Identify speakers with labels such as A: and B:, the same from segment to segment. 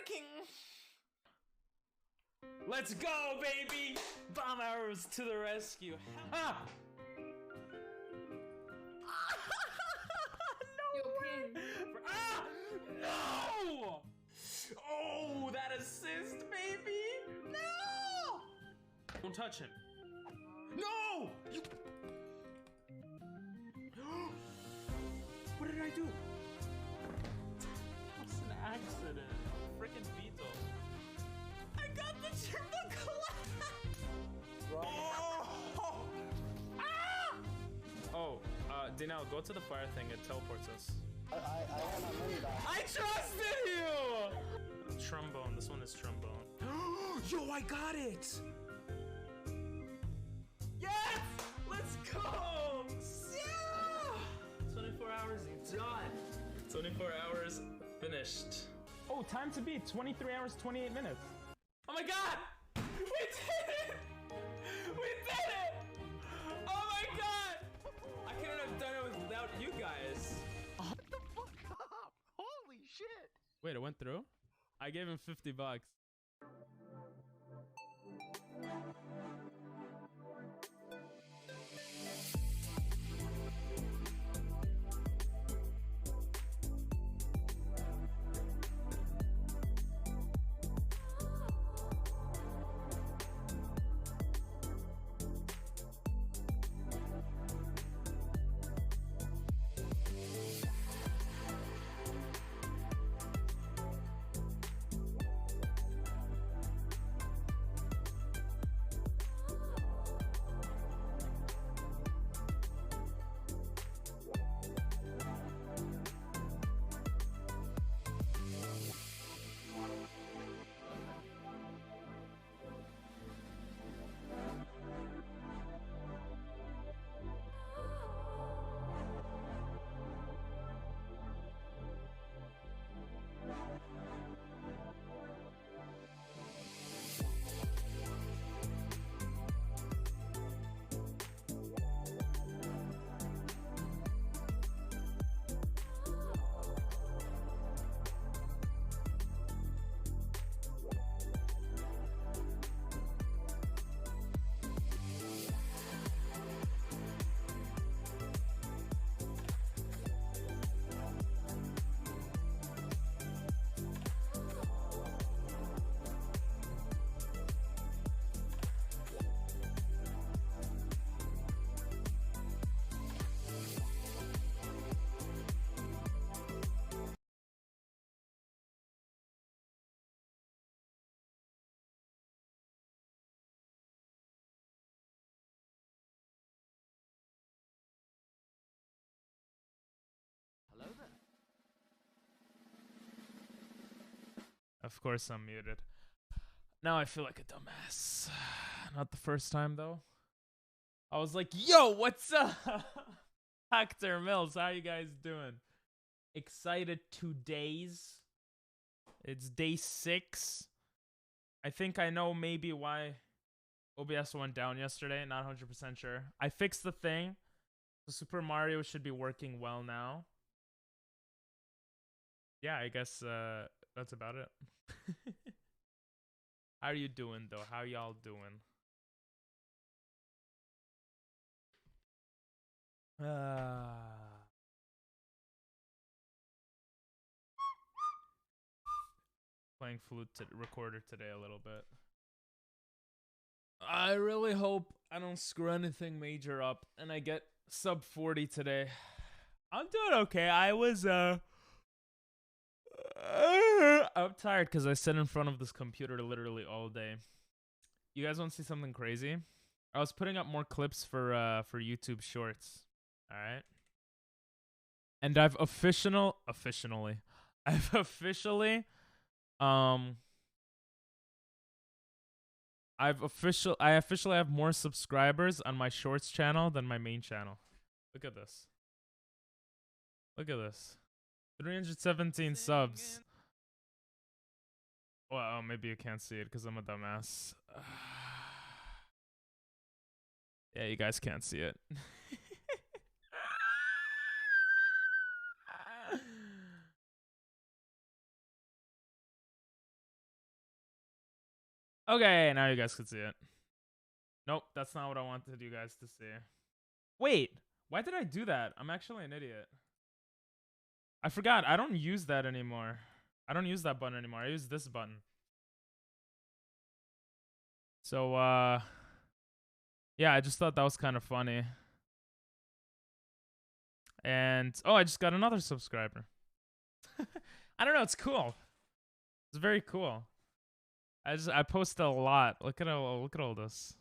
A: working. Let's go, baby! Bomb arrows to the rescue. Ha! No way! Ah! No! Oh, that assist, baby! No! Don't touch him. No! You... What did I do? It's an accident. Freaking Beetle. I got the triple collapse! Oh! Ah! Oh, Danelle, go to the fire thing. It teleports us.
B: I want my money back.
A: I trusted you! Trombone. This one is trombone. Yo, I got it! Yes! Let's go! Yeah! 24 hours done. 24 hours finished. Oh, time to beat 23 hours, 28 minutes. Oh my god! We did it! We did it! Oh my god! I couldn't have done it without you guys.
B: What the fuck up? Holy shit!
A: Wait, it went through? I gave him 50 bucks.
B: Hello there.
A: Of course I'm muted. Now I feel like a dumbass. Not the first time though. I was like, yo, what's up? Hector Mills, how you guys doing? Excited 2 days. It's day 6. I think I know maybe why OBS went down yesterday. Not 100% sure. I fixed the thing. So Super Mario should be working well now. Yeah, I guess that's about it. How are you doing though? How y'all doing? Playing flute recorder today a little bit. I really hope I don't screw anything major up and I get sub 40 today. I'm doing okay. I was I'm tired because I sit in front of this computer literally all day. You guys want to see something crazy? I was putting up more clips for YouTube Shorts. All right. And I officially I officially have more subscribers on my Shorts channel than my main channel. Look at this. Look at this. 317 subs. Well, maybe you can't see it because I'm a dumbass. Yeah, you guys can't see it. Okay, now you guys can see it. Nope, that's not what I wanted you guys to see. Wait, why did I do that? I'm actually an idiot. I forgot. I don't use that anymore. I don't use that button anymore. I use this button. So, yeah, I just thought that was kind of funny. And, oh, I just got another subscriber. I don't know. It's cool. It's very cool. I post a lot. Look at all this.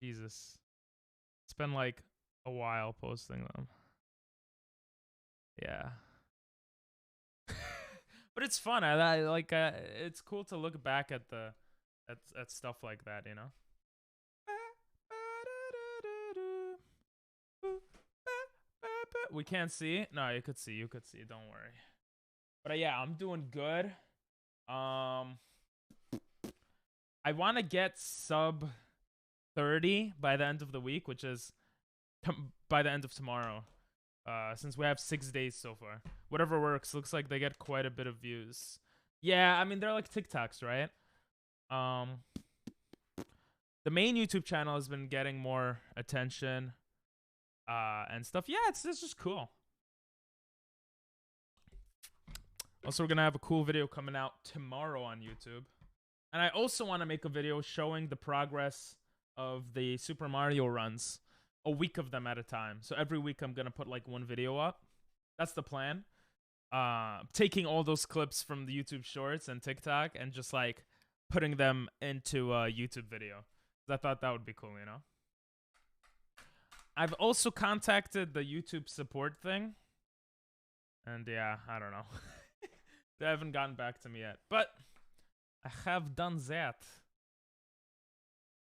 A: Jesus. It's been like a while posting them. Yeah. But it's fun. I like it's cool to look back at at stuff like that, you know. We can't see. No, you could see. You could see. Don't worry. But yeah, I'm doing good. I want to get sub 30 by the end of the week, which is by the end of tomorrow. Since we have 6 days so far. Whatever works. Looks like they get quite a bit of views. Yeah, I mean, they're like TikToks, right? The main YouTube channel has been getting more attention and stuff. Yeah, it's just cool. Also, we're going to have a cool video coming out tomorrow on YouTube. And I also want to make a video showing the progress of the Super Mario runs. A week of them at a time. So every week I'm going to put like one video up. That's the plan. Taking all those clips from the YouTube Shorts and TikTok and just like putting them into a YouTube video. I thought that would be cool, you know? I've also contacted the YouTube support thing. And yeah, I don't know. They haven't gotten back to me yet. But I have done that.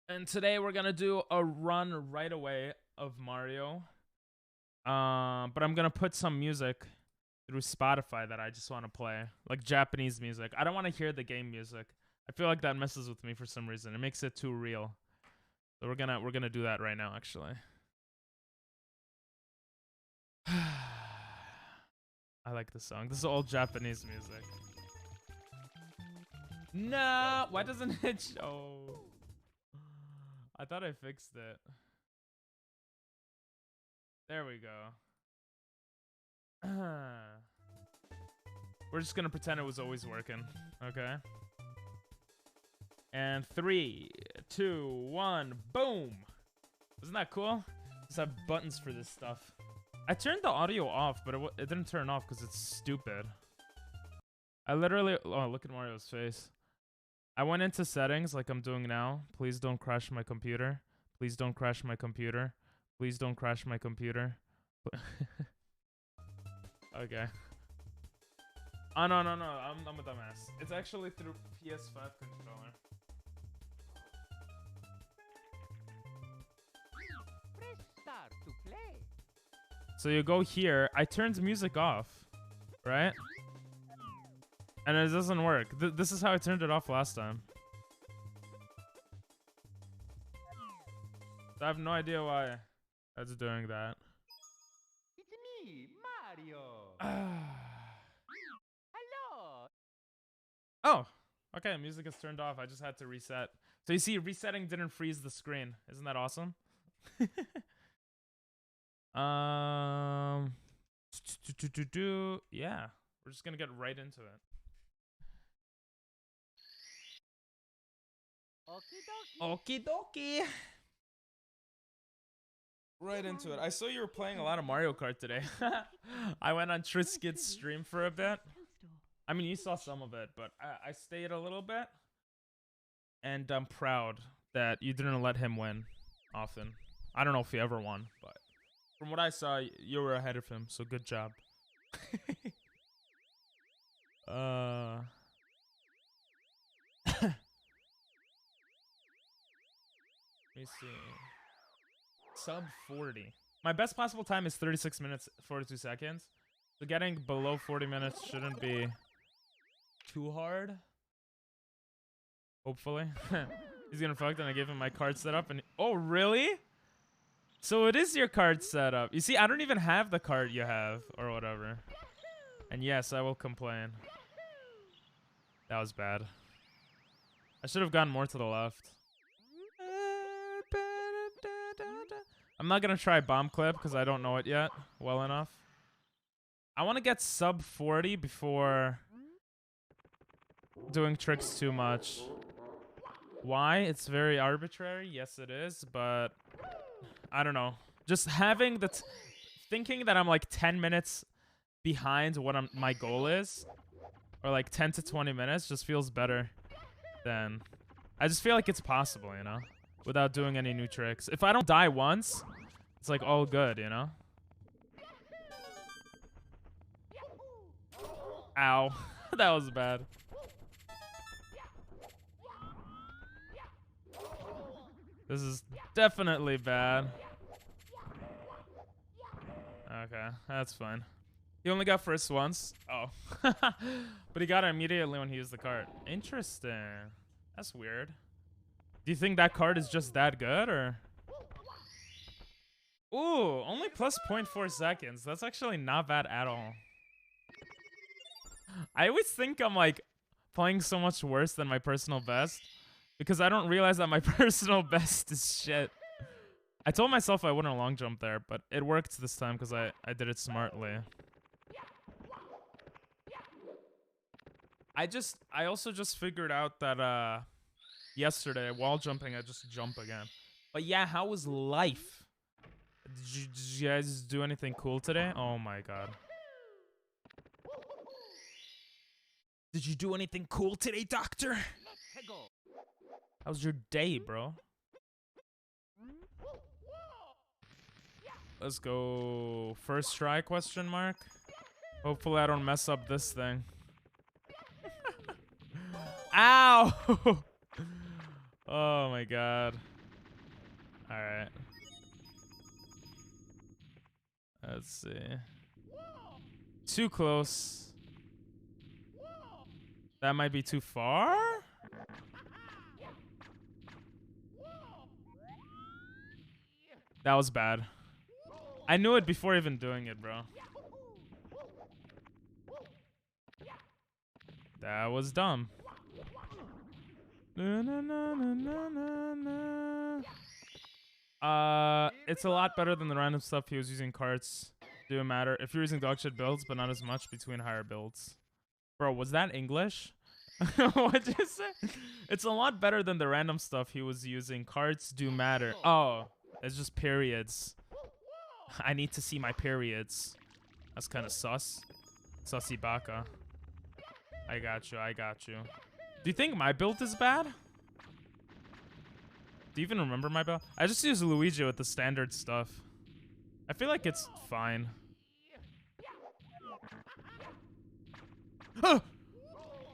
A: And today we're going to do a run right away of Mario. But I'm going to put some music through Spotify that I just want to play. Like Japanese music. I don't want to hear the game music. I feel like that messes with me for some reason. It makes it too real. So we're gonna do that right now, actually. I like this song. This is all Japanese music. No! Why doesn't it show? I thought I fixed it. There we go. We're just gonna pretend it was always working. Okay. And 3, 2, 1, boom! Isn't that cool? Just have buttons for this stuff. I turned the audio off, but it didn't turn off because it's stupid. I literally... Oh, look at Mario's face. I went into settings like I'm doing now. Please don't crash my computer. Please don't crash my computer. Please don't crash my computer. Okay. Oh, no. I'm a dumbass. It's actually through PS5 controller.
B: Press start to play.
A: So you go here. I turned music off, right? And it doesn't work. This is how I turned it off last time. I have no idea why that's doing that.
B: It's me, Mario. Hello.
A: Oh, okay. Music is turned off. I just had to reset. So you see, resetting didn't freeze the screen. Isn't that awesome? Yeah, we're just gonna get right into it. Okie dokie. Right into it. I saw you were playing a lot of Mario Kart today. I went on Triscuit's stream for a bit. I mean, you saw some of it, but I stayed a little bit. And I'm proud that you didn't let him win often. I don't know if he ever won, but from what I saw, you were ahead of him, so good job. Let me see. Sub 40. My best possible time is 36 minutes, 42 seconds. So getting below 40 minutes shouldn't be too hard. Hopefully. He's gonna fuck, and I gave him my card setup, and oh, really? So it is your card setup. You see, I don't even have the card you have, or whatever. And yes, I will complain. That was bad. I should have gone more to the left. I'm not gonna try bomb clip because I don't know it yet well enough. I want to get sub 40 before doing tricks too much. Why? It's very arbitrary. Yes, it is, but I don't know. Just having the thinking that I'm like 10 minutes behind what my goal is, or like 10 to 20 minutes, just feels better than. I just feel like it's possible, you know, without doing any new tricks. If I don't die once, it's like all good, you know. Ow, that was bad. This is definitely bad. Okay, that's fine. He only got first once. Oh. But he got it immediately when he used the card. Interesting. That's weird. Do you think that card is just that good, or? Ooh, only plus 0.4 seconds. That's actually not bad at all. I always think I'm like playing so much worse than my personal best, because I don't realize that my personal best is shit. I told myself I wouldn't long jump there, but it worked this time because I did it smartly. I also just figured out that yesterday while jumping I just jump again. But yeah, how was life? Did you guys do anything cool today? Oh my god. Did you do anything cool today, doctor? How was your day, bro? Let's go. First try, question mark? Hopefully I don't mess up this thing. Ow! Oh my god. Alright. Let's see. Too close. That might be too far? That was bad. I knew it before even doing it, bro. That was dumb. It's a lot better than the random stuff he was using cards. Do matter if you're using dogshit builds, but not as much between higher builds. Bro, was that English? What'd you say? It's a lot better than the random stuff he was using. Cards do matter. Oh, it's just periods. I need to see my periods. That's kind of sus. Sussy baka. I got you. I got you. Do you think my build is bad? Do you even remember my build? I just use Luigi with the standard stuff. I feel like it's fine.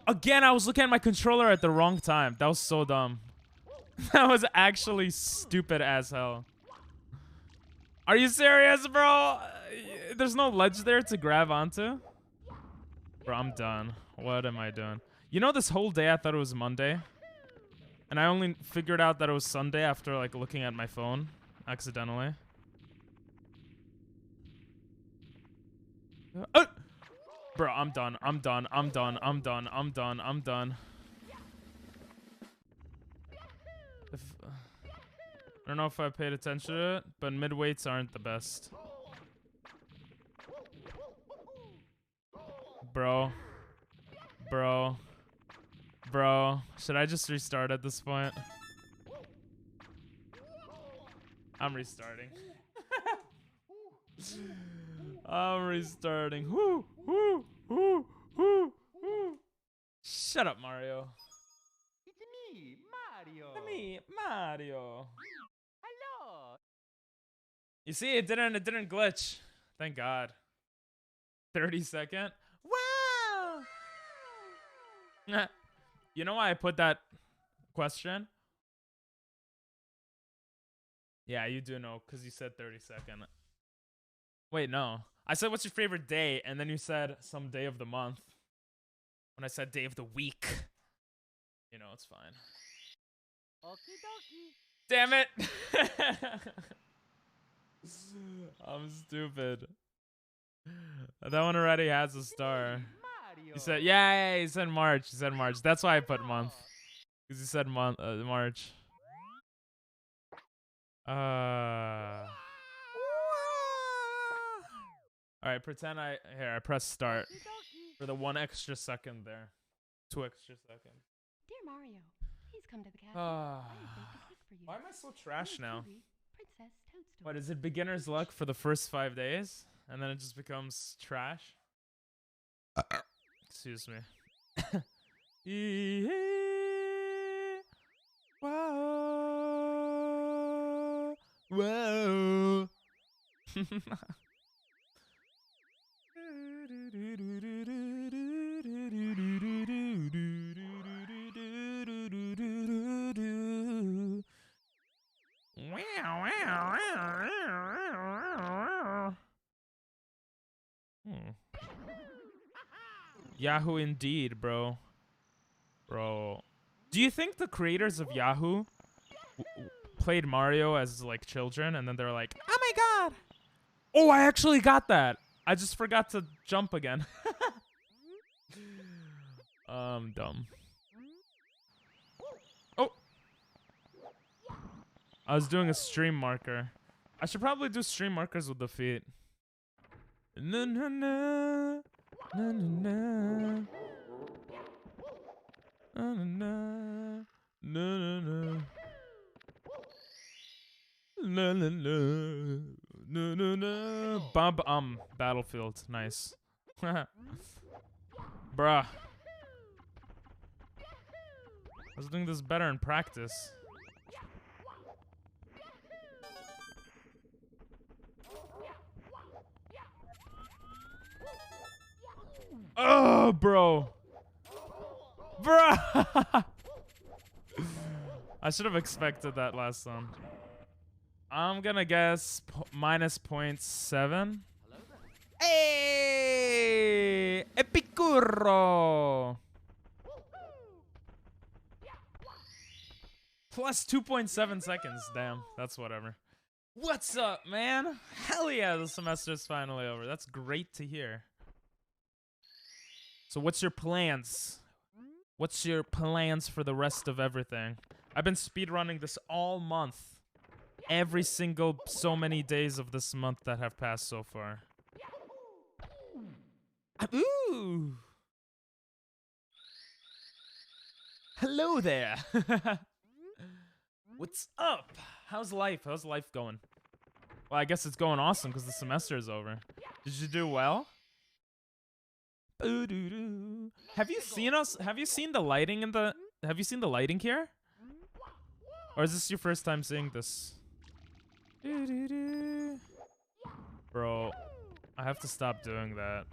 A: Again, I was looking at my controller at the wrong time. That was so dumb. That was actually stupid as hell. Are you serious, bro? There's no ledge there to grab onto? Bro, I'm done. What am I doing? You know, this whole day I thought it was Monday. And I only figured out that it was Sunday after, like, looking at my phone accidentally. Bro, I'm done. I'm done. I'm done. I'm done. I'm done. I'm done. I don't know if I paid attention to it, but mid-weights aren't the best. Bro. Bro. Bro. Should I just restart at this point? I'm restarting. I'm restarting. Whoo! Whoo! Whoo! Whoo! Whoo! Shut up, Mario.
B: It's me, Mario.
A: It's me, Mario.
B: Hello.
A: You see, it didn't glitch. Thank God. 30-second. Wow. You know why I put that question? Yeah, you do know, because you said 30-second. Wait, no. I said, what's your favorite day? And then you said some day of the month. When I said day of the week. You know, it's fine.
B: Okie dokie.
A: Damn it! I'm stupid. That one already has a star.
B: Mario.
A: He said, yeah, he said March. He said March. That's why I put month. Because you said March. Alright, pretend I press start for the 1 extra second there. 2 extra seconds.
C: Dear Mario, please come to the castle. I have baked a cake for you.
A: Why am I so trash now?
C: Princess Toadstool.
A: What, is it beginner's luck for the first 5 days? And then it just becomes trash? Excuse me. Whoa. Whoa. Yahoo indeed, bro. Bro. Do you think the creators of Yahoo played Mario as like children and then they're like, oh my god. Oh, I actually got that. I just forgot to jump again. Dumb. Oh. I was doing a stream marker. I should probably do stream markers with the feet. Na na na. Na na na. Na na na. Na na na. Na na na. No, no, no. Bob, Battlefield. Nice. Bruh. I was doing this better in practice. Oh, bro. Bruh. I should have expected that last one. I'm gonna guess minus 0.7. Hey! Epicurro! Plus 2.7 seconds. Damn, that's whatever. What's up, man? Hell yeah, the semester's finally over. That's great to hear. So what's your plans? What's your plans for the rest of everything? I've been speedrunning this all month. Every single so many days of this month that have passed so far. Ooh. Hello there. What's up? How's life? How's life going? Well, I guess it's going awesome because the semester is over. Did you do well? Have you seen us? Have you seen the lighting in the? Have you seen the lighting here? Or is this your first time seeing this? Bro, I have to stop doing that.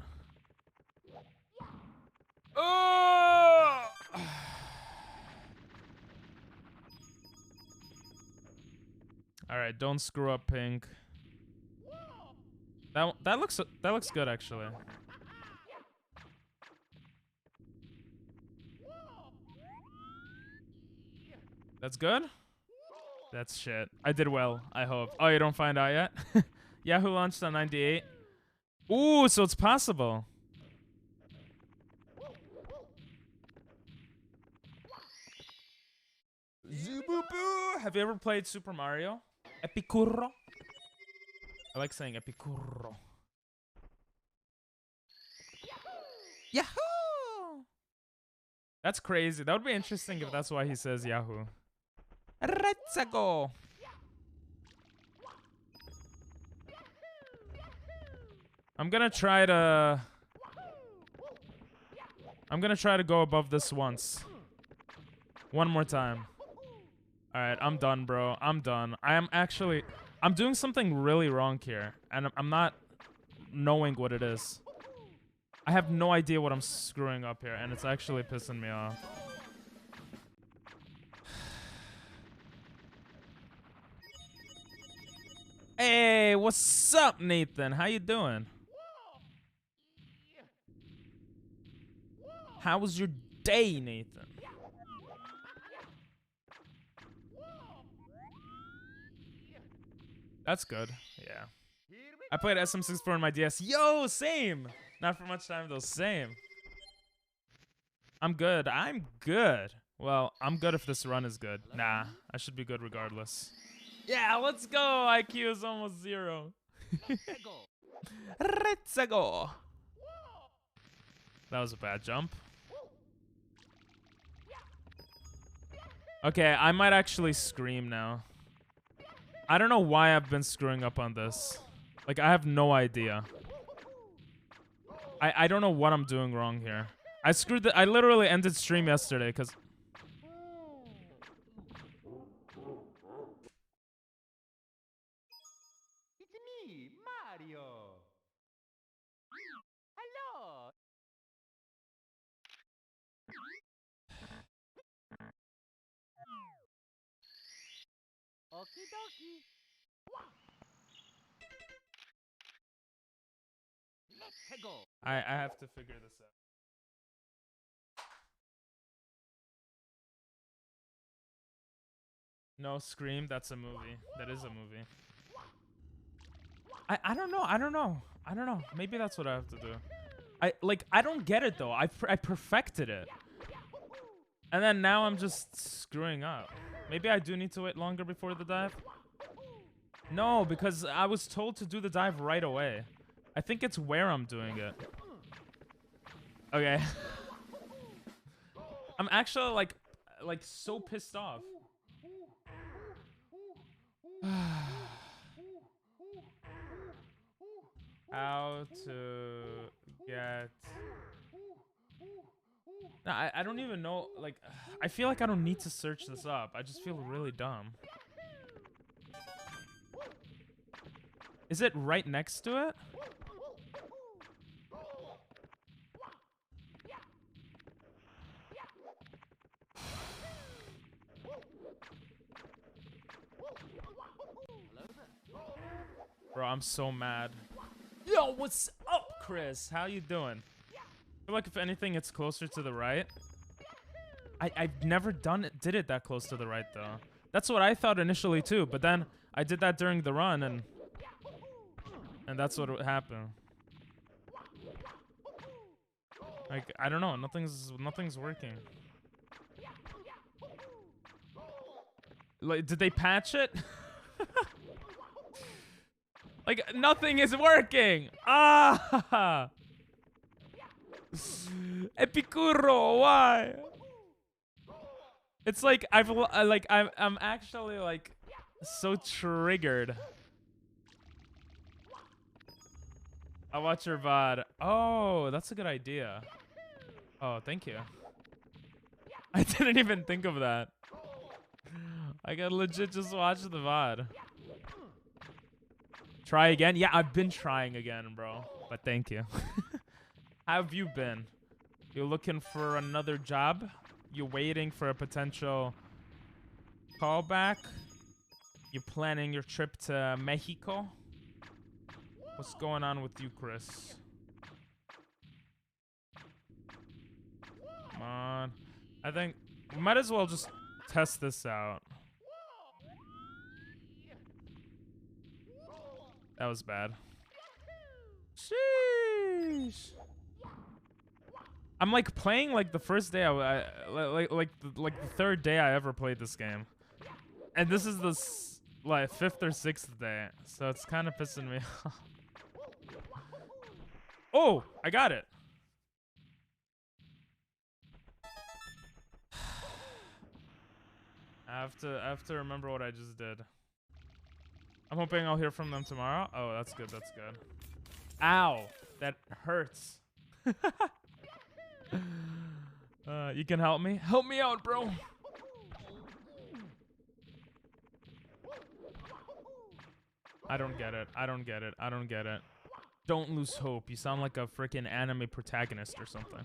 A: Oh! All right, don't screw up, Pink. That looks good actually. That's good? That's shit. I did well, I hope. Oh, you don't find out yet? Yahoo launched on 98. Ooh, so it's possible. Zububu! Have you ever played Super Mario? Epicurro? I like saying Epicurro. Yahoo! That's crazy. That would be interesting if that's why he says Yahoo. Let's go. I'm gonna try to go above this once. One more time. Alright, I'm done, bro. I'm done. I'm doing something really wrong here. And I'm not knowing what it is. I have no idea what I'm screwing up here. And it's actually pissing me off. Hey, what's up, Nathan? How you doing? How was your day, Nathan? That's good. Yeah. I played SM64 on my DS. Yo, same. Not for much time though. Same. I'm good. I'm good. Well, I'm good if this run is good. Nah, I should be good regardless. Yeah, let's go. IQ is almost 0. Let's go. That was a bad jump. Okay, I might actually scream now. I don't know why I've been screwing up on this. Like, I have no idea. I don't know what I'm doing wrong here. I literally ended stream yesterday because...
B: It's me, Mario. Hello. Okie dokie. Let's go.
A: I have to figure this out. No, Scream, that's a movie. That is a movie. I don't know. I don't know. Maybe that's what I have to do. I don't get it though. I perfected it. And then now I'm just screwing up. Maybe I do need to wait longer before the dive. No, because I was told to do the dive right away. I think it's where I'm doing it. Okay. I'm actually like so pissed off. How to get... No, I don't even know, like, I feel like I don't need to search this up. I just feel really dumb. Is it right next to it? Bro, I'm so mad. Yo, what's up, Chris? How you doing? I feel like if anything, it's closer to the right. I've never did it that close to the right, though. That's what I thought initially, too. But then I did that during the run, and that's what happened. Like, I don't know. Nothing's working. Like, did they patch it? Like, nothing is working. Ah! Epicuro, why? It's like I'm actually like so triggered. I'll watch your VOD. Oh, that's a good idea. Oh, thank you. I didn't even think of that. I could legit just watch the VOD. Try again? Yeah, I've been trying again, bro. But thank you. How have you been? You looking for another job? You waiting for a potential callback? You planning your trip to Mexico? What's going on with you, Chris? Come on. I think we might as well just test this out. That was bad. Sheesh. I'm like playing like the first day like the third day I ever played this game, and this is the like 5th or 6th day, so it's kind of pissing me off. Oh, I got it. I have to remember what I just did. I'm hoping I'll hear from them tomorrow. Oh, that's good. That's good. Ow, that hurts. You can help me? Help me out, bro. I don't get it. I don't get it. I don't get it. Don't lose hope. You sound like a freaking anime protagonist or something.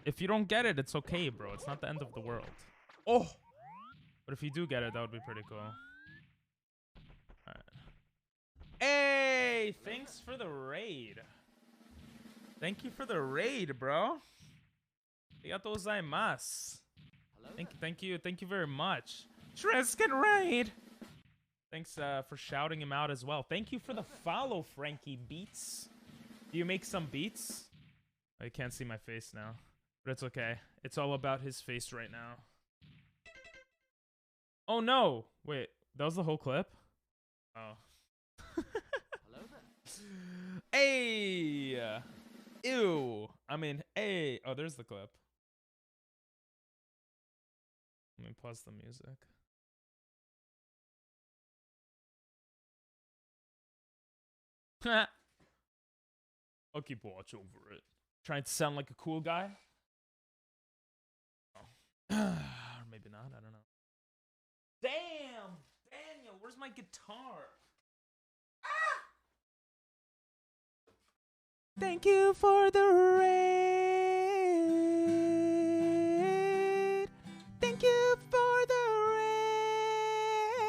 A: If you don't get it, it's okay, bro. It's not the end of the world. Oh! But if you do get it, that would be pretty cool. Alright. Hey! Thanks for the raid. Thank you for the raid, bro. Arigatou gozaimasu. Thank you very much. Tristan raid. Thanks for shouting him out as well. Thank you for the follow, Frankie Beats. Do you make some beats? I can't see my face now. But it's okay. It's all about his face right now. Oh no! Wait, that was the whole clip? Oh.
B: Hello there.
A: Hey! Ew! I mean, hey! Oh, there's the clip. Let me pause the music. I'll keep watch over it. Trying to sound like a cool guy? Oh. Or maybe not, I don't know. Damn! Daniel, where's my guitar? Ah! Thank you for the raid. Thank you for the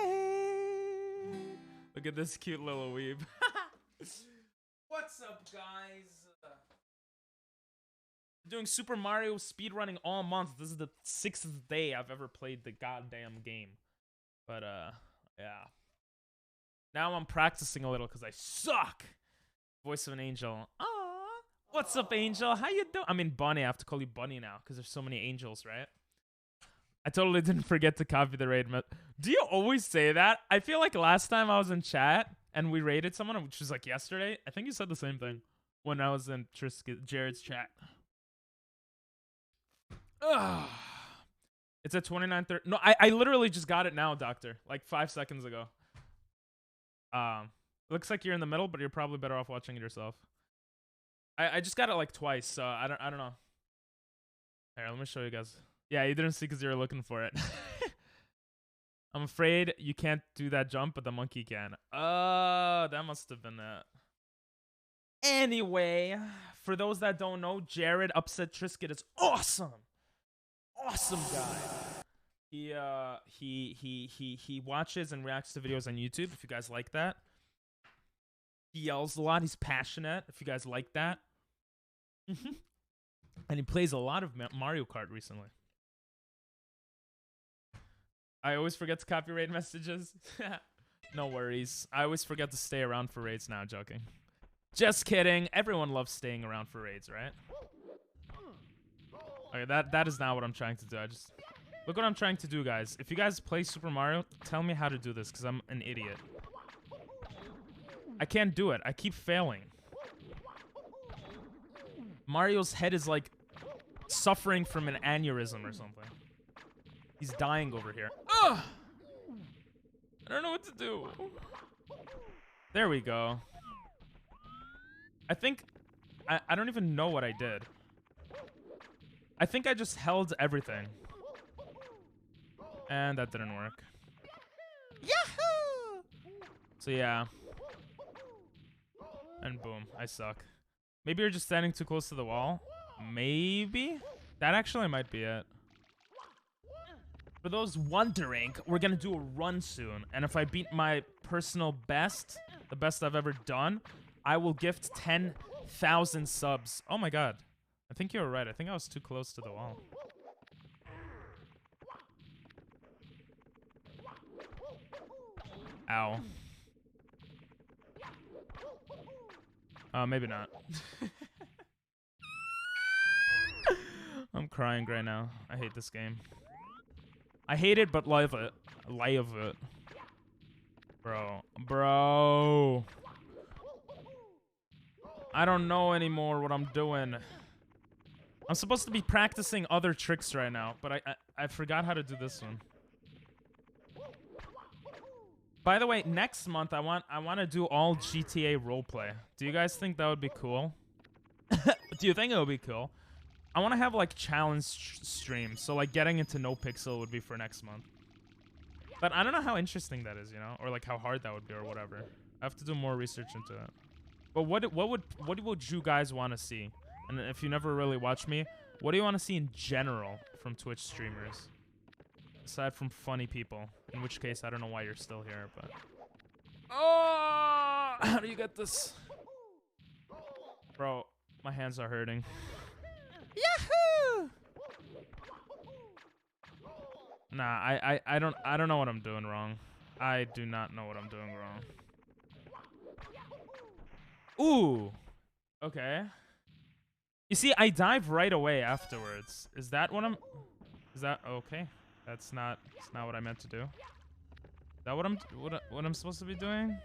A: raid. Look at this cute little weeb. What's up, guys? Doing Super Mario speedrunning all month. This is the 6th day I've ever played the goddamn game. But, yeah. Now I'm practicing a little because I suck. Voice of an angel. Aww. What's up, Angel? How you doing? I mean, Bunny. I have to call you Bunny now because there's so many angels, right? I totally didn't forget to copy the raid. Do you always say that? I feel like last time I was in chat and we raided someone, which was like yesterday. I think you said the same thing when I was in Jared's chat. Ugh. It's at 29:30. No, I literally just got it now, Doctor. Like 5 seconds ago. Looks like you're in the middle, but you're probably better off watching it yourself. I just got it like twice, so I don't know. Here, let me show you guys. Yeah, you didn't see because you were looking for it. I'm afraid you can't do that jump, but the monkey can. That must have been it. Anyway, for those that don't know, Jared Upset Trisket is awesome. Awesome guy. He watches and reacts to videos on YouTube, if you guys like that. He yells a lot. He's passionate, if you guys like that. And he plays a lot of Mario Kart recently. I always forget to copy raid messages. No worries. I always forget to stay around for raids now. Joking. Just kidding. Everyone loves staying around for raids, right? Okay, that is not what I'm trying to do. Look what I'm trying to do, guys. If you guys play Super Mario, tell me how to do this, because I'm an idiot. I can't do it. I keep failing. Mario's head is like suffering from an aneurysm or something. He's dying over here. Ugh! I don't know what to do. There we go. I think... I don't even know what I did. I think I just held everything. And that didn't work. Yahoo! So yeah. And boom, I suck. Maybe you're just standing too close to the wall. Maybe? That actually might be it. For those wondering, we're gonna do a run soon. And if I beat my personal best, the best I've ever done, I will gift 10,000 subs. Oh my god. I think you were right. I think I was too close to the wall. Ow. Maybe not. I'm crying right now. I hate this game. I hate it, but love it. Love it. Bro. I don't know anymore what I'm doing. I'm supposed to be practicing other tricks right now, but I forgot how to do this one. By the way, next month I want to do all GTA roleplay. Do you guys think that would be cool? Do you think it would be cool? I want to have like challenge streams, so like getting into No Pixel would be for next month. But I don't know how interesting that is, you know, or like how hard that would be or whatever. I have to do more research into it. But what would you guys want to see? And if you never really watch me, what do you want to see in general from Twitch streamers? Aside from funny people, in which case I don't know why you're still here, but... Oh! How do you get this? Bro, my hands are hurting. Yahoo! Nah, I don't know what I'm doing wrong. I do not know what I'm doing wrong. Ooh! Okay. You see, I dive right away afterwards. Is that what I'm... Is that... Okay. That's not what I meant to do. Is that what I'm supposed to be doing?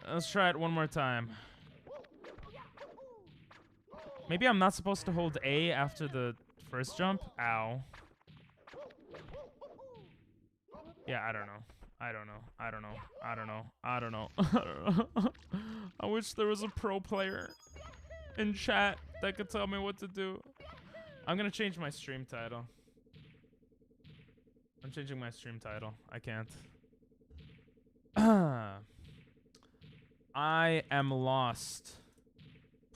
A: Let's try it one more time. Maybe I'm not supposed to hold A after the first jump? Ow. Yeah, I don't know. I don't know. I wish there was a pro player in chat that could tell me what to do. I'm gonna change my stream title. I'm changing my stream title. I can't. I am lost.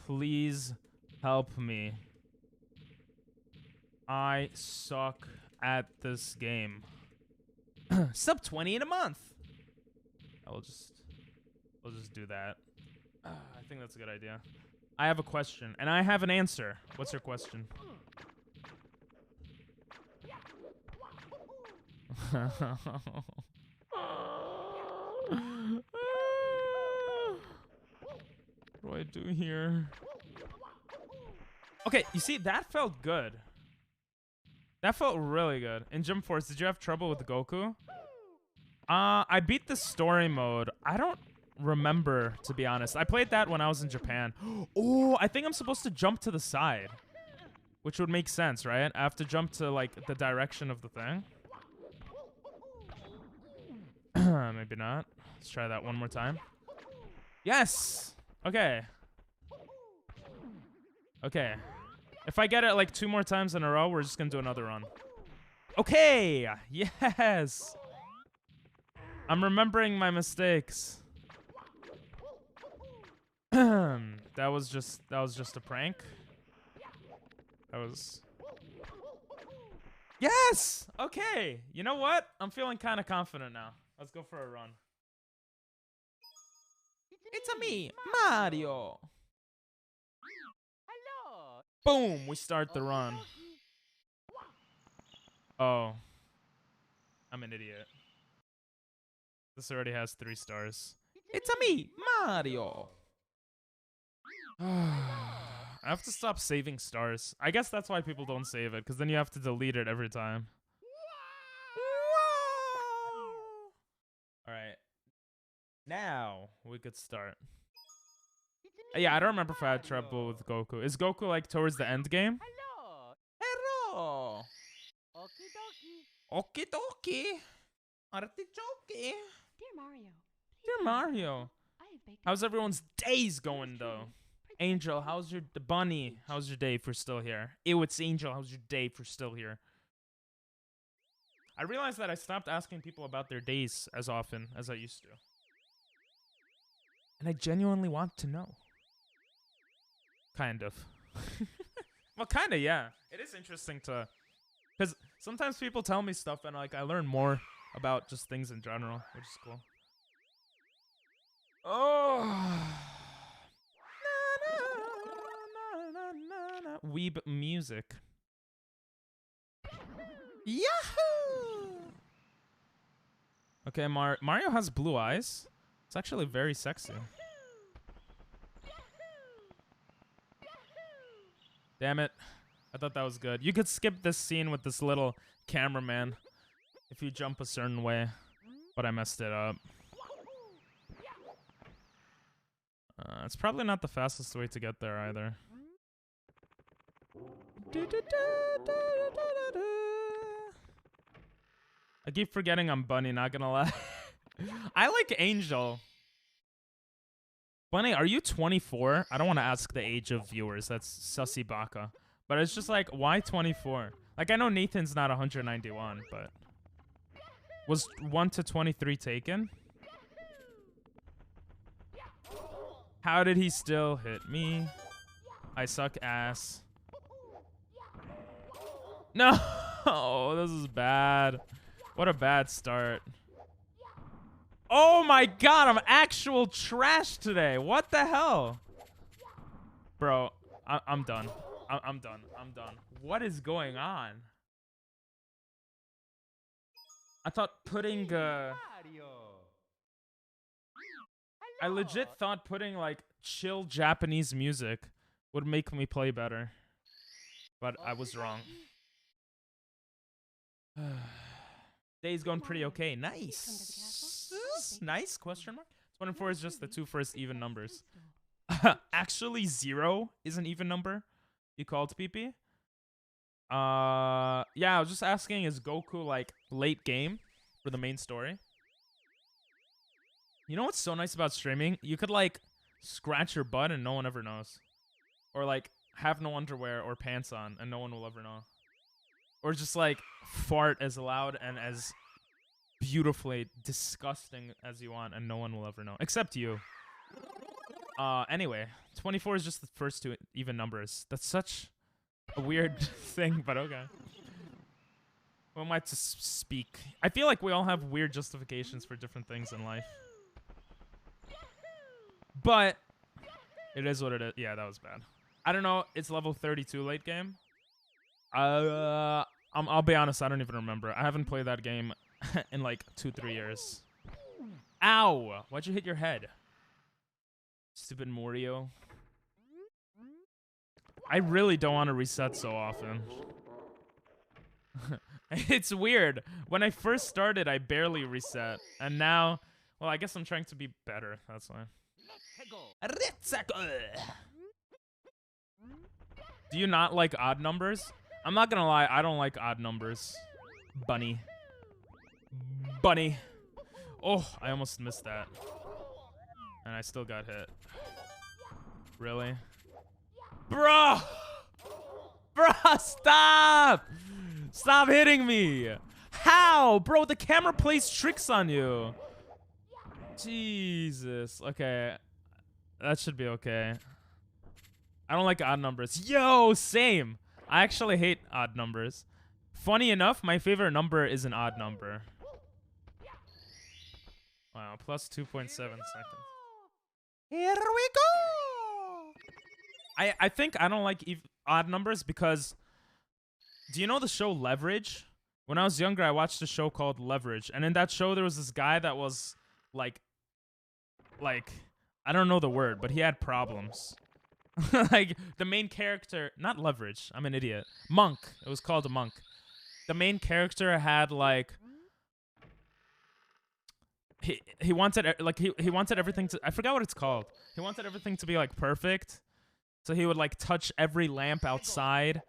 A: Please help me. I suck at this game. Sub 20 in a month. We'll just do that. I think that's a good idea. I have a question, and I have an answer. What's your question? What do I do here? Okay, you see, that felt good. That felt really good. In Jump Force, did you have trouble with Goku? I beat the story mode. I don't remember, to be honest. I played that when I was in Japan. Oh, I think I'm supposed to jump to the side. Which would make sense, right? I have to jump to, like, the direction of the thing. Maybe not. Let's try that one more time. Yes! Okay. Okay. If I get it, like, 2 more times in a row, we're just gonna do another run. Okay! Yes! I'm remembering my mistakes. That was just a prank. That was... Yes! Okay! You know what? I'm feeling kind of confident now. Let's go for a run. It's a me, Mario!
B: Hello.
A: Boom! We start the run. Oh. I'm an idiot. This already has 3 stars. It's a me, Mario! I have to stop saving stars. I guess that's why people don't save it, because then you have to delete it every time. Alright. Now, we could start. Yeah, I don't remember if I had trouble with Goku. Is Goku, like, towards the end game?
B: Hello.
A: Hello!
B: Okie dokie.
A: Okie dokie! Artichoke!
C: Dear Mario.
A: Dear Mario!
C: I have baked
A: How's everyone's days going, though? Angel, how's your... Bunny, how's your day if you're still here? Ew, it's Angel, how's your day if you're still here? I realized that I stopped asking people about their days as often as I used to. And I genuinely want to know. Kind of. Well, kind of, yeah. It is interesting to... Because sometimes people tell me stuff and like I learn more about just things in general, which is cool. Oh... Weeb music. Yahoo! Okay, Mario has blue eyes. It's actually very sexy. Damn it. I thought that was good. You could skip this scene with this little cameraman if you jump a certain way, but I messed it up. It's probably not the fastest way to get there either. I keep forgetting I'm Bunny, not gonna lie. I like Angel. Bunny, are you 24? I don't want to ask the age of viewers. That's sussy baka. But it's just like, why 24? Like, I know Nathan's not 191, but... Was 1 to 23 taken? How did he still hit me? I suck ass. No! This is bad. What a bad start. Oh my god, I'm actual trash today. What the hell? Bro, I'm done. I'm done. I'm done. What is going on? I thought putting, I legit thought putting, like, chill Japanese music would make me play better. But I was wrong. Day's going pretty okay. Nice. Nice, question mark? 24 is just the two first even numbers. Actually, 0 is an even number. You called PP? Yeah, I was just asking, is Goku like late game for the main story? You know what's so nice about streaming? You could like scratch your butt and no one ever knows. Or like have no underwear or pants on and no one will ever know. Or just like fart as loud and as beautifully disgusting as you want and no one will ever know. Except you. Anyway, 24 is just the first two even numbers. That's such a weird thing, but okay. Who am I to speak? I feel like we all have weird justifications for different things in life. But it is what it is. Yeah, that was bad. I don't know. It's level 32 late game. I'll be honest. I don't even remember. I haven't played that game in like 2-3 years. Ow! Why'd you hit your head? Stupid Morio. I really don't want to reset so often. It's weird. When I first started, I barely reset. And now, well, I guess I'm trying to be better. That's why. Do you not like odd numbers? I'm not gonna lie, I don't like odd numbers. Bunny. Bunny. Oh, I almost missed that. And I still got hit. Really? Bro! Bro, stop! Stop hitting me! How? Bro, the camera plays tricks on you. Jesus. Okay. That should be okay. I don't like odd numbers. Yo, same. I actually hate odd numbers. Funny enough, my favorite number is an odd number. Wow, plus 2.7 seconds. Here we go! I think I don't like odd numbers because... Do you know the show Leverage? When I was younger, I watched a show called Leverage. And in that show, there was this guy that was like... I don't know the word, but he had problems. Like, the main character... Not Leverage. I'm an idiot. Monk. It was called a Monk. The main character had, like... He wanted, like, he wanted everything to... I forgot what it's called. He wanted everything to be, like, perfect. So he would, like, touch every lamp outside.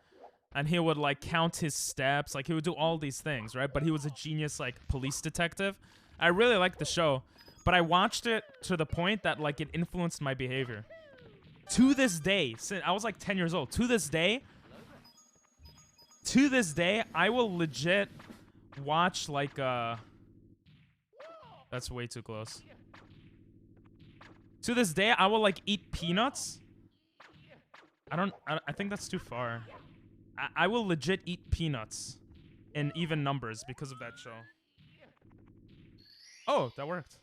A: And he would, like, count his steps. Like, he would do all these things, right? But he was a genius, like, police detective. I really liked the show. But I watched it to the point that, like, it influenced my behavior. To this day, since I was like 10 years old, to this day, I will legit watch like that's way too close. To this day, I will like eat peanuts. I think that's too far. I will legit eat peanuts in even numbers because of that show. Oh, that worked.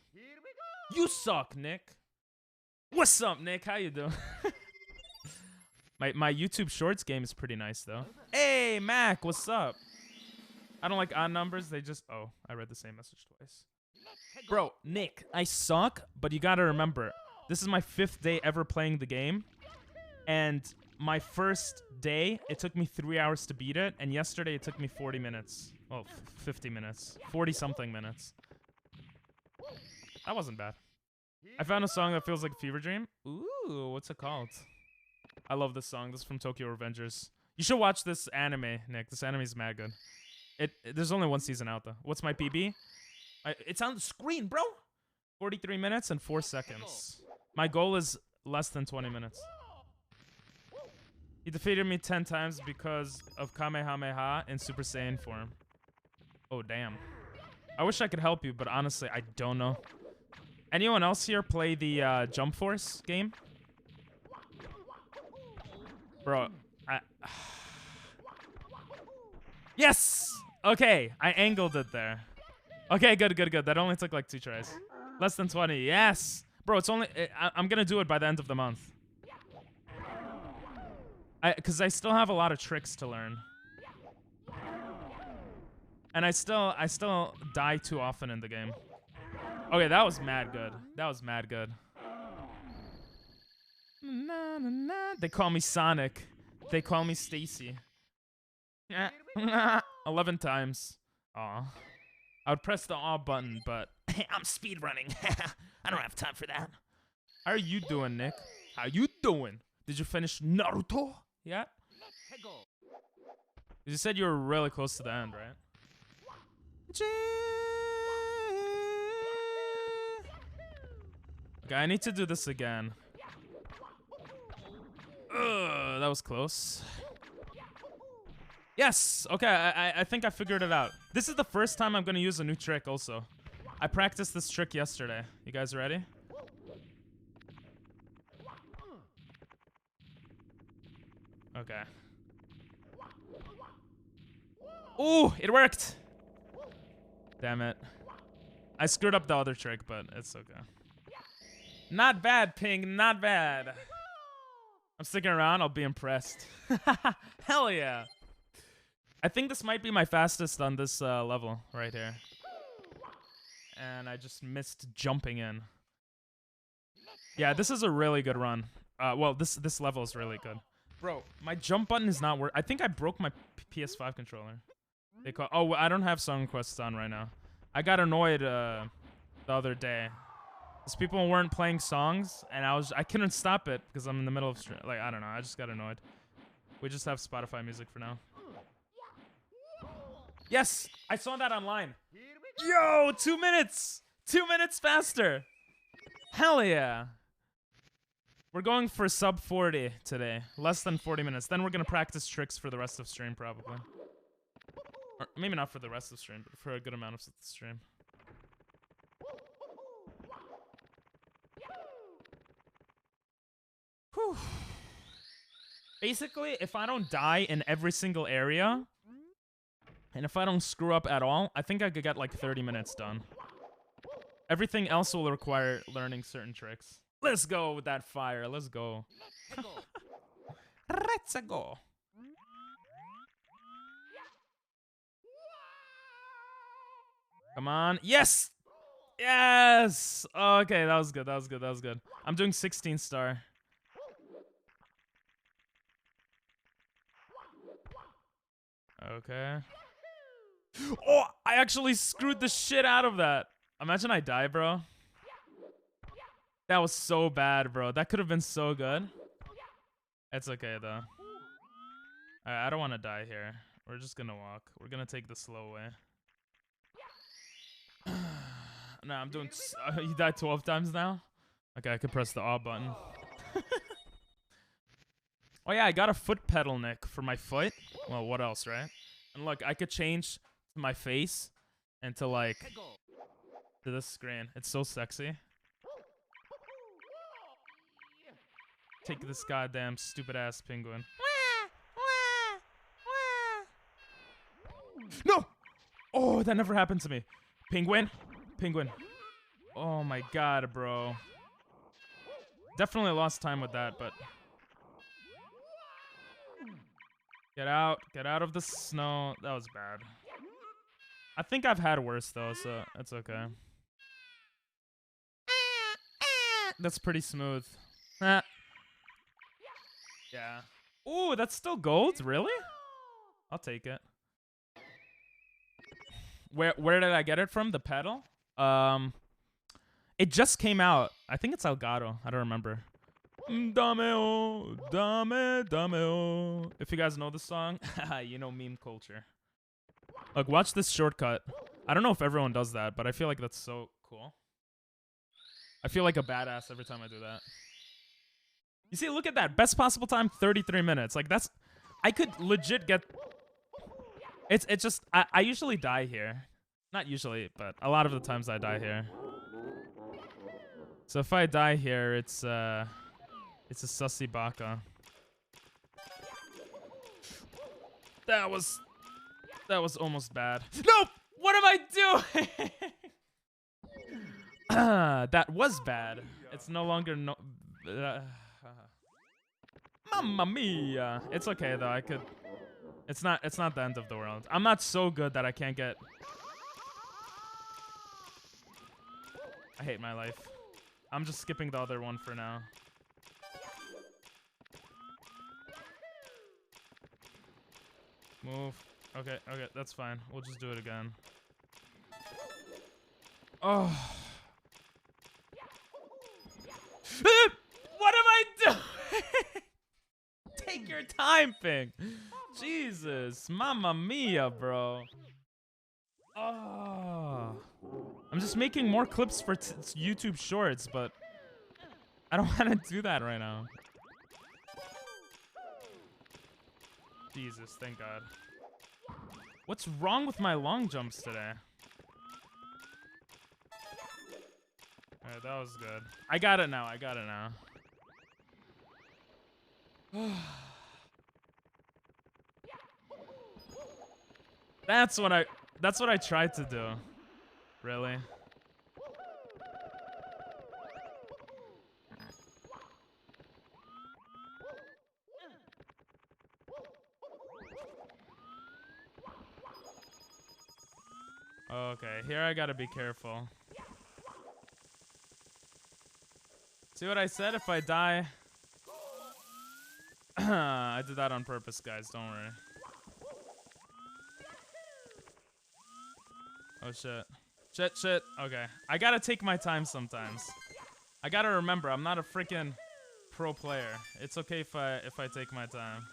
A: You suck, Nick. What's up, Nick? How you doing? My YouTube Shorts game is pretty nice, though. Hey, Mac, what's up? I don't like odd numbers. They just... Oh, I read the same message twice. Bro, Nick, I suck, but you gotta remember, this is my 5th day ever playing the game. And my first day, it took me 3 hours to beat it. And yesterday, it took me 40 minutes. Well, 50 minutes. 40-something minutes. That wasn't bad. I found a song that feels like a fever dream. Ooh, what's it called? I love this song. This is from Tokyo Revengers. You should watch this anime, Nick. This anime is mad good. There's only 1 season out, though. What's my PB? It's on the screen, bro. 43 minutes and 4 seconds. My goal is less than 20 minutes. He defeated me 10 times because of Kamehameha in Super Saiyan form. Oh, damn. I wish I could help you, but honestly, I don't know. Anyone else here play the Jump Force game? Bro, Yes! Okay, I angled it there. Okay, good. That only took like 2 tries. Less than 20, yes! Bro, it's only... I'm gonna do it by the end of the month. Because I still have a lot of tricks to learn. And I still die too often in the game. Okay, that was mad good. That was mad good. Na, na, na. They call me Sonic. They call me Stacy. 11 times. Aw. I would press the aw button, but I'm speedrunning. I don't have time for that. How are you doing, Nick? How you doing? Did you finish Naruto yet? You said you were really close to the end, right? Okay, I need to do this again. Ugh, that was close. Yes! Okay, I think I figured it out. This is the first time I'm gonna use a new trick also. I practiced this trick yesterday. You guys ready? Okay. Ooh, it worked! Damn it. I screwed up the other trick, but it's okay. Not bad, Ping, not bad. I'm sticking around, I'll be impressed. Hell yeah. I think this might be my fastest on this level right here. And I just missed jumping in. Yeah, this is a really good run. Well, this level is really good. Bro, my jump button is not working. I think I broke my PS5 controller. Oh, I don't have song requests on right now. I got annoyed the other day. Because people weren't playing songs, and I couldn't stop it because I'm in the middle of stream. Like, I don't know, I just got annoyed. We just have Spotify music for now. Yes, I saw that online. Yo, 2 minutes! 2 minutes faster! Hell yeah! We're going for sub 40 today. Less than 40 minutes. Then we're gonna practice tricks for the rest of stream, probably. Or maybe not for the rest of stream, but for a good amount of the stream. Whew. Basically, if I don't die in every single area, and if I don't screw up at all, I think I could get like 30 minutes done. Everything else will require learning certain tricks. Let's go with that fire. Let's go. Let's go. Come on. Yes! Yes! Okay, that was good. That was good. That was good. I'm doing 16 star. Okay. Oh, I actually screwed the shit out of that. Imagine I die, bro. That was so bad, bro. That could have been so good. It's okay, though. I don't want to die here. We're just gonna walk. We're gonna take the slow way. No, I'm doing... you died 12 times now? Okay, I could press the aw button. Oh, yeah, I got a foot pedal, Nick, for my foot. Well, what else, right? And look, I could change my face into, like... to this screen. It's so sexy. Take this goddamn stupid-ass penguin. No! Oh, that never happened to me. Penguin? Penguin. Oh my god, bro. Definitely lost time with that, but... Get out. Get out of the snow. That was bad. I think I've had worse, though, so it's okay. That's pretty smooth. Yeah. Ooh, that's still gold? Really? I'll take it. Where did I get it from? The pedal? It just came out. I think it's Elgato. I don't remember. Dameo, dame, dameo. If you guys know the song, you know meme culture. Look, watch this shortcut. I don't know if everyone does that, but I feel like that's so cool. I feel like a badass every time I do that. You see, look at that. Best possible time, 33 minutes. Like, that's... I could legit get... It's just... I usually die here. Not usually, but a lot of the times I die here. So if I die here, it's a sussy baka. That was almost bad. No! What am I doing? That was bad. It's no longer Mamma mia. It's okay though. I could. It's not the end of the world. I'm not so good that I can't get. I hate my life. I'm just skipping the other one for now. Move. Okay, okay, that's fine. We'll just do it again. Oh. What am I doing? Take your time, Pink. Jesus. Mamma mia, bro. Oh. I'm just making more clips for YouTube Shorts, but I don't want to do that right now. Jesus, thank God. What's wrong with my long jumps today? Alright, that was good. I got it now. I got it now. That's what I tried to do. Really? Okay, here I gotta be careful. See what I said? If I die... I did that on purpose, guys. Don't worry. Oh, shit. Shit, shit. Okay. I gotta take my time sometimes. I gotta remember, I'm not a freaking pro player. It's okay if I take my time.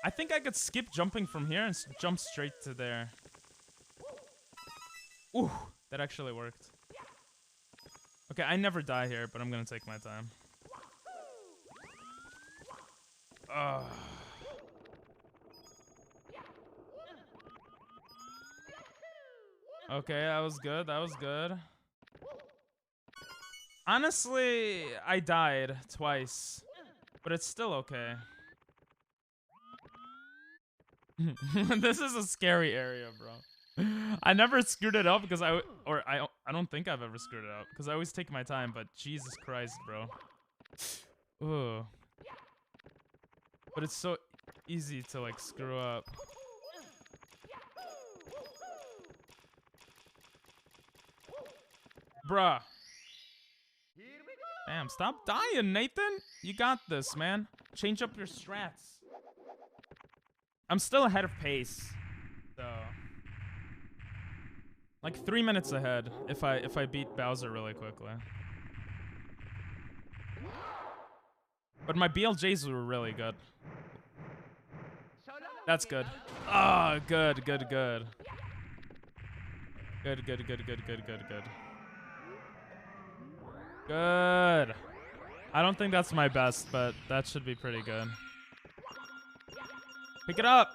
A: I think I could skip jumping from here and jump straight to there. Ooh, that actually worked. Okay, I never die here, but I'm gonna take my time. Okay, that was good. That was good. Honestly, I died twice, but it's still okay. This is a scary area, bro. I never screwed it up because I don't think I've ever screwed it up because I always take my time, but Jesus Christ, bro. Ooh. But it's so easy to like screw up. Bruh. Damn, stop dying, Nathan. You got this, man. Change up your strats. I'm still ahead of pace. So like 3 minutes ahead if I beat Bowser really quickly. But my BLJs were really good. That's good. Oh, good, good, good. Good, good, good, good, good, good, good. Good. I don't think that's my best, but that should be pretty good. Pick it up.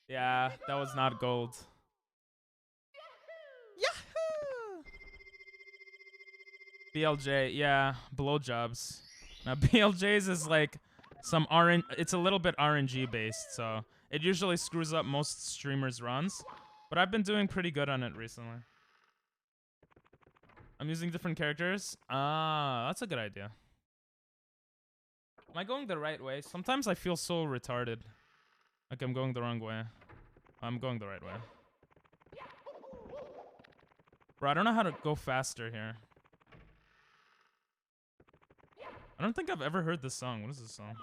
A: Yeah, that was not gold. Yahoo! BLJ, yeah, blowjobs. Now BLJs is like some it's a little bit RNG based, so it usually screws up most streamers' runs. But I've been doing pretty good on it recently. I'm using different characters. Ah, that's a good idea. Am I going the right way? Sometimes I feel so retarded. Like I'm going the wrong way. I'm going the right way. Bro, I don't know how to go faster here. I don't think I've ever heard this song. What is this song?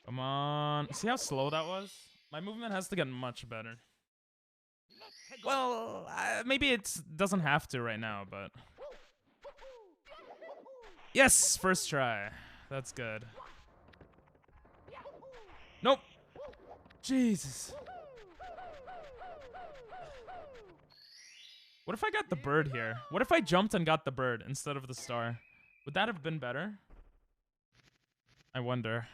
A: Come on. See how slow that was? My movement has to get much better. Well, maybe it doesn't have to right now, but... Yes! First try. That's good. Nope! Jesus. What if I got the bird here? What if I jumped and got the bird instead of the star? Would that have been better? I wonder.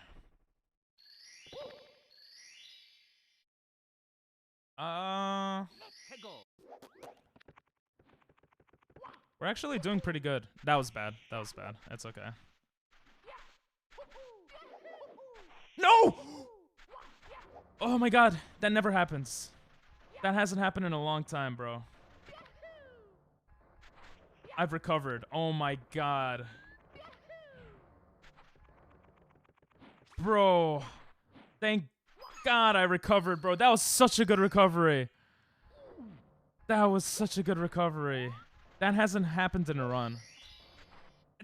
A: We're actually doing pretty good. That was bad. That was bad. It's okay. No! Oh my god. That never happens. That hasn't happened in a long time, bro. I've recovered. Oh my god. Bro. Thank God I recovered, bro. That was such a good recovery. That was such a good recovery. That hasn't happened in a run.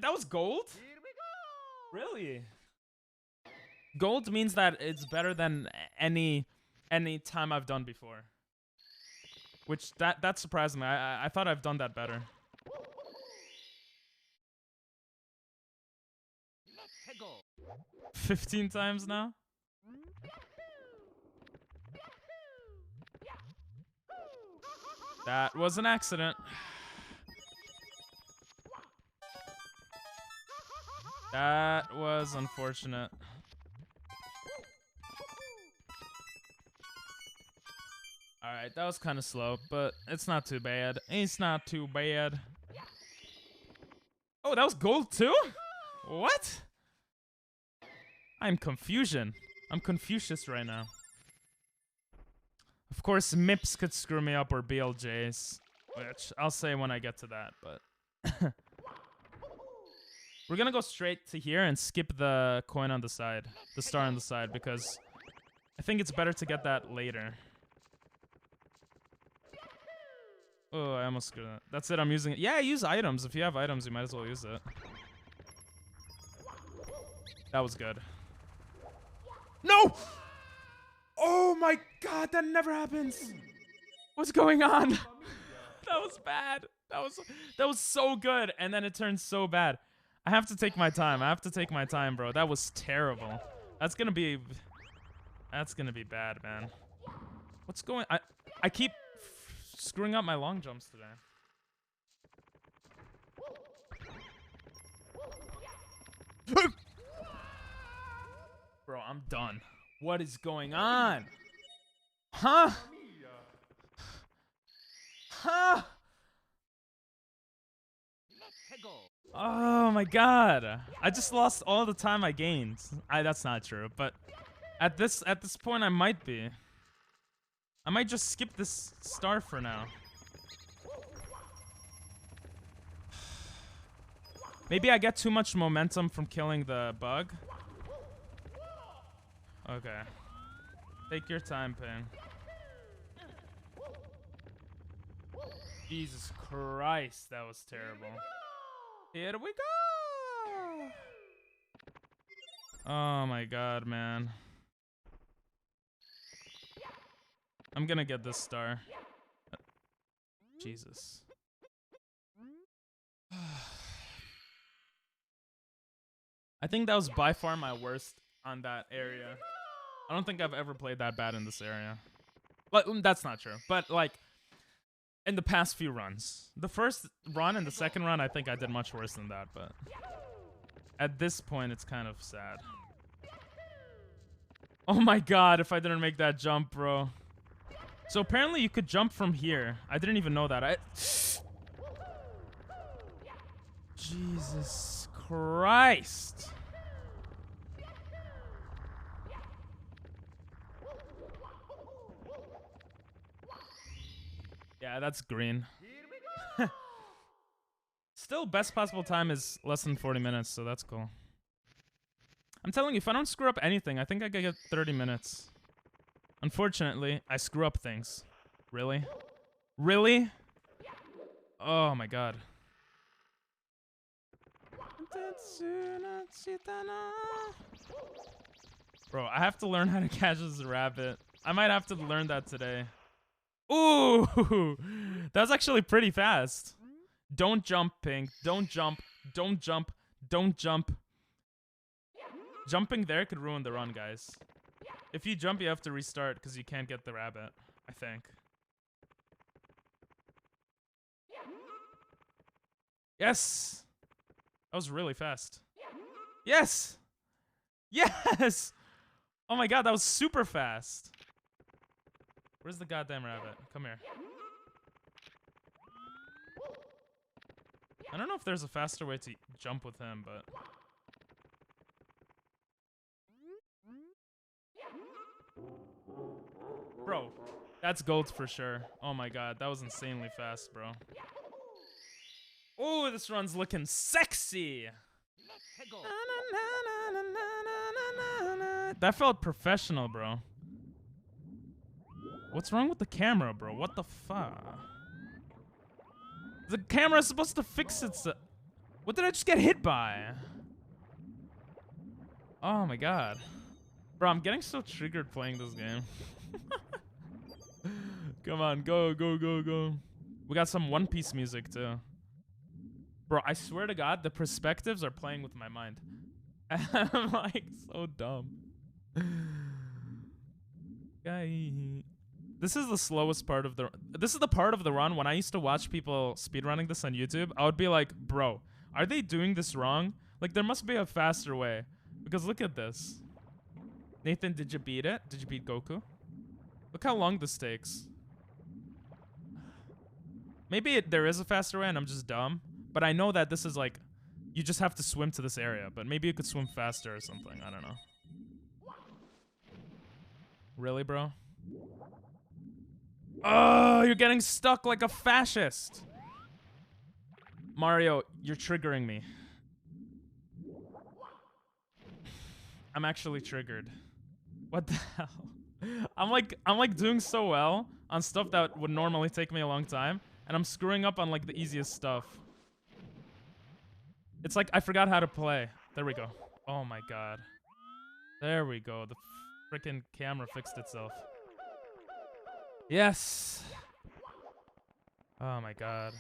A: That was gold? Really? Gold means that it's better than any time I've done before. Which that surprised me. I thought I've done that better. 15 times now? That was an accident. That was unfortunate. Alright, that was kind of slow, but it's not too bad. It's not too bad. Oh, that was gold too? What? I'm confusion. I'm Confucius right now. Of course, MIPS could screw me up or BLJs, which I'll say when I get to that, but... We're gonna go straight to here and skip the coin on the side, the star on the side, because I think it's better to get that later. Oh, I almost screwed it. That's it, I'm using it. Yeah, use items. If you have items, you might as well use it. That was good. No! Oh my god, that never happens. What's going on? That was bad. That was so good, and then it turned so bad. I have to take my time. I have to take my time, bro. That was terrible. That's gonna be bad, man. What's going? I keep screwing up my long jumps today. Bro, I'm done. What is going on? Huh? Huh? Oh my god. I just lost all the time I gained. That's not true, but at this point I might be. I might just skip this star for now. Maybe I get too much momentum from killing the bug. Okay. Take your time, Pain. Jesus Christ, that was terrible. Here we go! Oh my god, man. I'm gonna get this star. Jesus. I think that was by far my worst on that area. I don't think I've ever played that bad in this area. But that's not true. But like, in the past few runs. The first run and the second run, I think I did much worse than that, but at this point, it's kind of sad. Oh my god, if I didn't make that jump, bro. So apparently you could jump from here. I didn't even know that. Jesus Christ. Yeah, that's green. Still, best possible time is less than 40 minutes, so that's cool. I'm telling you, if I don't screw up anything, I think I could get 30 minutes. Unfortunately, I screw up things. Really? Really? Oh my god. Bro, I have to learn how to catch this rabbit. I might have to learn that today. Ooh, that was actually pretty fast. Don't jump, Pink. Don't jump. Don't jump. Don't jump. Jumping there could ruin the run, guys. If you jump, you have to restart because you can't get the rabbit, I think. Yes! That was really fast. Yes! Yes! Oh my god, that was super fast. Where's the goddamn rabbit? Come here. I don't know if there's a faster way to jump with him, but... Bro, that's gold for sure. Oh my god, that was insanely fast, bro. Oh, this run's looking sexy! That felt professional, bro. What's wrong with the camera, bro? What the fuck? The camera's supposed to fix itself. What did I just get hit by? Oh my god. Bro, I'm getting so triggered playing this game. Come on, go, go, go, go. We got some One Piece music too. Bro, I swear to God, the perspectives are playing with my mind. I'm like so dumb. This is the slowest part of the... This is the part of the run when I used to watch people speedrunning this on YouTube. I would be like, bro, are they doing this wrong? Like, there must be a faster way. Because look at this. Nathan, did you beat it? Did you beat Goku? Look how long this takes. Maybe there is a faster way and I'm just dumb. But I know that this is like... You just have to swim to this area. But maybe you could swim faster or something. I don't know. Really, bro? Oh, you're getting stuck like a fascist. Mario, you're triggering me. I'm actually triggered. What the hell? I'm like doing so well on stuff that would normally take me a long time, and I'm screwing up on like the easiest stuff. It's like I forgot how to play. There we go. Oh my god. There we go. The freaking camera fixed itself. Yes. Oh my god.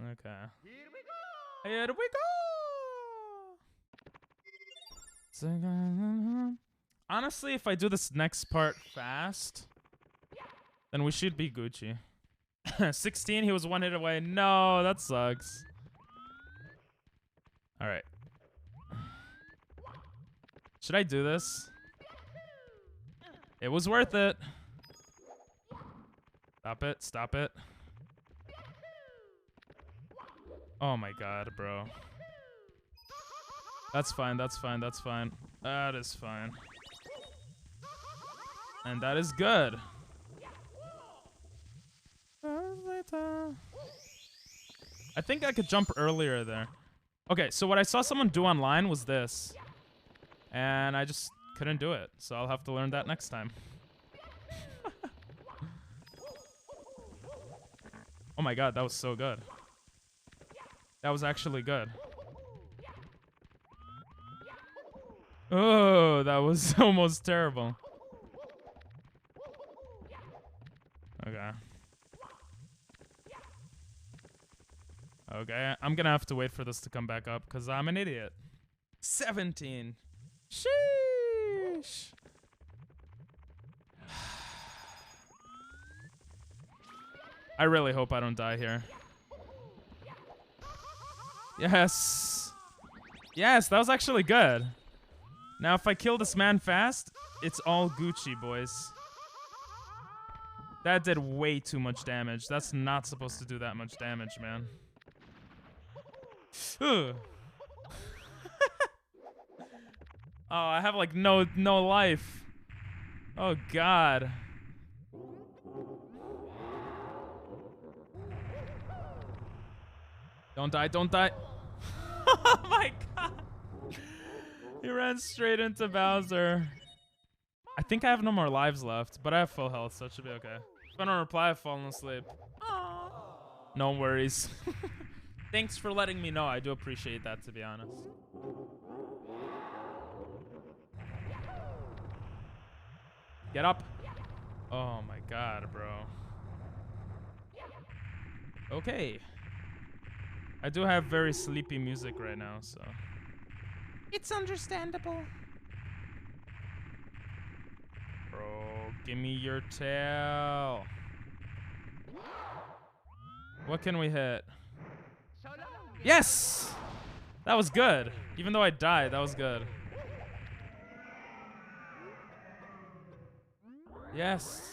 A: Okay.
B: Here we go.
A: Here we go. Honestly, if I do this next part fast, then we should be Gucci. 16, he was 1 hit away. No, that sucks. All right. Should I do this? It was worth it. Stop it. Stop it. Oh my god, bro. That's fine. That's fine. That's fine. That is fine. And that is good. I think I could jump earlier there. Okay, so what I saw someone do online was this. And I just couldn't do it. So I'll have to learn that next time. Oh my god, that was so good. That was actually good. Oh, that was almost terrible. Okay. Okay, I'm gonna have to wait for this to come back up because I'm an idiot. 17. Sheesh. I really hope I don't die here. Yes. Yes, that was actually good. Now, if I kill this man fast, it's all Gucci, boys. That did way too much damage. That's not supposed to do that much damage, man. Oh, I have like no life. Oh god. Don't die, don't die. Oh my god. He ran straight into Bowser. I think I have no more lives left, but I have full health, so it should be okay. If I don't reply, I've fallen asleep. Aww. No worries. Thanks for letting me know. I do appreciate that, to be honest. Get up. Oh my god, bro. Okay. I do have very sleepy music right now, so it's understandable. Bro, give me your tail. What can we hit? Yes! That was good. Even though I died, that was good. Yes.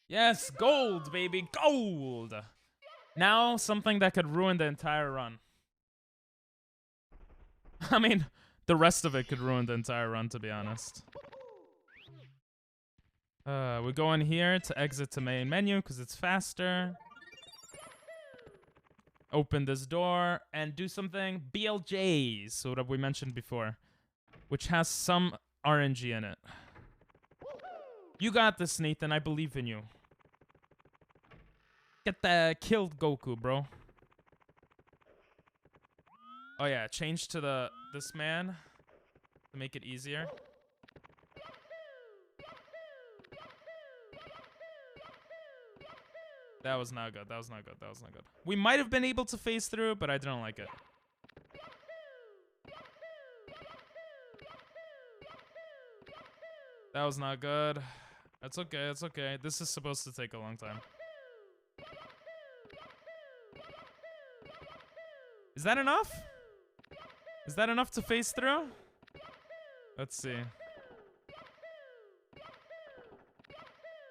A: Yes, gold, baby, gold. Now, something that could ruin the entire run. I mean, the rest of it could ruin the entire run, to be honest. We go in here to exit to main menu because it's faster. Open this door and do something. BLJs, so what we mentioned before, which has some RNG in it. You got this, Nathan. I believe in you. Get the killed Goku, bro. Oh yeah, change to this man to make it easier. That was not good. That was not good. That was not good. We might have been able to phase through, but I didn't like it. That was not good. That's okay. That's okay. This is supposed to take a long time. Is that enough? Is that enough to phase through? Let's see.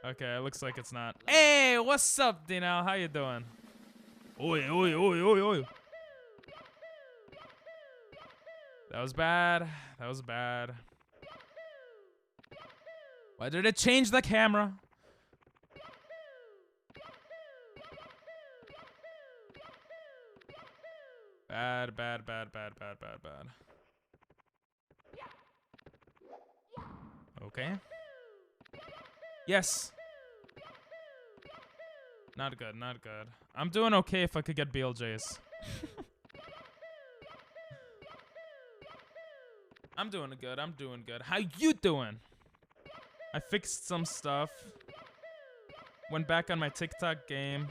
A: Okay, it looks like it's not. Hey, what's up, Dino? How you doing? Oi, oi, oi, oi, oi. That was bad. That was bad. Why did it change the camera? Bad, bad, bad, bad, bad, bad, bad. Okay. Yes. Not good, not good. I'm doing okay if I could get BLJs. I'm doing good, I'm doing good. How you doing? I fixed some stuff. Went back on my TikTok game.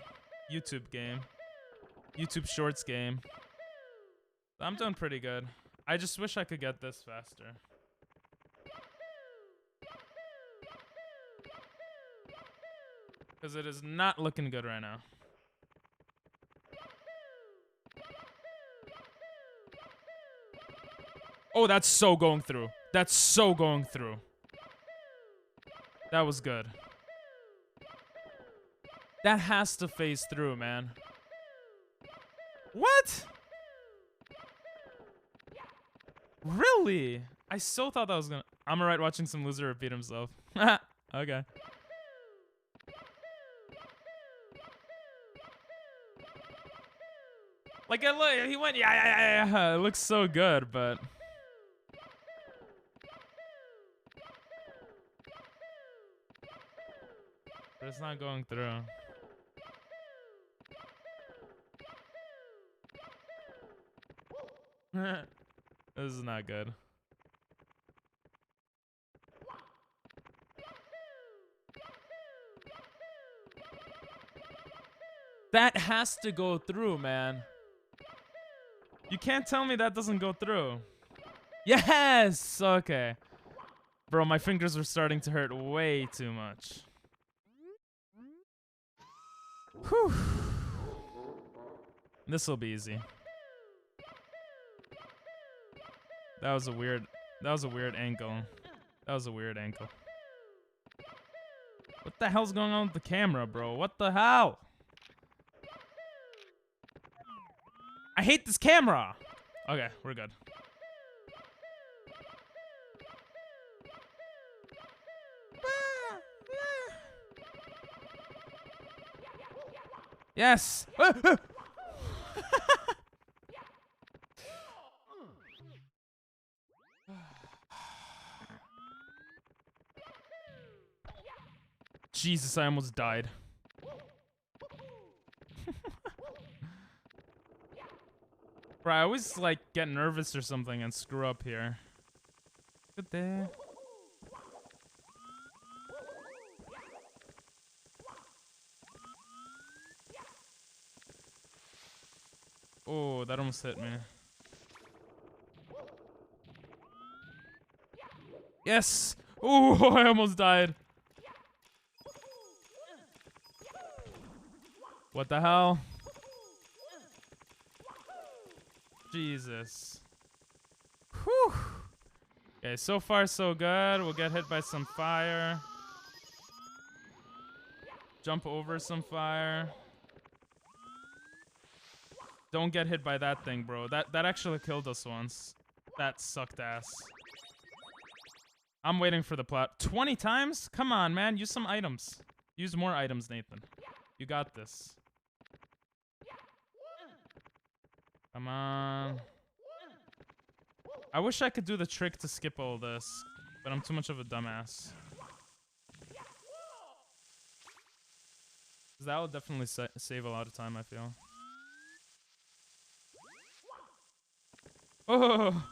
A: YouTube game. YouTube Shorts game. I'm doing pretty good. I just wish I could get this faster. Because it is not looking good right now. Oh, that's so going through. That's so going through. That was good. That has to phase through, man. What? Really? I so thought that was gonna... I'm alright watching some loser repeat himself. Okay. Like, look, he went, yeah. It looks so good, but... But it's not going through. This is not good. That has to go through, man. You can't tell me that doesn't go through. Yes! Okay. Bro, my fingers were starting to hurt way too much. Whew. This'll be easy. That was a weird angle. That was a weird angle. What the hell's going on with the camera, bro? What the hell? I hate this camera. Okay, we're good. Yes. Jesus, I almost died. Bro, I always like get nervous or something and screw up here. Good day. Oh, that almost hit me. Yes! Oh, I almost died. What the hell? Jesus. Whew. Okay, so far so good. We'll get hit by some fire. Jump over some fire. Don't get hit by that thing, bro. That actually killed us once. That sucked ass. I'm waiting for the plot. 20 times? Come on, man. Use some items. Use more items, Nathan. You got this. Come on. I wish I could do the trick to skip all this, but I'm too much of a dumbass. Because that will definitely save a lot of time, I feel. Oh,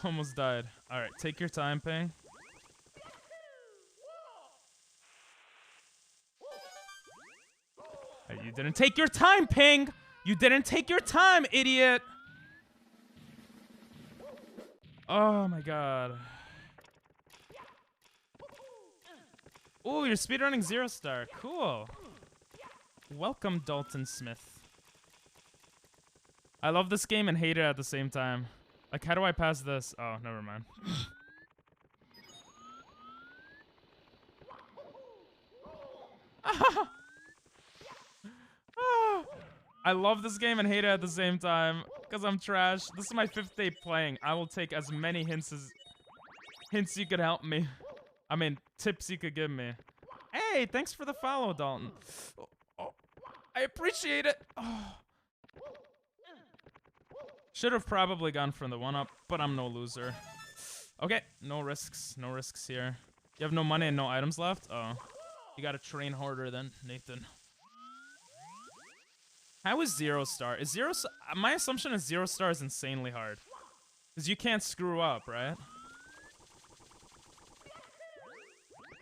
A: almost died. All right, take your time, Ping. Hey, you didn't take your time, Ping. You didn't take your time, idiot. Oh my god. Oh, you're speedrunning 0 star. Cool. Welcome, Dalton Smith. I love this game and hate it at the same time. Like, how do I pass this? Oh, never mind. I love this game and hate it at the same time because I'm trash. This is my 5th day playing. I will take as many hints you could help me. I mean, tips you could give me. Hey, thanks for the follow, Dalton. Oh, I appreciate it. Oh. Should have probably gone for the 1-up, but I'm no loser. Okay, no risks. No risks here. You have no money and no items left? Oh. You gotta train harder then, Nathan. How is 0 star? Is 0 my assumption is 0 star is insanely hard. Because you can't screw up, right?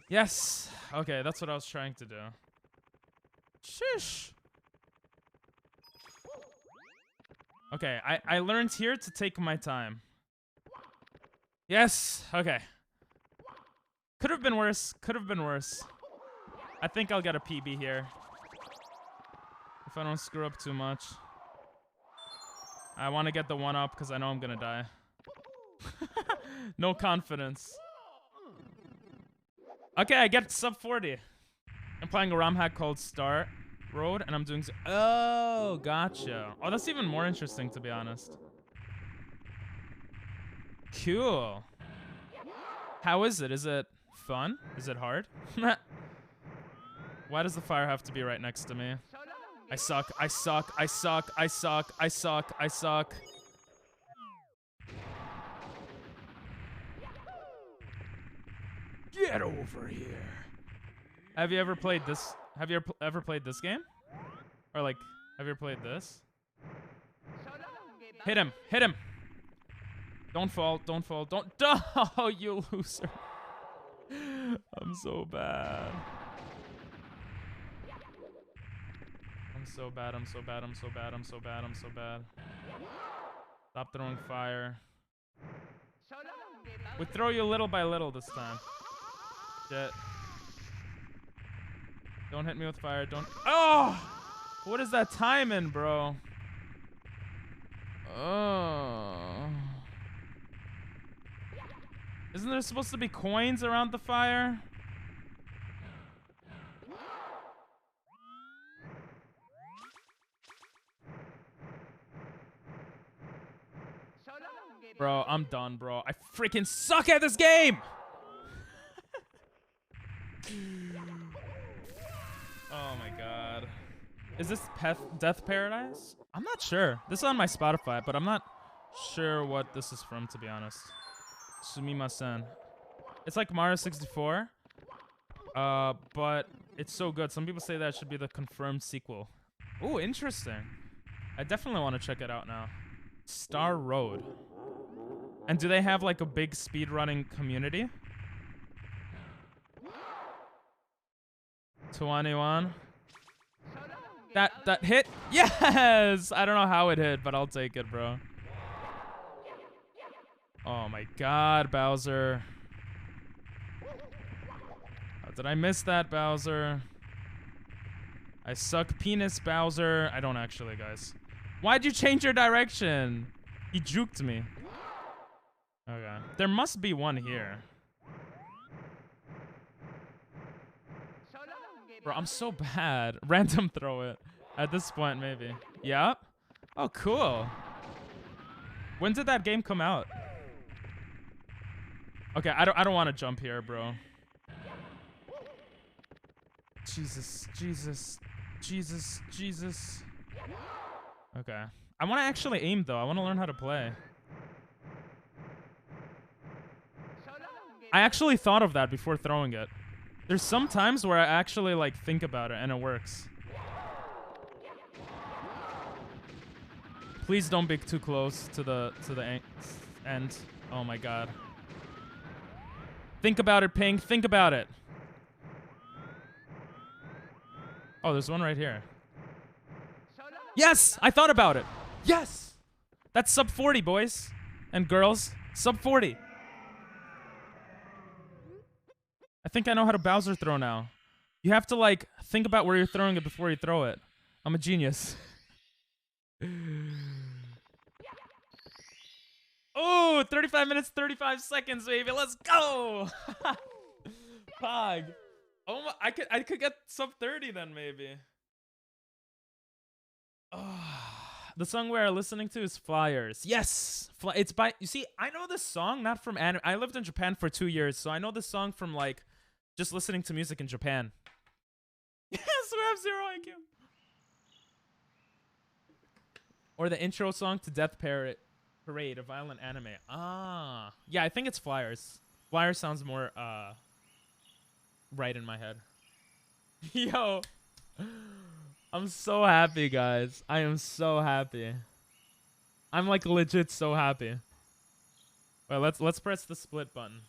A: Yes. Okay, that's what I was trying to do. Shish. Okay, I learned here to take my time. Yes. Okay. Could have been worse. Could have been worse. I think I'll get a PB here. If I don't screw up too much. I want to get the 1-up because I know I'm going to die. No confidence. Okay, I get sub 40. I'm playing a ROM hack called Star Road, and I'm doing... Oh, gotcha. Oh, that's even more interesting, to be honest. Cool. How is it? Is it fun? Is it hard? Why does the fire have to be right next to me? I suck. I suck. I suck. I suck. I suck. I suck. Get over here. Have you ever played this? Have you ever played this game? Or like, have you ever played this? Hit him. Hit him. Don't fall. Don't fall. Don't. Oh, you loser. I'm so bad. I'm so bad. I'm so bad. I'm so bad. I'm so bad. I'm so bad. Stop throwing fire. We throw you little by little this time. Shit. Don't hit me with fire. Don't. Oh! What is that timing, bro? Oh. Isn't there supposed to be coins around the fire? Bro, I'm done, bro. I freaking suck at this game! Oh my god. Is this Death Paradise? I'm not sure. This is on my Spotify, but I'm not sure what this is from, to be honest. Sumimasen. It's like Mario 64. But it's so good. Some people say that should be the confirmed sequel. Ooh, interesting. I definitely want to check it out now. Star Road. And do they have like a big speedrunning community? 21. That hit? Yes! I don't know how it hit, but I'll take it, bro. Oh my god, Bowser. How did I miss that, Bowser? I suck penis, Bowser. I don't actually, guys. Why'd you change your direction? He juked me. Okay. There must be one here. Bro, I'm so bad. Random throw it. At this point, maybe. Yeah? Oh, cool. When did that game come out? Okay, I don't want to jump here, bro. Jesus, Jesus, Jesus, Jesus. Okay. I want to actually aim, though. I want to learn how to play. I actually thought of that before throwing it. There's some times where I actually, like, think about it, and it works. Please don't be too close to the end. Oh my god. Think about it, Pink. Think about it. Oh, there's one right here. Yes! I thought about it. Yes! That's sub 40, boys and girls. Sub 40. I think I know how to Bowser throw now. You have to, like, think about where you're throwing it before you throw it. I'm a genius. Oh, 35 minutes, 35 seconds, baby. Let's go. Pog. Oh my, I could get sub 30 then maybe. The song we are listening to is Flyers. Yes. It's by, you see, I know this song not from anime. I lived in Japan for 2 years, so I know this song from, like, just listening to music in Japan. Yes, we have 0 IQ. Or the intro song to Death Parade, a violent anime. Ah. Yeah, I think it's Flyers. Flyers sounds more right in my head. Yo. I'm so happy, guys. I am so happy. I'm like legit so happy. Well, let's press the split button.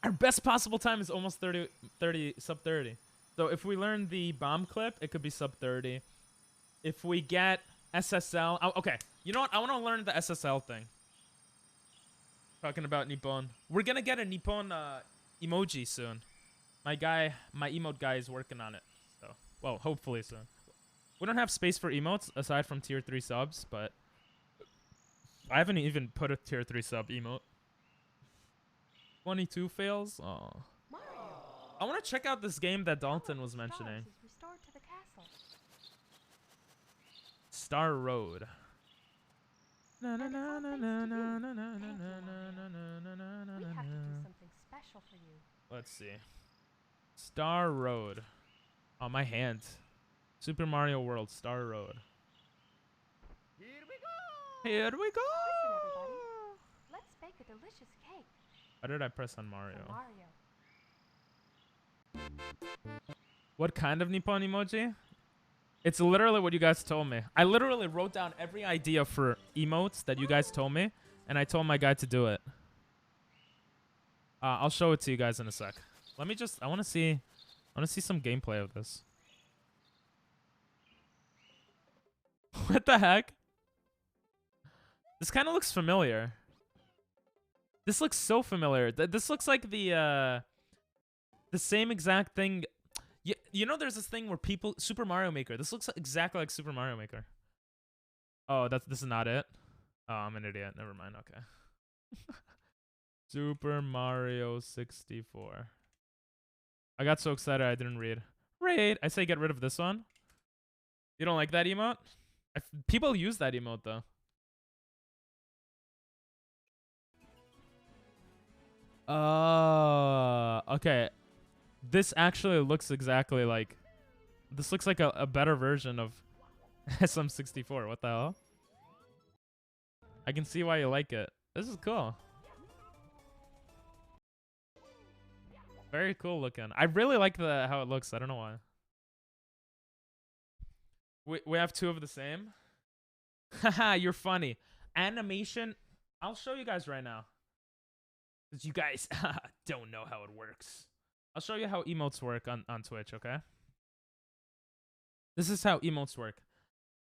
A: Our best possible time is almost 30 sub 30. So if we learn the bomb clip, it could be sub 30. If we get SSL, oh, okay. You know what? I want to learn the SSL thing. Talking about Nippon. We're gonna get a Nippon emoji soon. My emote guy is working on it. So, well, hopefully soon. We don't have space for emotes aside from tier 3 subs, but I haven't even put a tier 3 sub emote. 22 fails. Oh. I want to check out this game that Dalton was mentioning. Star Road.
C: We have to do something special for you.
A: Let's see. Star Road. Oh, my hand. Super Mario World, Star Road.
B: Here we go!
A: Here we go!
C: Listen, everybody. Let's bake a delicious cake.
A: Why did I press on Mario?
C: For Mario.
A: What kind of Nippon emoji? It's literally what you guys told me. I literally wrote down every idea for emotes that you guys told me, and I told my guy to do it. I'll show it to you guys in a sec. Let me just, I want to see some gameplay of this. What the heck? This kind of looks familiar. This looks so familiar. This looks like the same exact thing. You know, there's this thing where people Super Mario Maker. This looks exactly like Super Mario Maker. Oh, this is not it. Oh, I'm an idiot. Never mind. Okay. Super Mario 64. I got so excited I didn't read. Read. I say get rid of this one. You don't like that emote? People use that emote though. Okay. This actually looks exactly like... This looks like a better version of SM64. What the hell? I can see why you like it. This is cool. Very cool looking. I really like how it looks. I don't know why. We have two of the same. Haha, you're funny. Animation. I'll show you guys right now. Because you guys don't know how it works. I'll show you how emotes work on Twitch, okay? This is how emotes work.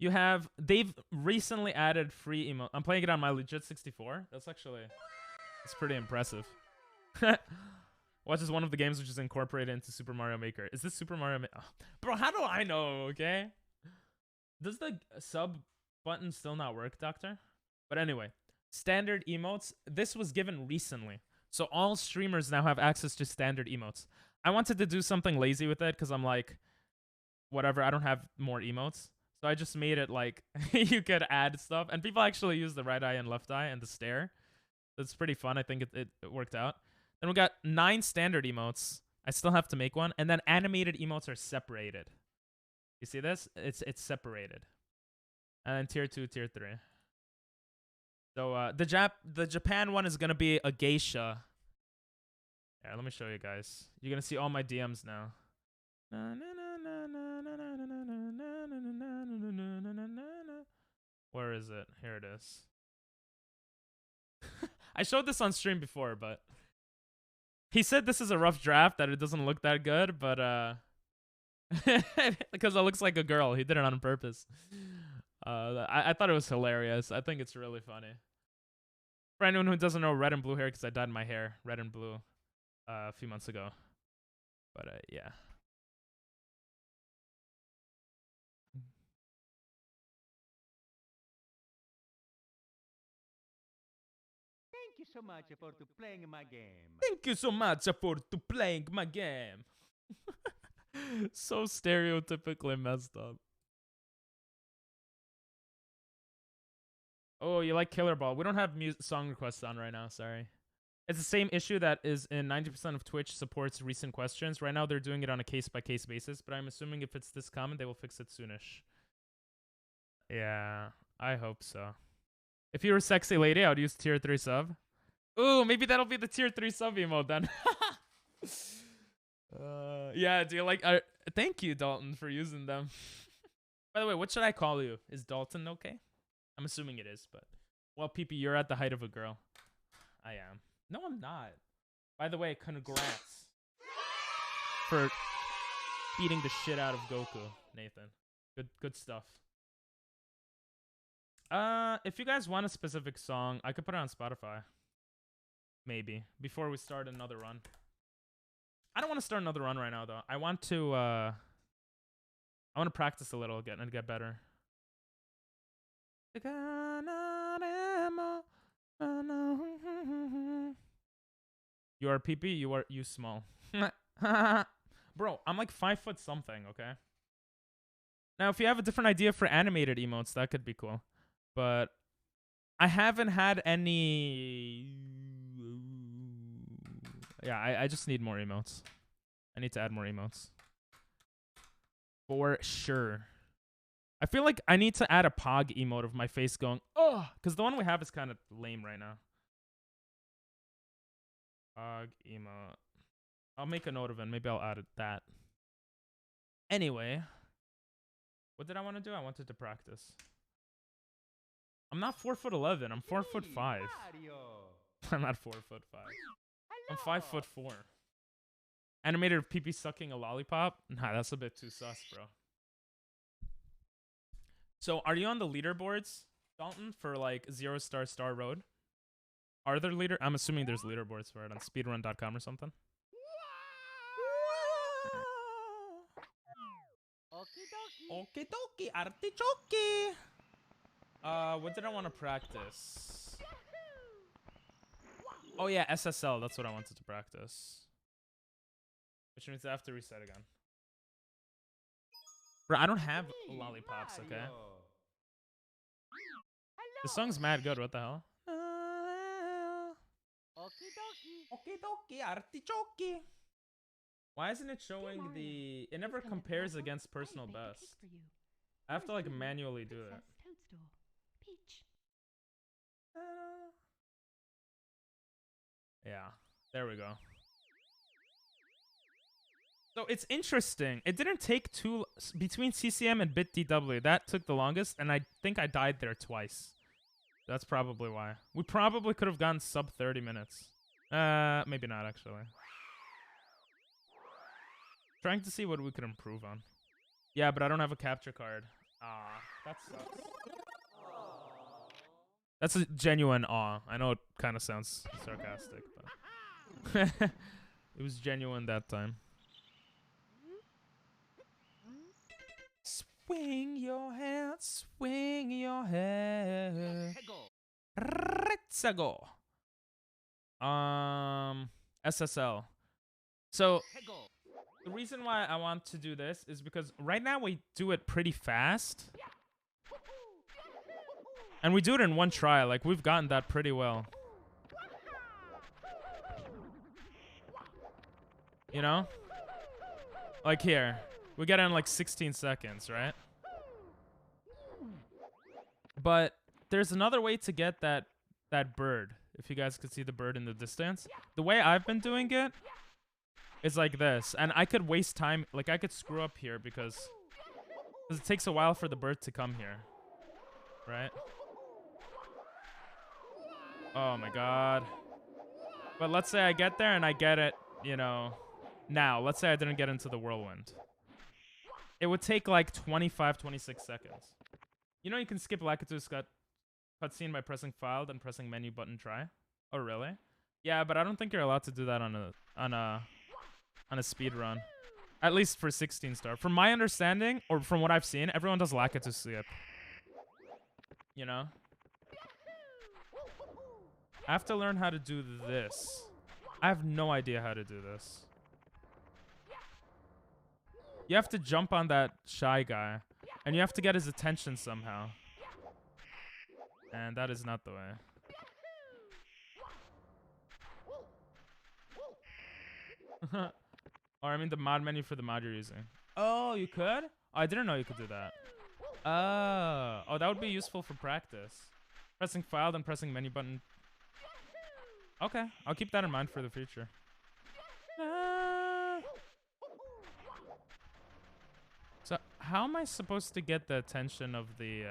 A: You have... They've recently added free emote. I'm playing it on my legit 64. That's actually... It's pretty impressive. Watch is one of the games which is incorporated into Super Mario Maker. Is this Super Mario Maker? Oh. Bro, how do I know, okay? Does the sub button still not work, Doctor? But anyway, standard emotes. This was given recently. So all streamers now have access to standard emotes. I wanted to do something lazy with it because I'm like, whatever, I don't have more emotes. So I just made it like you could add stuff. And people actually use the right eye and left eye and the stare. It's pretty fun. I think it worked out. Then we got 9 standard emotes. I still have to make one. And then animated emotes are separated. You see this? It's separated. And then tier 2, tier 3. So the Japan one is gonna be a geisha. Yeah, let me show you guys. You're gonna see all my DMs now. is it? Here it is. I showed this on stream before, but he said this is a rough draft, that it doesn't look that good, but because it looks like a girl. He did it on purpose. I thought it was hilarious. I think it's really funny. For anyone who doesn't know, red and blue hair, because I dyed my hair red and blue a few months ago. But yeah.
B: Thank you so much for playing my game.
A: Thank you so much for playing my game. So stereotypically messed up. Oh, you like Killer Ball? We don't have song requests on right now. Sorry. It's the same issue that is in 90% of Twitch supports recent questions. Right now, they're doing it on a case-by-case basis, but I'm assuming if it's this common, they will fix it soonish. Yeah, I hope so. If you were a sexy lady, I would use tier 3 sub. Ooh, maybe that'll be the tier 3 sub emote then. Yeah, do you like... thank you, Dalton, for using them. By the way, what should I call you? Is Dalton okay? I'm assuming it is, but... Well, PP, you're at the height of a girl. I am. No, I'm not. By the way, congrats for beating the shit out of Goku, Nathan. Good stuff. If you guys want a specific song, I could put it on Spotify. Maybe. Before we start another run. I don't want to start another run right now, though. I want to practice a little and get better. You are PP, you small. Bro, I'm like 5 foot something, okay? Now, if you have a different idea for animated emotes, that could be cool. But I haven't had any... Yeah, I just need more emotes. I need to add more emotes. For sure. I feel like I need to add a Pog emote of my face going, oh, because the one we have is kind of lame right now. Pog emote. I'll make a note of it. Maybe I'll add that. Anyway. What did I want to do? I wanted to practice. I'm not 4'11". I'm 4'5". I'm not 4'5". I'm 5'4". Animated of PP sucking a lollipop? Nah, that's a bit too sus, bro. So, are you on the leaderboards, Dalton, for like 0-star road? Are there leader? I'm assuming there's leaderboards for it on speedrun.com or something. Okie dokie, artichoke. What did I want to practice? Oh yeah, SSL. That's what I wanted to practice. Which means I have to reset again. Bro, I don't have lollipops, okay? The song's mad good. What the hell? Okie dokie, artichoke. Why isn't it showing the... It never compares against personal best. I have to like manually do it. Yeah, there we go. So it's interesting. It didn't take too... Between CCM and BitDW, that took the longest, and I think I died there twice. That's probably why. We probably could have gone sub 30 minutes. Maybe not, actually. Trying to see what we could improve on. Yeah, but I don't have a capture card. Ah, that sucks. That's a genuine awe. I know it kind of sounds sarcastic, but... It was genuine that time. Swing your head, swing your head. Let's go. SSL. So the reason why I want to do this is because right now we do it pretty fast. And we do it in one try. Like, we've gotten that pretty well. You know? Like here. We get it in like 16 seconds, right? But there's another way to get that bird. If you guys could see the bird in the distance. The way I've been doing it is like this. And I could waste time. Like, I could screw up here because it takes a while for the bird to come here. Right? Oh my god. But let's say I get there and I get it, you know, now. Let's say I didn't get into the whirlwind. It would take like 25, 26 seconds. You know you can skip Lakitu's cutscene by pressing file, then pressing menu button try? Oh really? Yeah, but I don't think you're allowed to do that on a speed run. At least for 16 star. From my understanding, or from what I've seen, everyone does Lakitu skip. You know? I have to learn how to do this. I have no idea how to do this. You have to jump on that shy guy. And you have to get his attention somehow. And that is not the way. Or I mean the mod menu for the mod you're using. Oh, you could? Oh, I didn't know you could do that. Oh, that would be useful for practice. Pressing file, then pressing menu button. Okay, I'll keep that in mind for the future. So, how am I supposed to get the attention of the...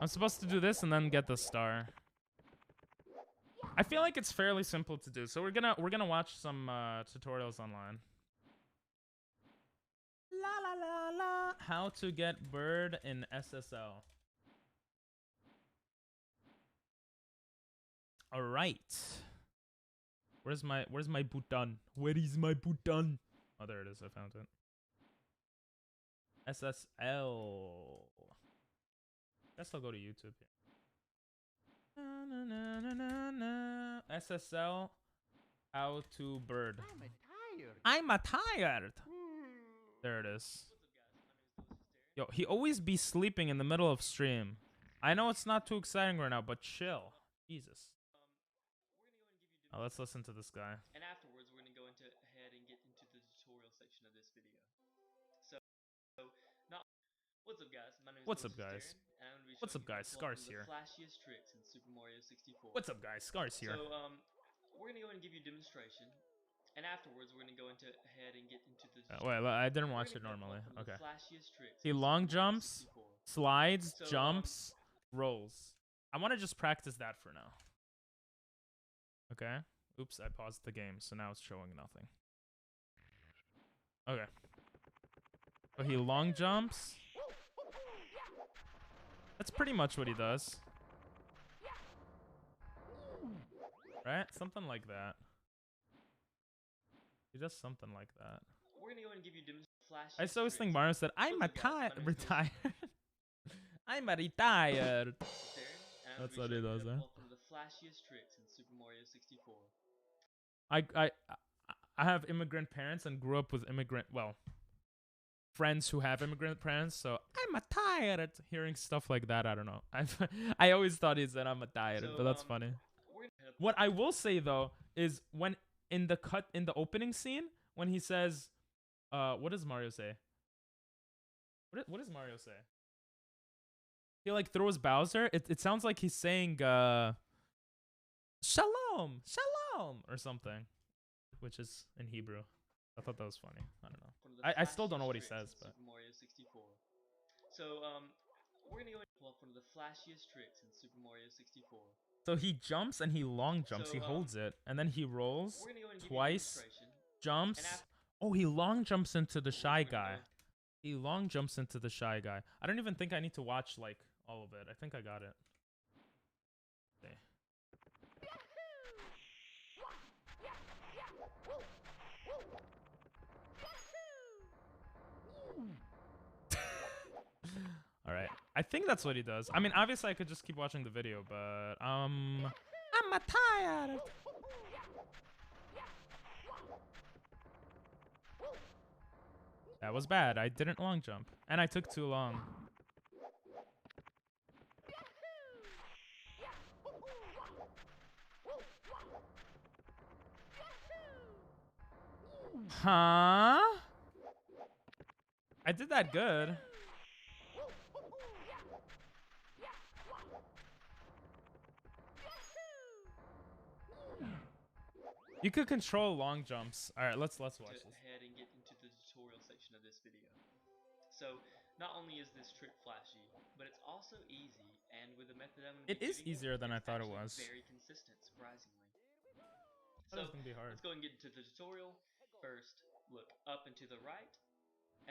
A: I'm supposed to do this and then get the star. I feel like it's fairly simple to do, so we're gonna watch some tutorials online. La la la la. How to get bird in SSL. All right. Where's my button? Where is my button? Oh, there it is. I found it. SSL. Guess I'll go to YouTube here. SSL. How to bird. I'm a tired. There it is. Yo, he always be sleeping in the middle of stream. I know it's not too exciting right now, but chill. Jesus. Oh, let's listen to this guy.
D: And afterwards, we're going to go ahead and get into the tutorial section of this video. So what's up, guys? My name is
A: What's up, guys? What's up, guys? Scars here.
D: Flashiest tricks in Super Mario 64.
A: What's up, guys? Scars here.
D: So we're going to go and give you a demonstration. And afterwards, we're going to go ahead and get into the
A: wait, I didn't watch it normally. Okay.
D: Flashiest tricks
A: He long jumps, slides, jumps, rolls. I want to just practice that for now. Okay. Oops, I paused the game, so now it's showing nothing. Okay. So he long jumps. That's pretty much what he does. Right? Something like that. He does something like that.
D: We're gonna go and give you
A: I just always think Mario said, I'm retired. I'm a retired. That's what he does, huh?
D: Flashiest tricks in Super Mario 64.
A: I have immigrant parents and grew up with friends who have immigrant parents, so I'm tired at hearing stuff like that. I don't know. I always thought he said I'm tired, but that's funny. What I will say though is when in the opening scene when he says, what does Mario say? What does Mario say? He like throws Bowser. It sounds like he's saying Shalom, Shalom, or something, which is in Hebrew. I thought that was funny. I don't know. I still don't know what he says, but.
D: Super Mario 64. So we're gonna go and pull up one of the flashiest tricks in Super Mario 64.
A: So he jumps and he long jumps. He holds it and then he rolls twice, jumps. Oh, he long jumps into the shy guy. He long jumps into the shy guy. I don't even think I need to watch like all of it. I think I got it. Okay. All right. I think that's what he does. I mean, obviously I could just keep watching the video, but I'm tired. That was bad. I didn't long jump, and I took too long. Huh? I did that good. You could control long jumps. All right, let's watch this.
D: Ahead and get into the tutorial section of this video. So not only is this trick flashy, but it's also easy, and with the method I'm going to
A: It
D: be
A: is
D: shooting
A: easier than I
D: it's
A: thought it
D: actually
A: was.
D: very consistent, surprisingly.
A: That was
D: So
A: gonna be hard.
D: let's go and get into the tutorial. First, look up and to the right,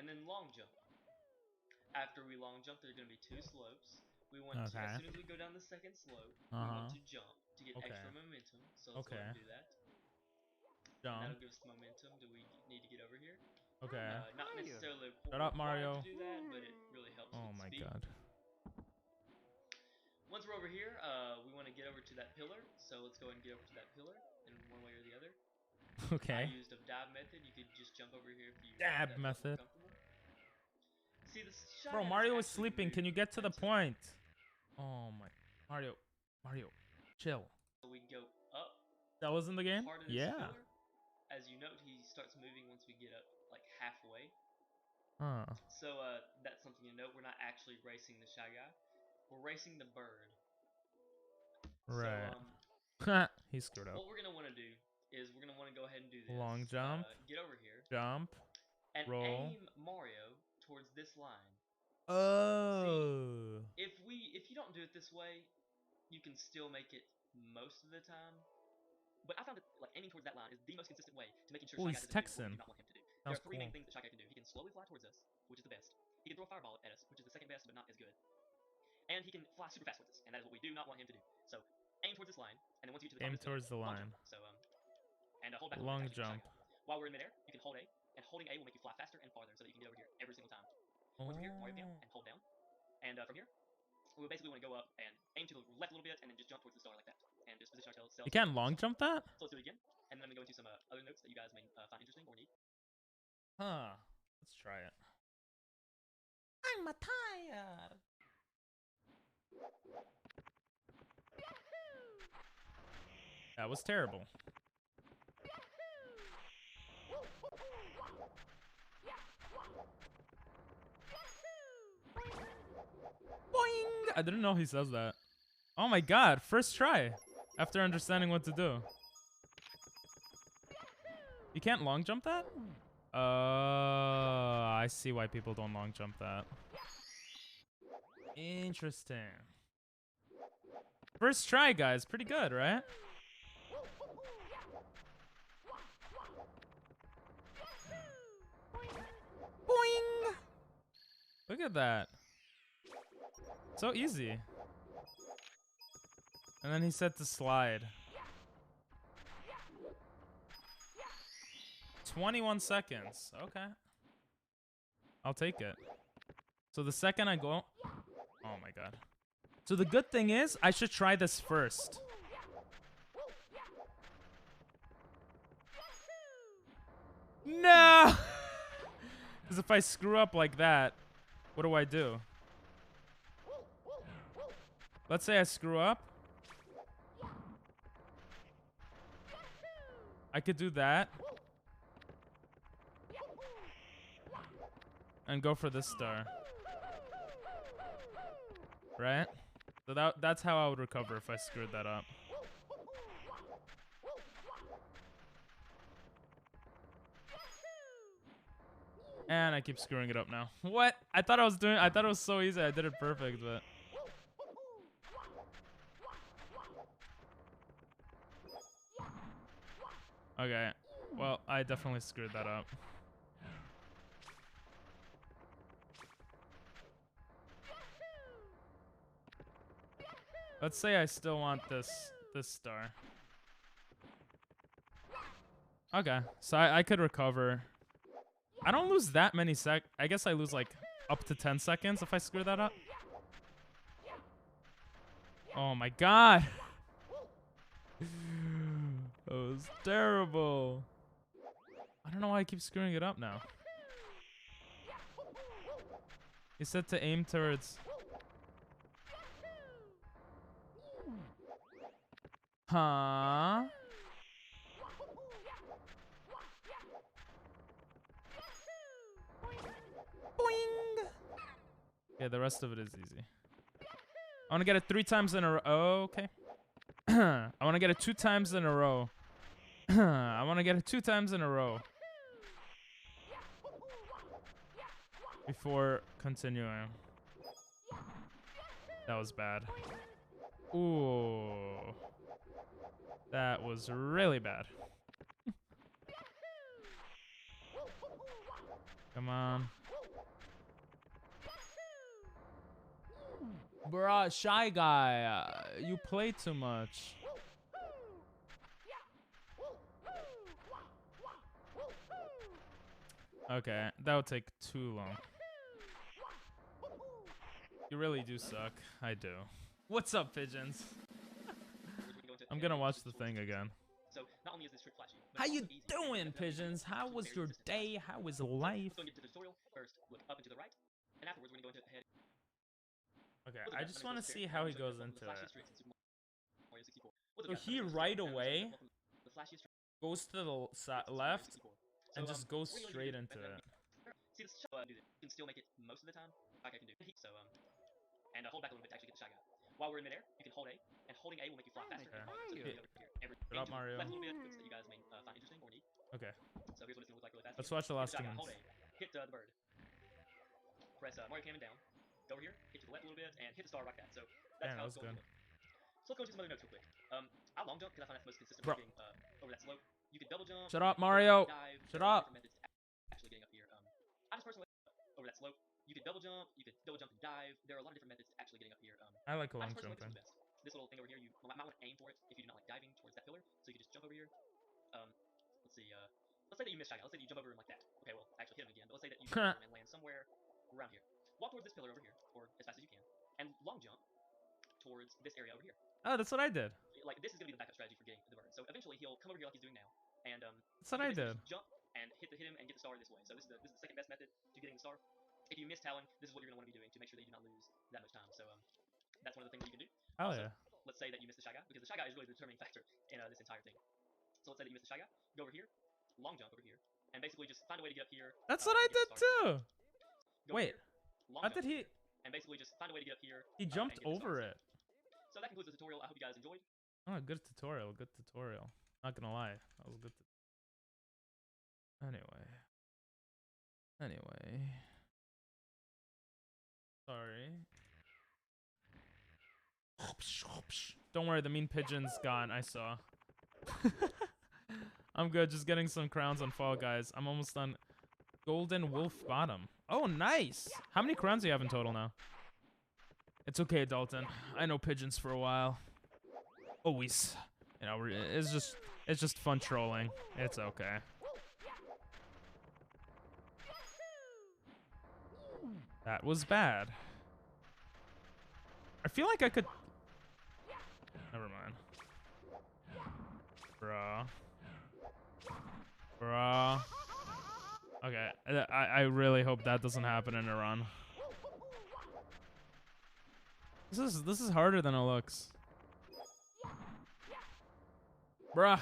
D: and then long jump. After we long jump, there are going to be 2 slopes. We want to, as
A: Okay.
D: soon as we go down the second slope, we want to jump to get
A: Okay.
D: extra momentum. So let's go ahead and do that. And
A: Jump.
D: that'll give us the momentum. Do we need to get over here?
A: Okay.
D: Not necessarily
A: Shut up,
D: required
A: Mario.
D: to do that, but it really helps
A: Oh
D: with
A: my
D: speed.
A: god.
D: Once we're over here, we want to get over to that pillar. So let's go ahead and get over to that pillar in one way or the other. I
A: Okay.
D: used a dab method. You could just jump over here if you
A: Dab
D: that feels more
A: method.
D: comfortable. See, the Shy
A: Bro,
D: Guy
A: Mario
D: is
A: was
D: actually
A: sleeping. Can you
D: moving
A: get to the
D: momentum.
A: point? Oh my. Mario. Chill.
D: So we go up
A: That was in the game?
D: part of this
A: Yeah.
D: pillar. As you note, he starts moving once we get up like halfway.
A: Huh.
D: So that's something to note. We're not actually racing the Shy Guy. We're racing the bird.
A: Right.
D: So
A: he screwed up.
D: what we're gonna want to do is we're gonna want to go ahead and do this.
A: Long jump.
D: Get over here.
A: Jump.
D: And
A: Roll.
D: aim Mario towards this line.
A: Oh.
D: See, if you don't do it this way, you can still make it most of the time. But I found that like aiming towards that line is the most consistent way to making sure Shy Guy
A: He's
D: doesn't do what we
A: Texan.
D: do not want him to do.
A: Sounds
D: There are 3 main
A: cool.
D: things that Shy Guy can do. He can slowly fly towards us, which is the best. He can throw a fireball at us, which is the second best, but not as good. And he can fly super fast towards us, and that is what we do not want him to do. So aim towards this line, and then once you get to the top
A: Aim
D: of this pillar,
A: towards the
D: long
A: line.
D: jump. So and hold back.
A: Long
D: A little bit,
A: jump.
D: Shy Guy. While we're in midair, you can hold A, and holding A will make you fly faster and farther, so that you can get over here every single time. Once we're here, Mario down and hold down, and from here, we basically want to go up and aim to the left a little bit, and then just jump towards the star like that, and just position ourselves.
A: You can't long jump that?
D: So let's do it again, and then I'm gonna go into some other notes that you guys may find interesting or need.
A: Huh. Let's try it. I'm tired. That was terrible. Boing! I didn't know he says that. Oh my god, first try. After understanding what to do. You can't long jump that? I see why people don't long jump that. Interesting. First try, guys. Pretty good, right? Boing! Look at that. So easy. And then he said to slide. 21 seconds. Okay. I'll take it. So the second I go... Oh my god. So the good thing is, I should try this first. No! Because if I screw up like that, what do I do? Let's say I screw up. I could do that. And go for this star. Right? So that's how I would recover if I screwed that up. And I keep screwing it up now. What? I thought it was so easy. I did it perfect, but... Okay. Well, I definitely screwed that up. Let's say I still want this star. Okay, so I could recover. I don't lose that many I guess I lose like up to 10 seconds if I screw that up. Oh my god. That was terrible. I don't know why I keep screwing it up now. He said to aim towards... Huh? Boing! Yeah, the rest of it is easy. I want to get it 3 times in a row. Oh, okay. I want to get it 2 times in a row. I want to get it 2 times in a row. before continuing. That was bad. Ooh. That was really bad. Come on. Bruh, Shy Guy, you play too much. Okay, that would take too long. You really do suck. I do. What's up, pigeons? I'm gonna watch the thing again.
D: So not only is this trick flashy, but
A: How
D: it's
A: you
D: also easy.
A: doing, pigeons? How was your day? How was life?
D: We're going to the tutorial. First, look up and to the right, and afterwards we're going to go into head.
A: Okay, I just want to see how he goes into it. So he
D: So
A: right away goes to the left and just goes
D: we're going to
A: straight
D: do-
A: into it.
D: See this you can still make it most of the time, like I can do. So and hold back a little bit to actually get the shy guy. While we're in midair, you can hold A, and holding A will make you fly faster.
A: Okay.
D: And farther, so you can go over here.
A: Shut up, Mario.
D: Left a little bit, that you guys may find interesting or need.
A: Okay,
D: So here's what it's gonna look like really fast.
A: let's watch the last
D: Hit the
A: two
D: shotgun,
A: ones.
D: hold A, hit the bird. Press Mario Cannon down. Go over here, hit to the left a little bit, and hit the star like that. So that's
A: Damn,
D: how
A: that
D: it's
A: was
D: going
A: good.
D: to look. So let's go into some other notes real quick. I long jump because I find that's the most consistent
A: Bro.
D: way of getting over that slope. You can double jump.
A: Shut up,
D: you can
A: Mario.
D: dive,
A: Shut
D: there are
A: up.
D: different methods to actually getting up here. I just personally over that slope. You can double jump. You can double jump and dive. There are a lot of different methods to actually getting up here.
A: I like
D: I
A: long
D: just personally
A: jumping.
D: think this is the best. This little thing over here, you might want to aim for it if you do not like diving towards that pillar. So you can just jump over here. Let's see. Let's say that you miss Shy Guy. Let's say that you jump over him like that. Okay, well, actually hit him again. But let's say that you jump over him and land somewhere around here. Walk towards this pillar over here, or as fast as you can, and long jump towards this area over here.
A: Oh, that's what I did.
D: Like this is gonna be the backup strategy for getting the bird. So eventually he'll come over here like he's doing now, and
A: That's what I
D: you can
A: did.
D: basically just jump and hit him and get the star this way. So this is the second best method to getting the star. If you miss Talon, this is what you're gonna want to be doing to make sure that you do not lose that much time. So that's one of the things that you can do.
A: Oh
D: Also,
A: yeah.
D: let's say that you miss the Shy Guy, because the Shy Guy is really the determining factor in this entire thing. So let's say that you miss the Shy Guy, go over here, long jump over here, and basically just find a way to get up here.
A: That's what I
D: and get
A: did
D: the star.
A: too.
D: Go
A: Wait,
D: over here, long
A: how
D: jump
A: did he?
D: and basically just find a way to get up here.
A: He jumped
D: and get the
A: over
D: stars.
A: it.
D: So that concludes the tutorial. I hope you guys enjoyed.
A: Oh, good tutorial. Good tutorial. Not gonna lie, that was good. Anyway. Sorry. Don't worry, the mean pigeon's gone. I saw. I'm good. Just getting some crowns on Fall Guys. I'm almost done. Golden Wolf Bottom. Oh, nice. How many crowns do you have in total now? It's okay, Dalton. I know pigeons for a while. Always. You know, it's just fun trolling. It's okay. That was bad. I feel like I could. Never mind. Bruh. Okay, I really hope that doesn't happen in a run. This is harder than it looks. Bruh.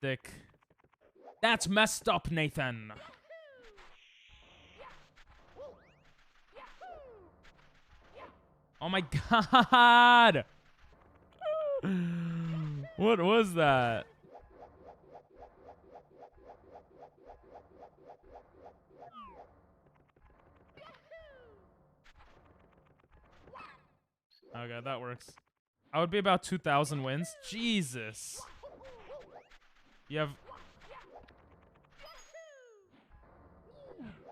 A: Dick. That's messed up, Nathan. Oh my god. What was that? Okay, that works. I would be about 2,000 wins. Jesus. You have...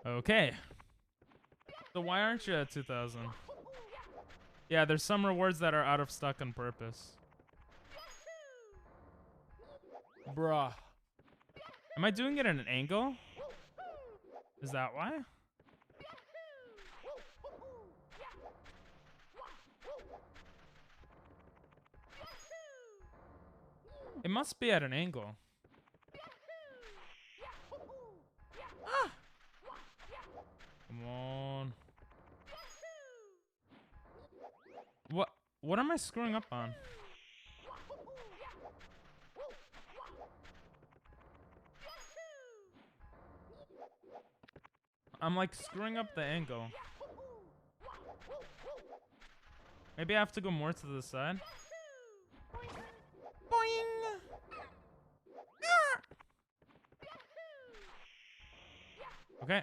A: Okay. So why aren't you at 2,000? Yeah, there's some rewards that are out of stock on purpose. Bruh. Am I doing it at an angle? Is that why? It must be at an angle. Ah! Come on. What am I screwing up on? I'm like screwing up the angle. Maybe I have to go more to the side. Boing! Ah! Okay.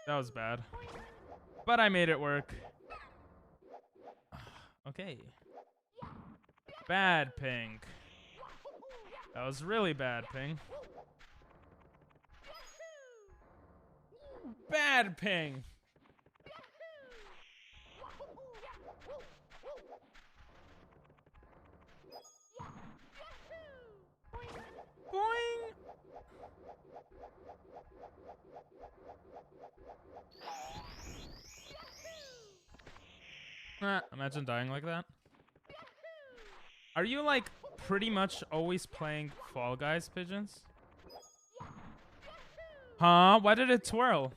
A: That was bad. But I made it work. Okay. Bad ping. That was really bad ping. Bad ping. Boing. Imagine dying like that. Are you like pretty much always playing Fall Guys, Pigeons? Huh? Why did it twirl?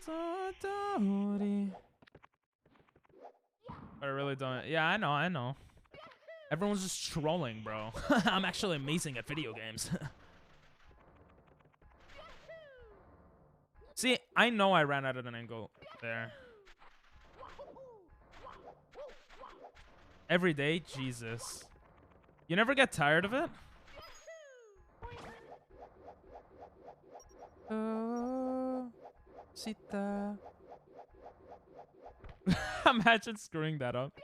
A: I really don't. Yeah, I know. Everyone's just trolling, bro. I'm actually amazing at video games. See, I know I ran out of an angle there. Every day? Jesus. You never get tired of it? Oh, Sita. Imagine screwing that up.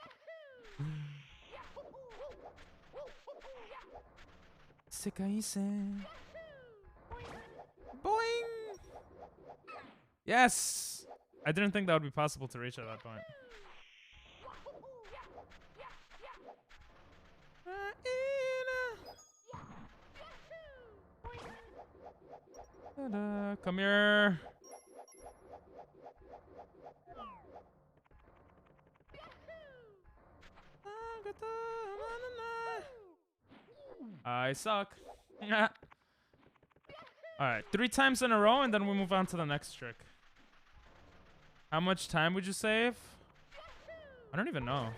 A: Sekaisen. Boing! Yes! I didn't think that would be possible to reach at that point. Come here. I suck. Alright, 3 times in a row and then we move on to the next trick. How much time would you save? I don't even know.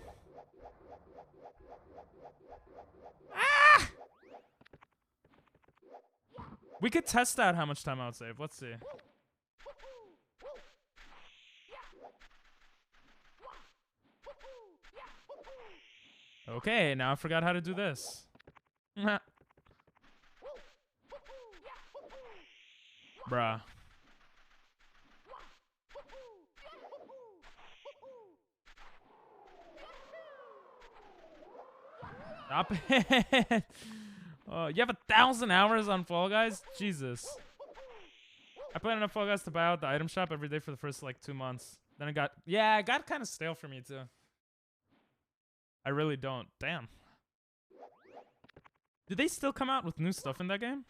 A: Ah! We could test out how much time I would save. Let's see. Okay, now I forgot how to do this. Bruh. Stop it. You have 1,000 hours on Fall Guys? Jesus. I played enough Fall Guys to buy out the item shop every day for the first like 2 months. Then it got kind of stale for me too. I really don't. Damn. Do they still come out with new stuff in that game?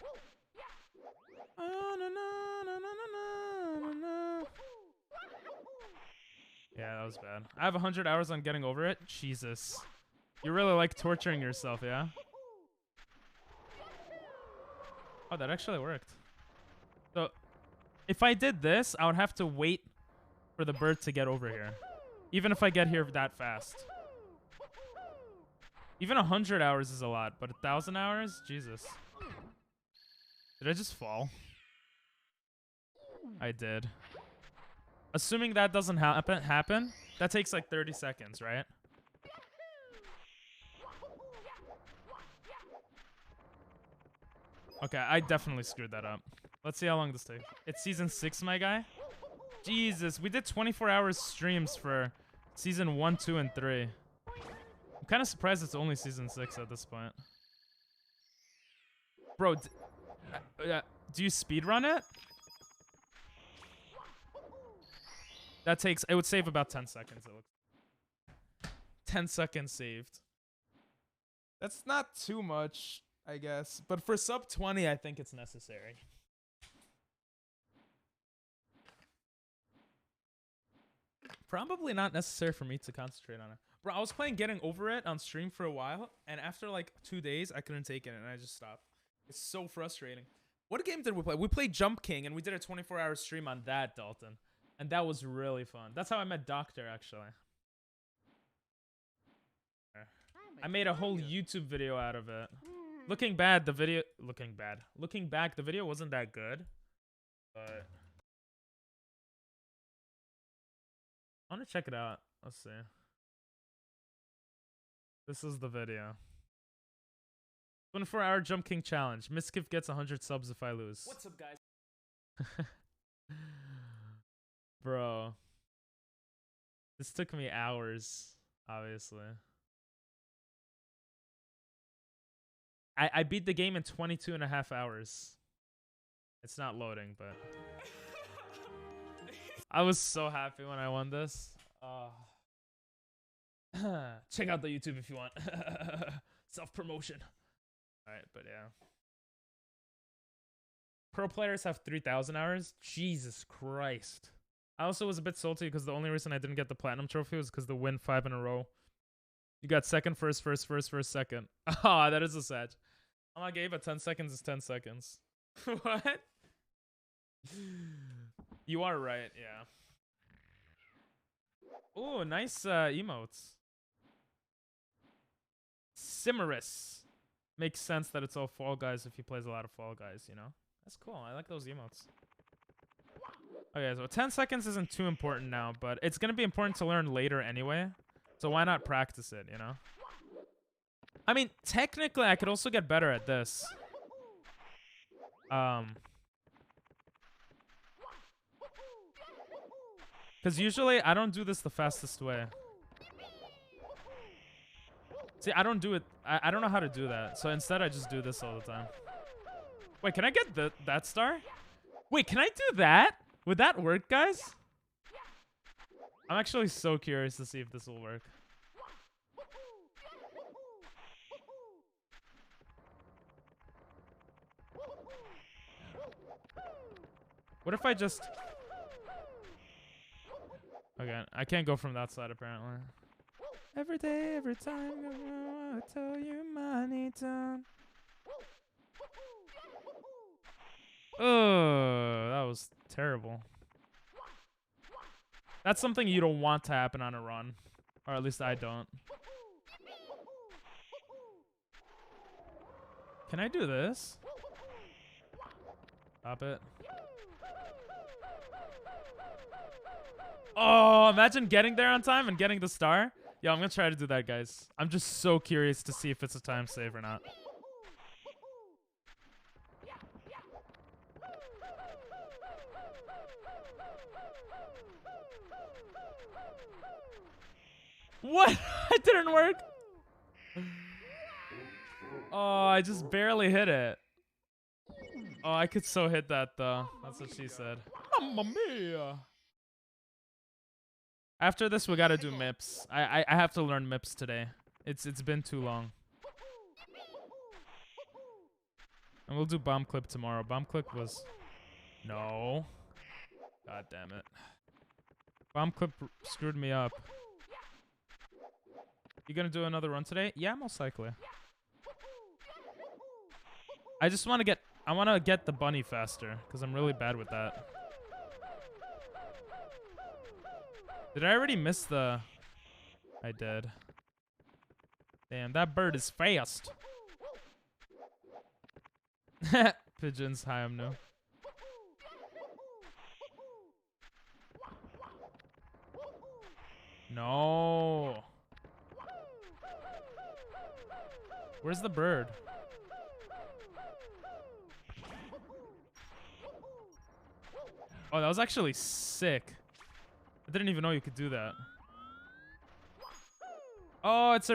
A: Yeah, that was bad. I have 100 hours on getting over it. Jesus. You really like torturing yourself, yeah? Oh, that actually worked. So, if I did this, I would have to wait for the bird to get over here. Even if I get here that fast. Even 100 hours is a lot, but 1,000 hours? Jesus. Did I just fall? I did. Assuming that doesn't happen, that takes like 30 seconds, right? Okay, I definitely screwed that up. Let's see how long this takes. It's season 6, my guy. Jesus, we did 24-hour streams for season 1, 2, and 3. I'm kind of surprised it's only season 6 at this point. Bro, do you speedrun it? That takes, it would save about 10 seconds. It looks 10 seconds saved. That's not too much, I guess. But for sub 20, I think it's necessary. Probably not necessary for me to concentrate on it. Bro, I was playing Getting Over It on stream for a while, and after like 2 days, I couldn't take it, and I just stopped. It's so frustrating. What game did we play? We played Jump King, and we did a 24-hour stream on that, Dalton. And that was really fun. That's how I met Doctor, actually. I made a whole YouTube video out of it. Looking back, the video wasn't that good. But I want to check it out. Let's see. This is the video. 24-hour Jump King challenge. Miskiff gets 100 subs if I lose. What's up, guys? Bro. This took me hours, obviously. I beat the game in 22.5 hours. It's not loading, but I was so happy when I won this. Check out the YouTube if you want. Self-promotion. Alright, but yeah. Pro players have 3,000 hours? Jesus Christ. I also was a bit salty because the only reason I didn't get the platinum trophy was because the win 5 in a row. You got second, first, second. Ah, that is a sad. I'm not gay, but 10 seconds is 10 seconds. What? You are right, yeah. Oh, nice emotes. Simmerus. Makes sense that it's all Fall Guys if he plays a lot of Fall Guys, you know? That's cool. I like those emotes. Okay, so 10 seconds isn't too important now, but it's going to be important to learn later anyway. So why not practice it, you know? I mean, technically, I could also get better at this. Because usually, I don't do this the fastest way. See, I don't do it. I don't know how to do that. So instead, I just do this all the time. Wait, can I get that star? Wait, can I do that? Would that work, guys? I'm actually so curious to see if this will work. What if I just... Okay, I can't go from that side, apparently. Every day, every time, I tell you money done. Oh, that was terrible. That's something you don't want to happen on a run. Or at least I don't. Can I do this? Stop it. Oh, imagine getting there on time and getting the star. Yo, I'm gonna try to do that, guys. I'm just so curious to see if it's a time save or not. What? It didn't work. Oh, I just barely hit it. Oh, I could so hit that though. That's what she said. Mamma mia. After this, we gotta do MIPS. I have to learn MIPS today. It's been too long. And we'll do bomb clip tomorrow. Bomb clip was... No. God damn it. Bomb clip screwed me up. You gonna do another run today? Yeah, most likely. I just want to get... I want to get the bunny faster, because I'm really bad with that. Did I already miss the... I did. Damn, that bird is fast. Pigeons, hi, I'm new. No. Where's the bird? Oh, that was actually sick. I didn't even know you could do that. Oh, it's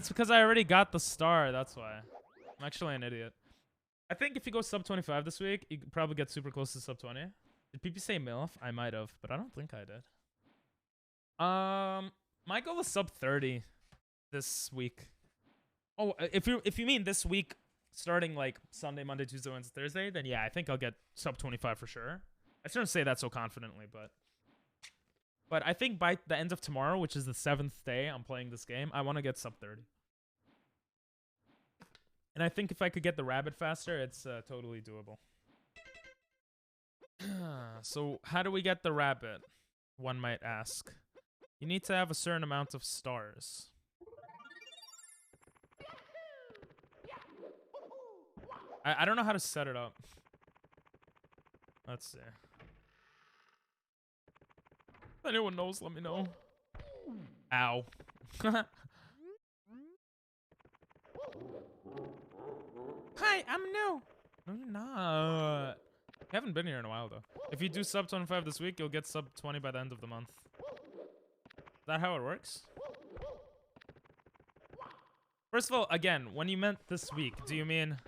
A: because I already got the star. That's why. I'm actually an idiot. I think if you go sub 25 this week, you could probably get super close to sub 20. Did PP say MILF? I might have, but I don't think I did. My goal is sub 30 this week. Oh, if you mean this week, starting like Sunday, Monday, Tuesday, Wednesday, Thursday, then yeah, I think I'll get sub 25 for sure. I shouldn't say that so confidently, but I think by the end of tomorrow, which is the 7th day I'm playing this game, I want to get sub 30. And I think if I could get the rabbit faster, it's totally doable. So how do we get the rabbit? One might ask. You need to have a certain amount of stars. I don't know how to set it up. Let's see. If anyone knows, let me know. Ow. Hi, I'm new. No, you're not. You haven't been here in a while, though. If you do sub 25 this week, you'll get sub 20 by the end of the month. Is that how it works? First of all, again, when you meant this week, do you mean...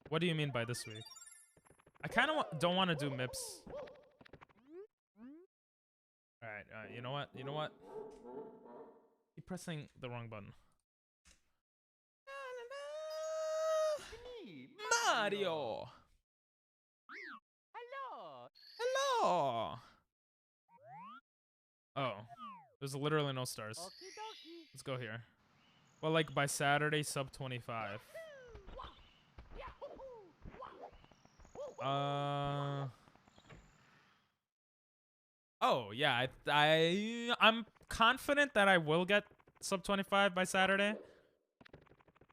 A: What do you mean by this week? I kind of don't want to do MIPS. Alright, you know what? You know what? Keep pressing the wrong button. Mario!
B: Hello.
A: Hello! Oh. There's literally no stars.
B: Okie dokie.
A: Let's go here. Well, like by Saturday, sub 25. Oh, yeah. I'm confident that I will get sub 25 by Saturday.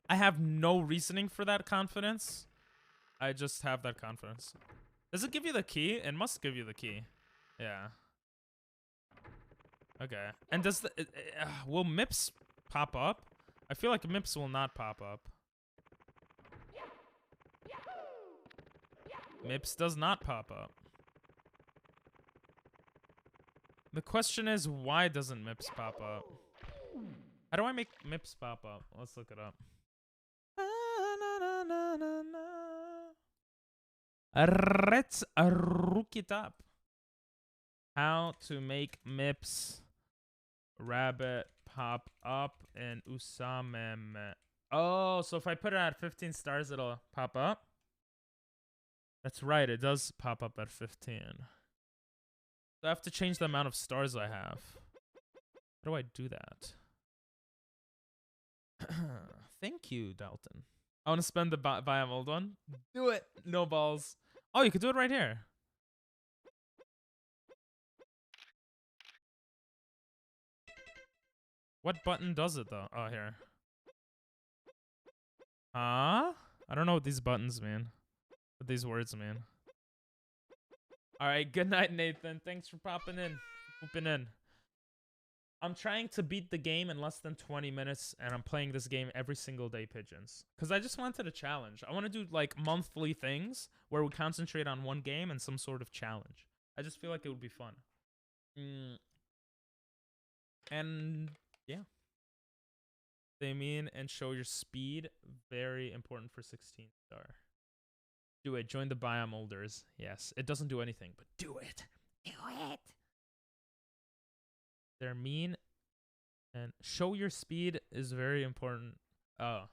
A: I have no reasoning for that confidence. I just have that confidence. Does it give you the key? It must give you the key. Yeah. Okay. And does the will MIPS pop up? I feel like MIPS will not pop up. MIPS does not pop up. The question is, why doesn't MIPS pop up? How do I make MIPS pop up? Let's look it up. Let's look it up. How to make MIPS rabbit pop up in Usamem. Oh, so if I put it at 15 stars, it'll pop up? That's right, it does pop up at 15. So I have to change the amount of stars I have. How do I do that? Thank you, Dalton. I want to spend the buy a mold one. Do it. No balls. Oh, you could do it right here. What button does it, though? Oh, here. Huh? I don't know what these buttons mean. What these words mean. Alright, good night, Nathan. Thanks for popping in. Pooping in. I'm trying to beat the game in less than 20 minutes, and I'm playing this game every single day, Pigeons. Because I just wanted a challenge. I want to do, like, monthly things where we concentrate on one game and some sort of challenge. I just feel like it would be fun. And, yeah. They mean and show your speed. Very important for 16 star. Do it. Join the biome holders. Yes. It doesn't do anything, but do it. Do it. They're mean and show your speed is very important. Oh.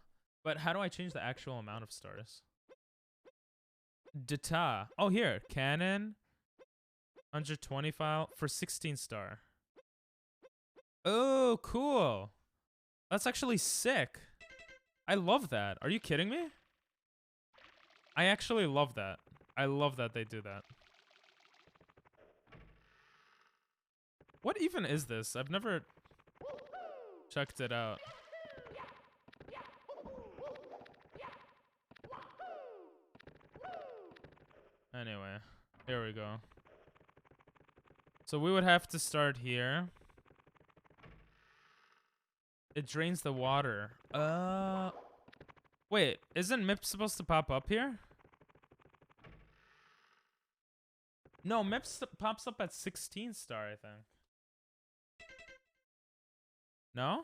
A: But how do I change the actual amount of stars? Data. Oh, here. Canon. 120 file for 16 star. Oh, cool. That's actually sick. I love that. Are you kidding me? I actually love that. I love that they do that. What even is this? I've never checked it out. Anyway, here we go. So we would have to start here. It drains the water. Wait, isn't MIP supposed to pop up here? No, MIP pops up at 16 star, I think. No?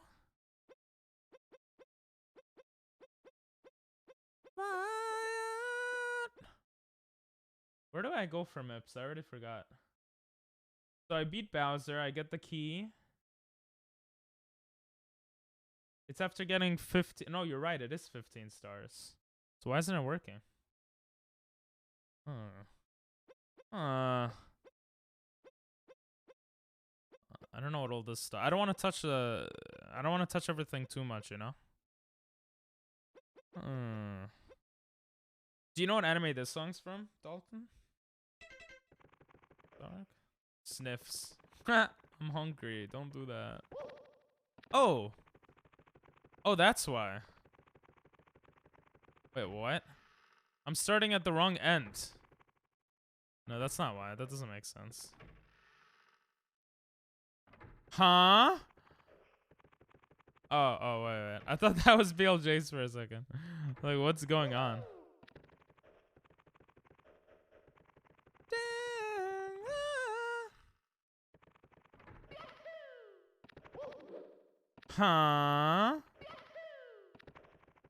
A: Where do I go for MIPS? I already forgot. So I beat Bowser. I get the key. It's after getting 15. No, you're right. It is 15 stars. So why isn't it working? I don't know what all this stuff. I don't want to touch the. I don't want to touch everything too much, you know. Do you know what anime this song's from, Dalton? Dark? Sniffs. I'm hungry. Don't do that. Oh. Oh, that's why. Wait, what? I'm starting at the wrong end. No, that's not why. That doesn't make sense. Huh? Oh, wait. I thought that was BLJ's for a second. Like, what's going on? Huh?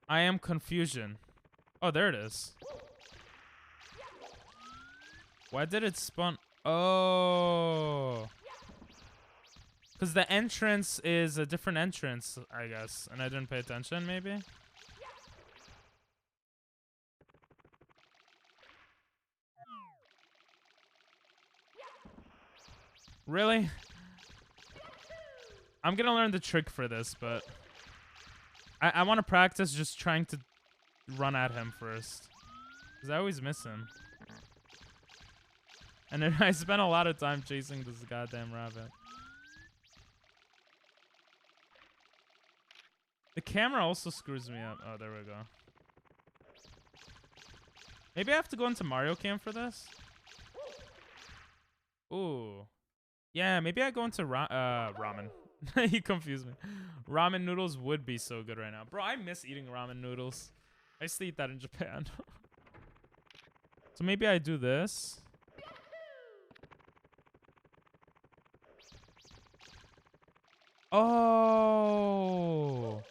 A: I am confusion. Oh, there it is. Why did it spawn? Oh. Because the entrance is a different entrance, I guess. And I didn't pay attention, maybe? Really? I'm gonna learn the trick for this, but I want to practice just trying to run at him first. Because I always miss him. And then I spent a lot of time chasing this goddamn rabbit. The camera also screws me up. Oh, there we go. Maybe I have to go into Mario Cam for this? Ooh. Yeah, maybe I go into ramen. You confused me. Ramen noodles would be so good right now. Bro, I miss eating ramen noodles. I used to eat that in Japan. So maybe I do this. Oh.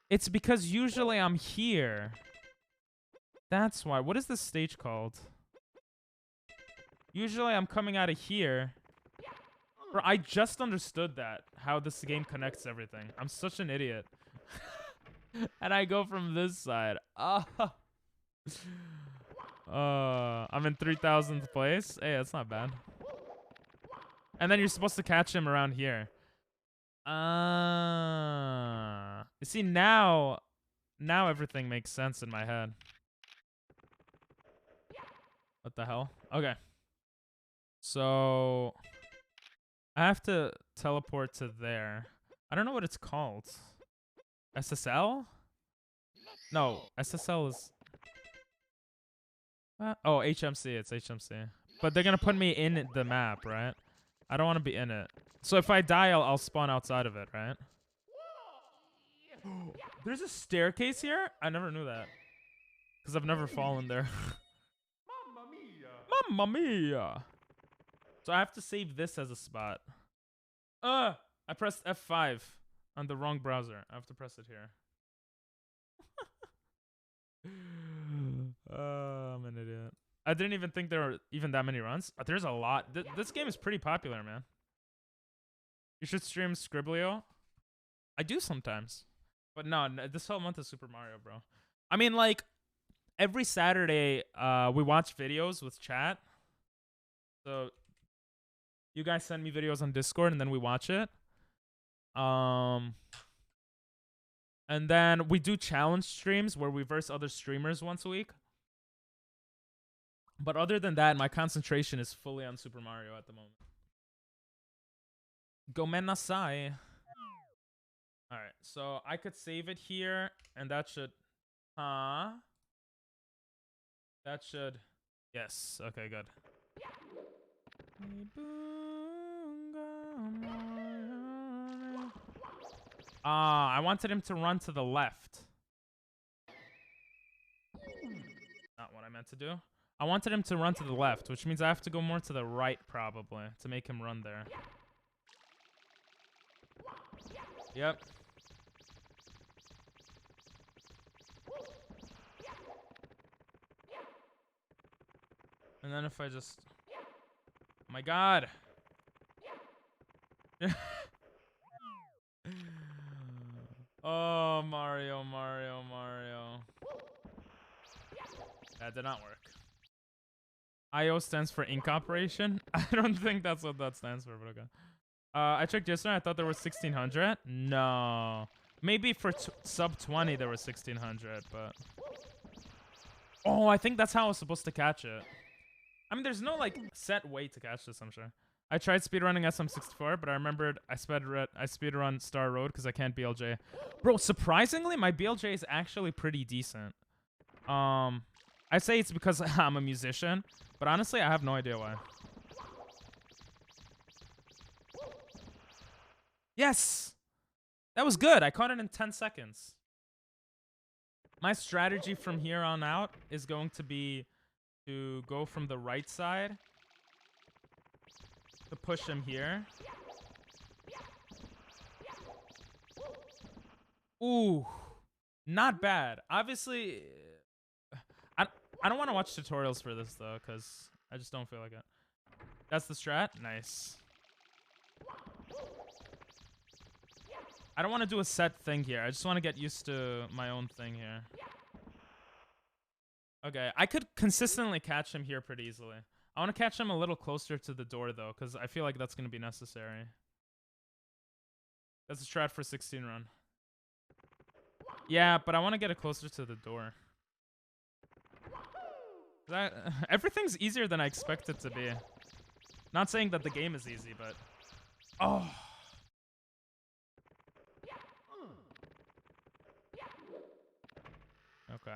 A: It's because usually I'm here. That's why. What is this stage called? Usually I'm coming out of here. Bro, I just understood that. How this game connects everything. I'm such an idiot. And I go from this side. I'm in 3000th place. Hey, that's not bad. And then you're supposed to catch him around here. You see, now everything makes sense in my head. What the hell? Okay. So I have to teleport to there. I don't know what it's called. SSL? No, SSL is... oh, HMC. It's HMC. But they're going to put me in the map, right? I don't want to be in it. So if I die, I'll spawn outside of it, right? There's a staircase here? I never knew that. Because I've never fallen there.
B: Mamma mia!
A: Mamma mia! So I have to save this as a spot. I pressed F5 on the wrong browser. I have to press it here. I'm an idiot. I didn't even think there were even that many runs. There's a lot. This game is pretty popular, man. You should stream Scriblio. I do sometimes. But no, this whole month is Super Mario, bro. I mean, like, every Saturday, we watch videos with chat. So, you guys send me videos on Discord, and then we watch it. And then we do challenge streams where we verse other streamers once a week. But other than that, my concentration is fully on Super Mario at the moment. Gomenasai. Alright, so I could save it here, and that should... That should... Yes, okay, good. I wanted him to run to the left. Not what I meant to do. I wanted him to run to the left, which means I have to go more to the right, probably, to make him run there. Yep. And then if I just... Oh my god! Oh, Mario, Mario, Mario. That did not work. IO stands for ink operation. I don't think that's what that stands for, but okay. I checked yesterday. I thought there was 1600. No. Maybe for sub 20 there was 1600, but... Oh, I think that's how I was supposed to catch it. I mean, there's no, like, set way to catch this, I'm sure. I tried speedrunning SM64, but I remembered I speedrun Star Road because I can't BLJ. Bro, surprisingly, my BLJ is actually pretty decent. I say it's because I'm a musician, but honestly, I have no idea why. Yes! That was good. I caught it in 10 seconds. My strategy from here on out is going to be to go from the right side to push him here. Ooh, not bad. Obviously, I I don't want to watch tutorials for this though, cause I just don't feel like it. That's the strat. Nice. I don't want to do a set thing here. I just want to get used to my own thing here. Okay, I could consistently catch him here pretty easily. I want to catch him a little closer to the door though, because I feel like that's going to be necessary. That's a strat for 16 run. Yeah, but I want to get it closer to the door. Everything's easier than I expect it to be. Not saying that the game is easy, but... Oh. Okay.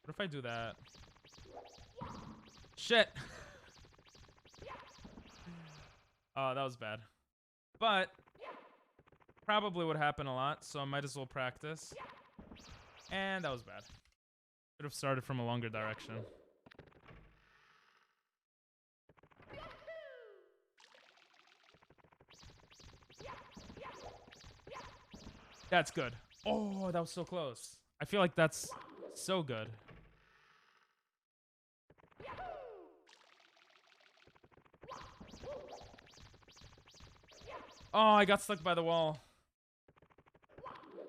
A: What if I do that? Shit! Oh, that was bad. But... probably would happen a lot, so I might as well practice. And that was bad. Should have started from a longer direction. That's good. Oh, that was so close. I feel like that's so good. Oh, I got stuck by the wall.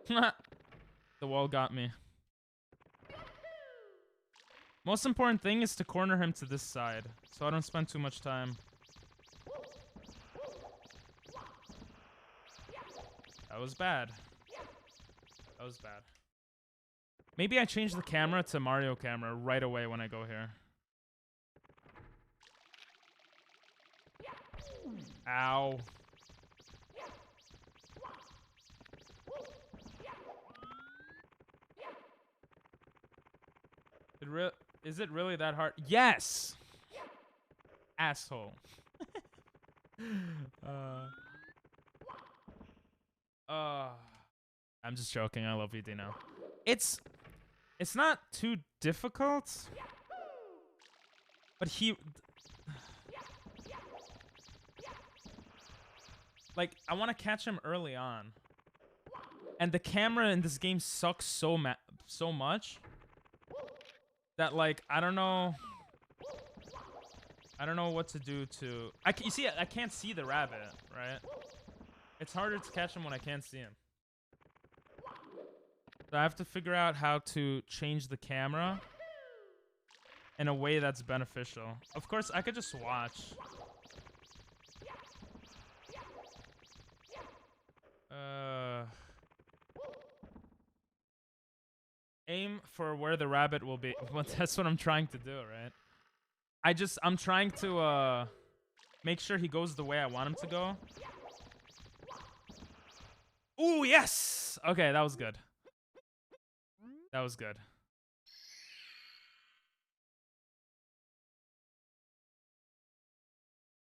A: The wall got me. Most important thing is to corner him to this side, so I don't spend too much time. That was bad. That was bad. Maybe I change the camera to Mario camera right away when I go here. Ow. Is it really that hard? Yes! Asshole. I'm just joking. I love you, Dino. It's not too difficult. But like, I want to catch him early on. And the camera in this game sucks so much that, like, I don't know what to do to... you see, I can't see the rabbit, right? It's harder to catch him when I can't see him. So I have to figure out how to change the camera in a way that's beneficial. Of course, I could just watch. Aim for where the rabbit will be. Well, that's what I'm trying to do, right? I'm trying to make sure he goes the way I want him to go. Ooh, yes! Okay, that was good. That was good.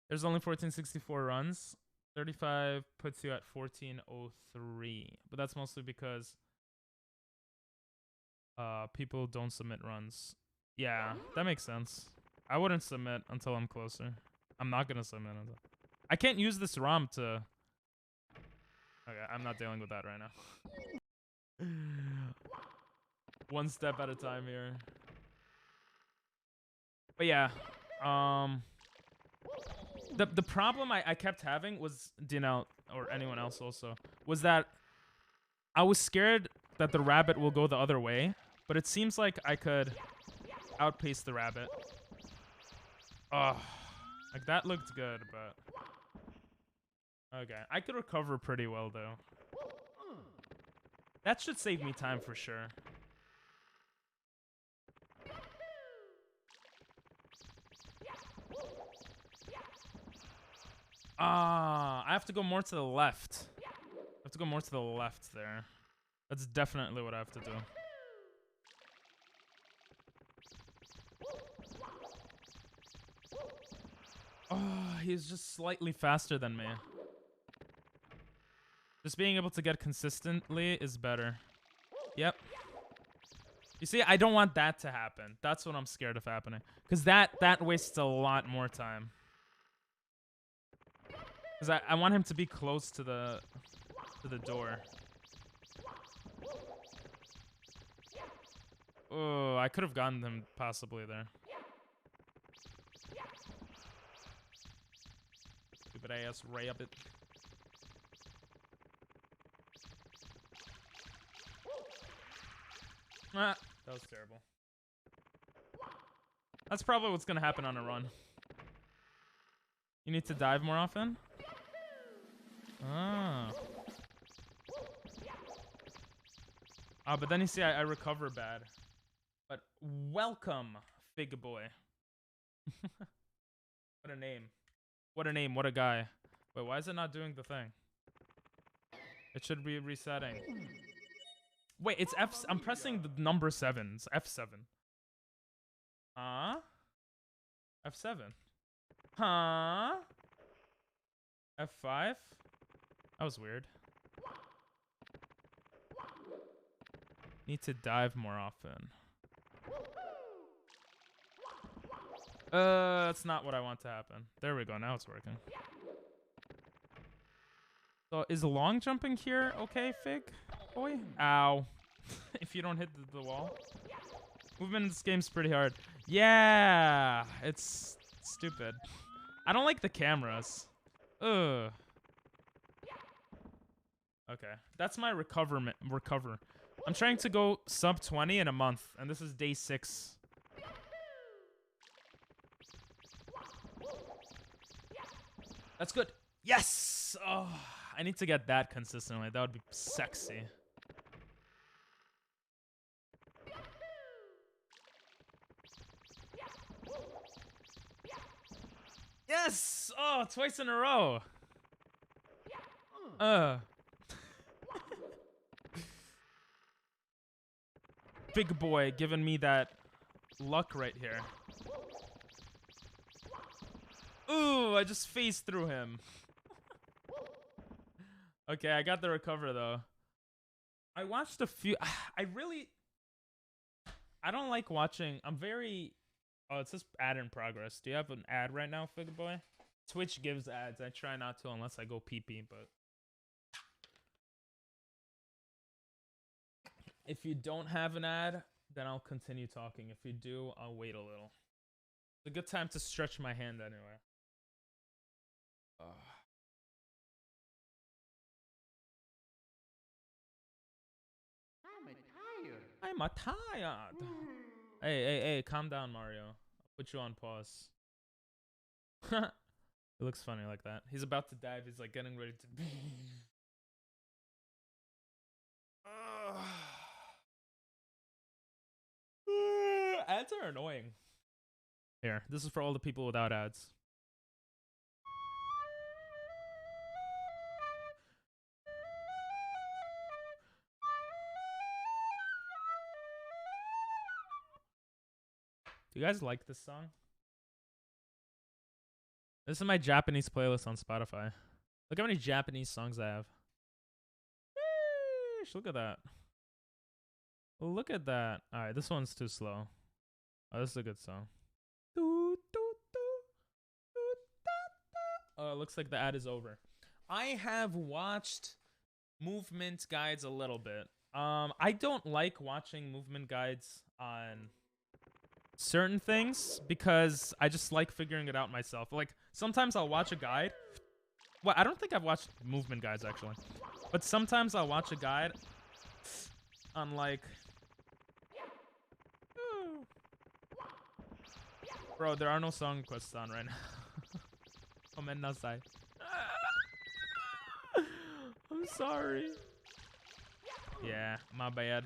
A: There's only 1464 runs. 35 puts you at 1403. But that's mostly because people don't submit runs. Yeah, that makes sense. I wouldn't submit until I'm closer. I'm not gonna submit until... I can't use this ROM to... Okay, I'm not dealing with that right now. One step at a time here. But yeah, the problem I kept having was, Dino, or anyone else also, was that I was scared that the rabbit will go the other way, but it seems like I could outpace the rabbit. Oh, like that looked good, but... Okay, I could recover pretty well, though. That should save me time for sure. I have to go more to the left. I have to go more to the left there. That's definitely what I have to do. Oh, he's just slightly faster than me. Just being able to get consistently is better. Yep. You see, I don't want that to happen. That's what I'm scared of happening. Because that wastes a lot more time. Because I want him to be close to the... to the door. Oh, I could have gotten them possibly there. Stupid ass rabbit. Ah, that was terrible. That's probably what's gonna happen on a run. You need to dive more often? Ah. Ah, but then you see I recover bad. But welcome, Fig Boy. What a name. What a name, what a guy. Wait, why is it not doing the thing? It should be resetting. Wait, it's F. I'm pressing the number 7. It's F7. Huh? F7. Huh? F5? That was weird. Need to dive more often. That's not what I want to happen. There we go. Now it's working. So is long jumping here okay, Fig Boy? Ow. If you don't hit the wall. Movement in this game's pretty hard. Yeah, it's stupid. I don't like the cameras. Ugh. Okay, that's my recover. I'm trying to go sub 20 in a month, and this is day 6. That's good. Yes! Oh, I need to get that consistently. That would be sexy. Yes! Oh, twice in a row. Big boy giving me that luck right here. Ooh, I just phased through him. Okay, I got the recover though. I watched a few. I don't like watching. I'm very. Oh, it says ad in progress. Do you have an ad right now, Fig Boy? Twitch gives ads. I try not to unless I go pee-pee, but. If you don't have an ad, then I'll continue talking. If you do, I'll wait a little. It's a good time to stretch my hand anyway. I'm tired. Hey, calm down, Mario. I'll put you on pause. It looks funny like that. He's about to dive. He's like getting ready to. Ads are annoying. Here, this is for all the people without ads. Do you guys like this song? This is my Japanese playlist on Spotify. Look how many Japanese songs I have. Sheesh, look at that. Look at that. Alright, this one's too slow. Oh, this is a good song. Oh, it looks like the ad is over. I have watched movement guides a little bit. I don't like watching movement guides on certain things because I just like figuring it out myself. Like, sometimes I'll watch a guide. Well, I don't think I've watched movement guides, actually. But sometimes I'll watch a guide on, like... Bro, there are no song requests on right now. Komennasai. I'm sorry. Yeah, my bad.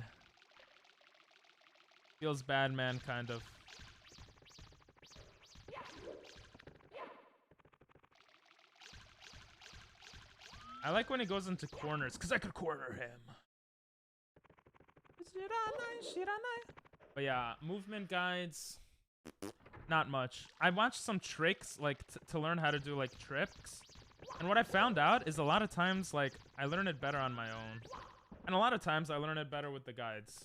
A: Feels bad, man, kind of. I like when he goes into corners, because I could corner him. But yeah, movement guides, not much. I watched some tricks, like, to learn how to do, like, tricks. And what I found out is a lot of times, like, I learn it better on my own. And a lot of times I learn it better with the guides.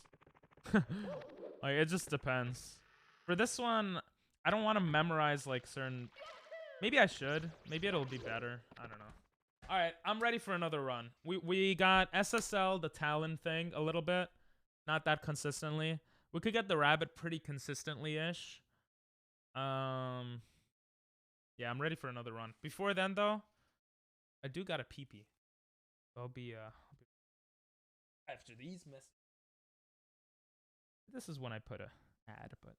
A: Like, it just depends. For this one, I don't want to memorize, like, certain... Maybe I should. Maybe it'll be better. I don't know. All right, I'm ready for another run. We got SSL, the Talon thing, a little bit. Not that consistently. We could get the rabbit pretty consistently-ish. Yeah, I'm ready for another run. Before then, though, I do got a pee-pee. I'll be after these messages. This is when I put a ad, but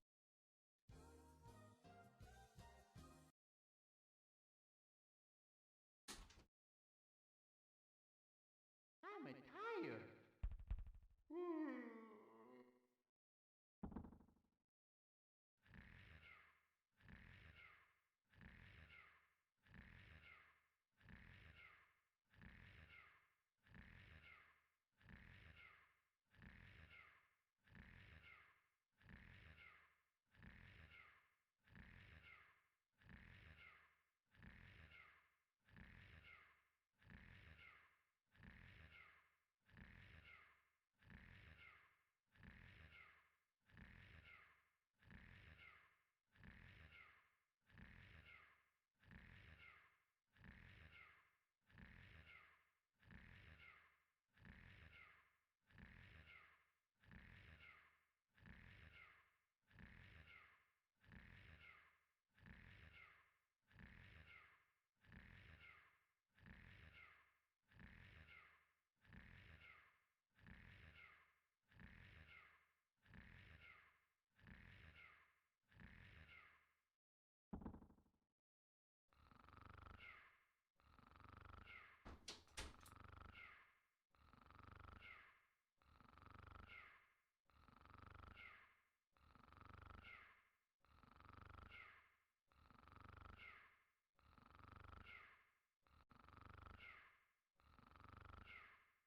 B: I'm tired.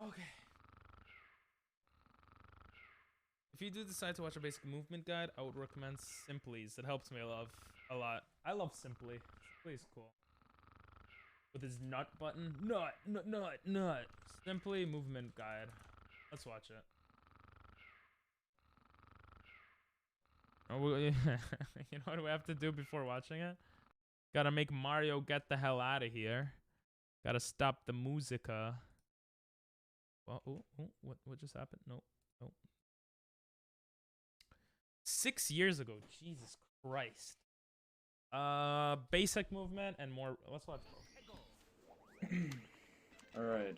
A: okay. If you do decide to watch a basic movement guide, I would recommend Simply's. It helps me a lot. I love Simply. Simply is cool. With his nut button. Nut. Simply movement guide. Let's watch it. Oh, you know what we have to do before watching it? Gotta make Mario get the hell out of here. Gotta stop the musica. Well, what just happened? Nope. 6 years ago. Jesus Christ. Basic movement and more. Let's watch.
E: All right.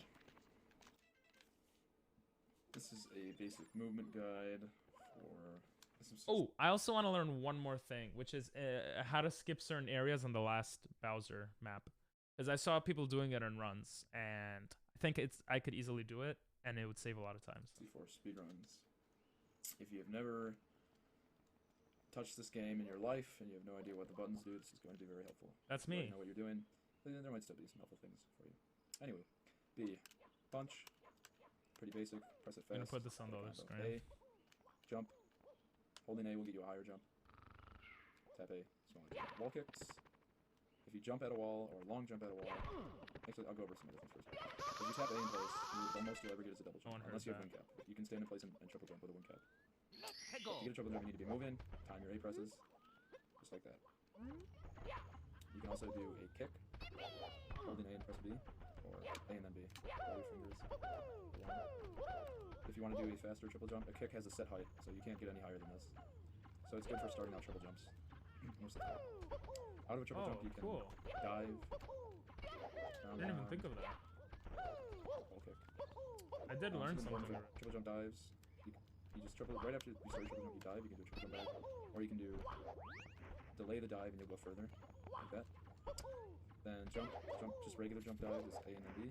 E: This is a basic movement guide for.
A: Oh, I also want to learn one more thing, which is how to skip certain areas on the last Bowser map. Because I saw people doing it in runs, and I think I could easily do it, and it would save a lot of time.
E: For speedruns. If you have never touched this game in your life and you have no idea what the buttons do, this is going to be very helpful.
A: That's
E: if you
A: me.
E: already know what you're doing. There might still be some helpful things for you. Anyway, B, punch. Pretty basic. Press it fast.
A: I'm gonna put this on the other screen.
E: A, jump. Holding A will get you a higher jump. Tap A, smaller jump. Wall kicks. If you jump at a wall or long jump at a wall, actually I'll go over some other things first. If you tap A in place, the most you'll ever get is a double jump, unless you have wing cap. You can stand in place and triple jump with a wing cap. To get a triple jump, you need to be moving. Time your A presses, just like that. You can also do a kick, holding A and press B, or A and then B. Roll your fingers along. If you want to do a faster triple jump, a kick has a set height, so you can't get any higher than this. So it's good for starting out triple jumps. Most of the time. Out of a triple jump, you can dive.
A: I didn't even think of that.
E: Wall kick.
A: I did learn something.
E: Triple jump dives. You just triple right after you start triple jump, you dive. You can do a triple jump dive, or you can do delay the dive and you'll go further, like that. Then jump, just regular jump dive is A and then B.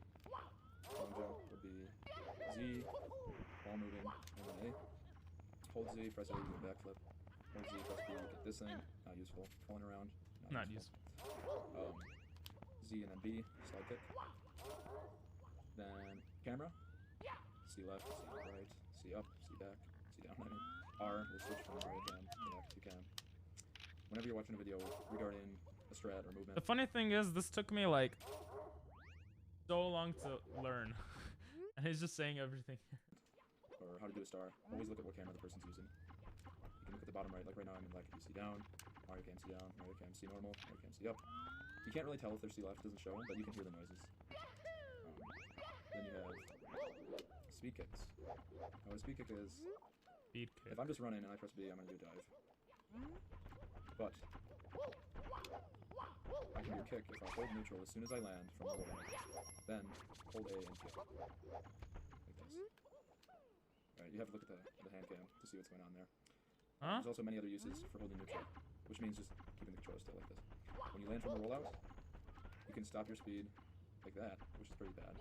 E: Long jump would be Z, while moving, and then A. Hold Z, press A, you do a backflip. Hold Z, press B, you get this thing. Not useful. Pulling around. Not useful. Z and then B, slide kick. Then camera. C left, C right, C up, C back, C down. R will switch from Mario Cam to left to Cam. Whenever you're watching a video regarding a strat or movement.
A: The funny thing is, this took me like so long to learn. And he's just saying everything.
E: Or how to do a star. Always look at what camera the person's using. You can look at the bottom right, like right now I'm in like C down, Mario Cam C down, Mario Cam C normal, Mario Cam C up. You can't really tell if they're C left, doesn't show, but you can hear the noises. speed kicks. Now, what a speed kick is,
A: Speed kick.
E: if I'm just running and I press B, I'm going to do a dive. But I can do kick if I hold neutral as soon as I land from the roll. Then hold A and kick. Like this. Alright, you have to look at the hand cam to see what's going on there.
A: Huh?
E: There's also many other uses for holding neutral, which means just keeping the controller still like this. When you land from a rollout, you can stop your speed like that, which is pretty bad.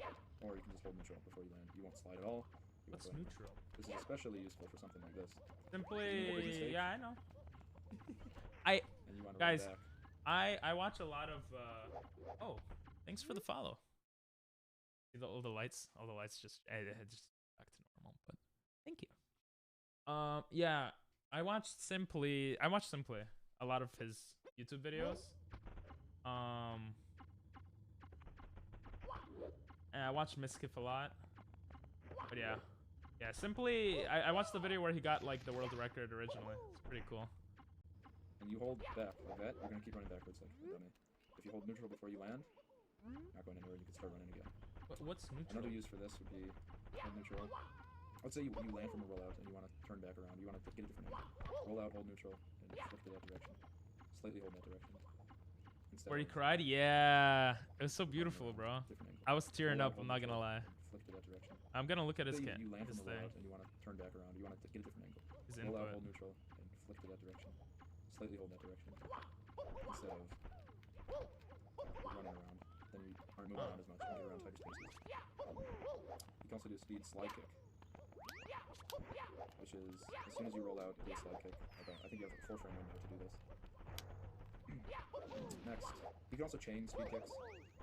E: Or you can just hold neutral before you land. You won't slide at all. You won't
A: What's
E: go anywhere.
A: neutral?
E: This is especially useful for something like this.
A: Simply, yeah, I know.
E: And you want to
A: Guys,
E: run back.
A: I watch a lot of. Oh, thanks for the follow. See all the lights just back to normal, but thank you. Yeah, I watched Simply a lot of his YouTube videos. And I watched Miskiff a lot. But yeah. Yeah, Simply, I watched the video where he got like the world record originally. It's pretty cool.
E: And you hold back like that, you're going to keep running backwards like a dummy. If you hold neutral before you land, not going anywhere, you can start running again.
A: What's neutral?
E: Another use for this would be hold neutral. Let's say you land from a rollout and you want to turn back around. You want to get a different angle. Roll out, hold neutral, and flip to that direction. Slightly hold that direction. Instead
A: Where he
E: of
A: cried? Yeah. It was so beautiful, bro.
E: different angle.
A: I was tearing
E: Roll
A: up,
E: out,
A: I'm
E: hold
A: not gonna
E: neutral,
A: lie.
E: and flip to that direction.
A: I'm gonna look at his
E: Say
A: kit.
E: you land
A: His
E: from a
A: thing.
E: rollout and you want to turn back around. You want to get a different angle.
A: His
E: Roll out,
A: input.
E: hold neutral, and flip to that direction. Slightly hold that direction. Instead of running around. Then you aren't moving around as much and get around tighter spaces. You can also do a speed slide kick. Which is, as soon as you roll out, do a slide kick. I think you have a 4-frame window to do this. Next, you can also chain speed kicks.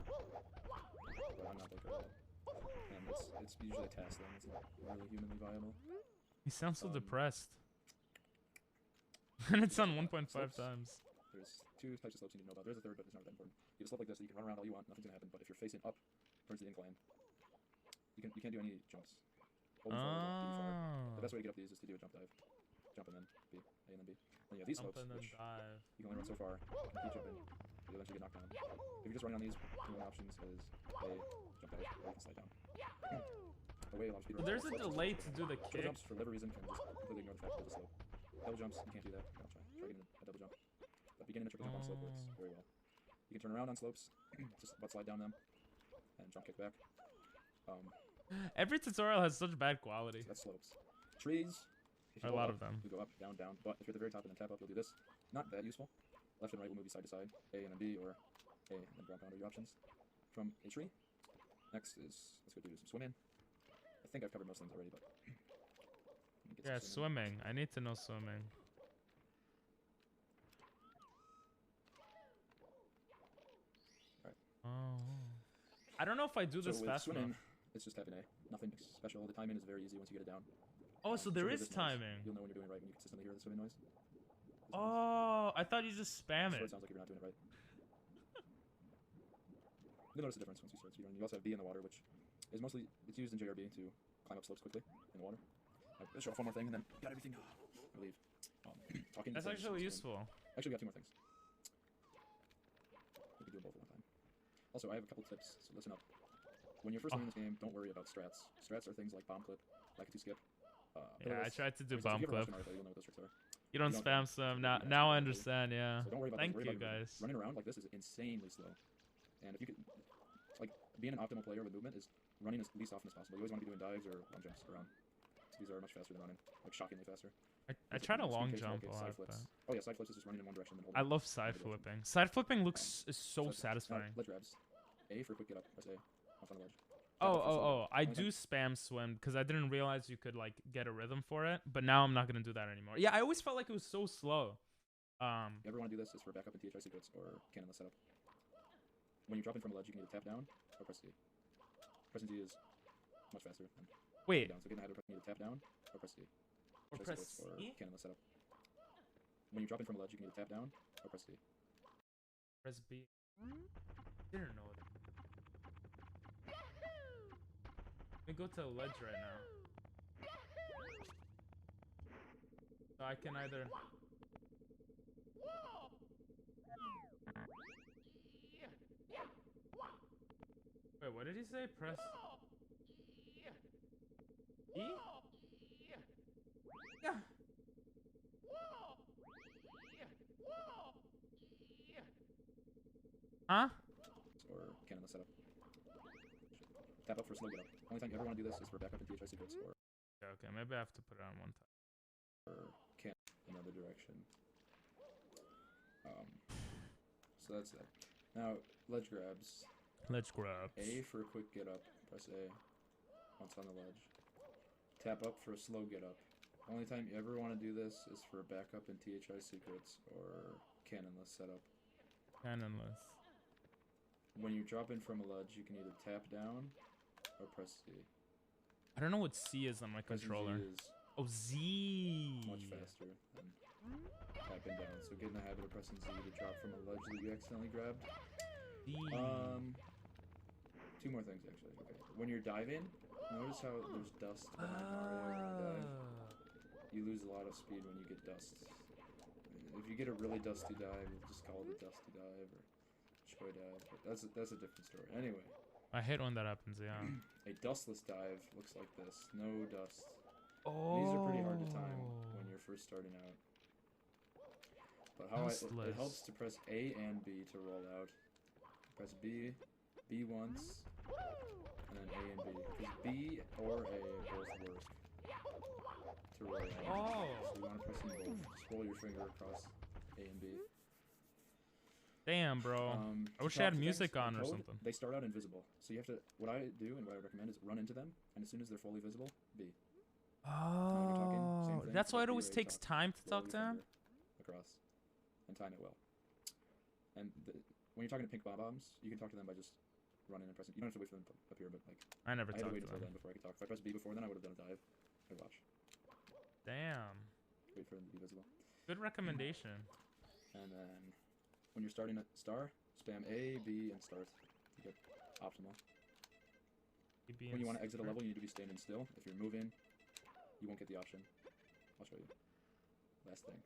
E: But I'm not that good at it. And it's usually a task thing. It's not really humanly viable.
A: He sounds so depressed. And it's on 1.5
E: slopes.
A: times.
E: There's 2 types of slopes you need to know about. There's a third, but it's not that important. You have a slope like this that you can run around all you want, nothing's gonna happen. But if you're facing up towards the incline, you can't do any jumps. Holding forward won't get you far. The best way to get up these is to do a jump dive. Jump and then B, A and then B. Then you have these
A: Jump
E: slopes,
A: and then
E: which
A: dive.
E: you can only run so far. Keep jumping, but you eventually get knocked down. If you're just running on these, the only options is A, jump dive, or you can slide down. The way a lot of speedrunners
A: There's a
E: slopes is
A: delay
E: slow.
A: to do the
E: Double
A: kick.
E: jumps, for whatever reason, can just completely ignore the fact that there's a slope. Double jumps, you can't do that. I'll try getting a double jump. But beginning a triple jump on a slope works very well. You can turn around on slopes, just butt slide down them, and jump kick back.
A: Every tutorial has such bad quality.
E: So that's slopes. Trees. If you
A: A
E: hold
A: lot
E: up,
A: of them.
E: You go up, down, down. But if you're at the very top and then tap up, you'll do this. Not that useful. Left and right will move you side to side. A and then B, or A and then ground pound are your options. From a tree. Next is, let's go do some swimming. I think I've covered most things already, but. let me get
A: Yeah,
E: some swimming.
A: swimming. I need to know swimming.
E: Alright.
A: Oh. I don't know if I do this
E: with
A: fast
E: swimming,
A: enough.
E: it's just tapping A. Nothing special. The timing is very easy once you get it down.
A: Oh, so there
E: hear
A: is
E: this noise.
A: timing.
E: You'll know when you're doing it right when you consistently hear the swimming noise. This noise.
A: Oh, I thought you just spam
E: That's what
A: it.
E: it sounds like if you're not doing it right. You'll notice the difference once you start speedrunning. You also have B in the water, which is mostly, it's used in JRB to climb up slopes quickly in the water. Let's show off one more thing and then got everything. I leave. Talking.
A: That's actually useful.
E: Actually, we got 2 more things. We can do them both at one time. Also, I have a couple tips, so listen up. When you're first learning this game, don't worry about strats. Strats are things like bomb clip, like a 2-skip.
A: Yeah, I
E: playlists.
A: tried to do
E: For example,
A: bomb
E: if you ever
A: clip.
E: watched Naruto, you'll know what those tricks are.
A: You don't
E: don't
A: spam
E: know.
A: some.
E: You
A: Now,
E: don't
A: now I
E: spam,
A: understand, yeah.
E: So don't worry about
A: Thank
E: worry
A: you,
E: about your movement.
A: guys.
E: Running around like this is insanely slow. And if you could, like, being an optimal player with movement is running as least often as possible. You always want to be doing dives or long jumps around. These are much faster than running, like shockingly faster.
A: I tried a
E: Speed
A: long
E: kicks,
A: jump
E: roll
A: a
E: kicks,
A: lot,
E: side flips.
A: but
E: Oh yeah, side flips is just running in one direction. Then
A: I
E: holding
A: love side flipping. Side flipping looks is so satisfying.
E: Ledge grabs. A for quick get up. Press A. Off on the ledge.
A: Oh, I
E: Only
A: do spam swim because I didn't realize you could like get a rhythm for it, but now I'm not gonna do that anymore. Yeah, I always felt like it was so slow.
E: You ever want to do this? It's for backup in THI secrets or cannonless setup. When you're dropping from a ledge, you can either tap down or press D. Pressing D is much faster than
A: Wait,
E: down. So getting either pressing either tap down or press D.
A: or
E: THI
A: press
E: secrets or
A: E?
E: cannonless setup. When you're dropping from a ledge, you can either tap down or press D.
A: Press B. Didn't know that. Let me go to the ledge right now. So I can either. Wait, what did he say? Press. E? Yeah. Huh?
E: Or cannon the setup. Tap up for slow get up. Only time you ever want to do this is for backup and THI secrets,
A: Okay, maybe I have to put it on one time.
E: or can another direction. So that's that. Now, ledge grabs.
A: Let's grab.
E: A for a quick get up. Press A once on the ledge. Tap up for a slow get up. Only time you ever want to do this is for backup and THI secrets or cannonless setup.
A: Cannonless.
E: When you drop in from a ledge, you can either tap down or press Z.
A: I don't know what C is on my
E: Pressing
A: controller.
E: Z is
A: Oh, Z.
E: much faster than tapping down. So get in the habit of pressing Z to drop from a ledge that you accidentally grabbed.
A: Z.
E: Two more things actually. Okay. When you're diving, notice how there's dust behind Mario when you dive. You lose a lot of speed when you get dust. If you get a really dusty dive, we'll just call it a dusty dive or choy dive. But that's a different story. Anyway,
A: I hate when that happens, yeah.
E: a dustless dive looks like this. No dust.
A: Oh.
E: These are pretty hard to time when you're first starting out. But how it helps to press A and B to roll out. Press B once, and then A and B. Because B or A both work to roll out.
A: Oh.
E: So you want to press them both. Just roll your finger across A and B.
A: Damn, bro. I wish I had music on or something.
E: They start out invisible. So you have to, what I do and what I recommend is run into them, and as soon as they're fully visible, B.
A: Oh.
E: thing,
A: That's why it
E: be
A: always
E: ready to
A: takes time to
E: Roll
A: talk to
E: your
A: him?
E: finger across and time it well. And when you're talking to pink bombs, you can talk to them by just running and pressing. You don't have to wait for them to appear, but like
A: I never
E: I had to
A: talked
E: wait
A: to
E: until
A: them.
E: then before I could talk. If I pressed B before then, I would have done a dive. I'd watch.
A: Damn.
E: Wait for them to be visible.
A: Good recommendation.
E: And then when you're starting a star, spam A, B, and start to get optimal. When you want to exit a level, you need to be standing still. If you're moving, you won't get the option. I'll show you. Last thing.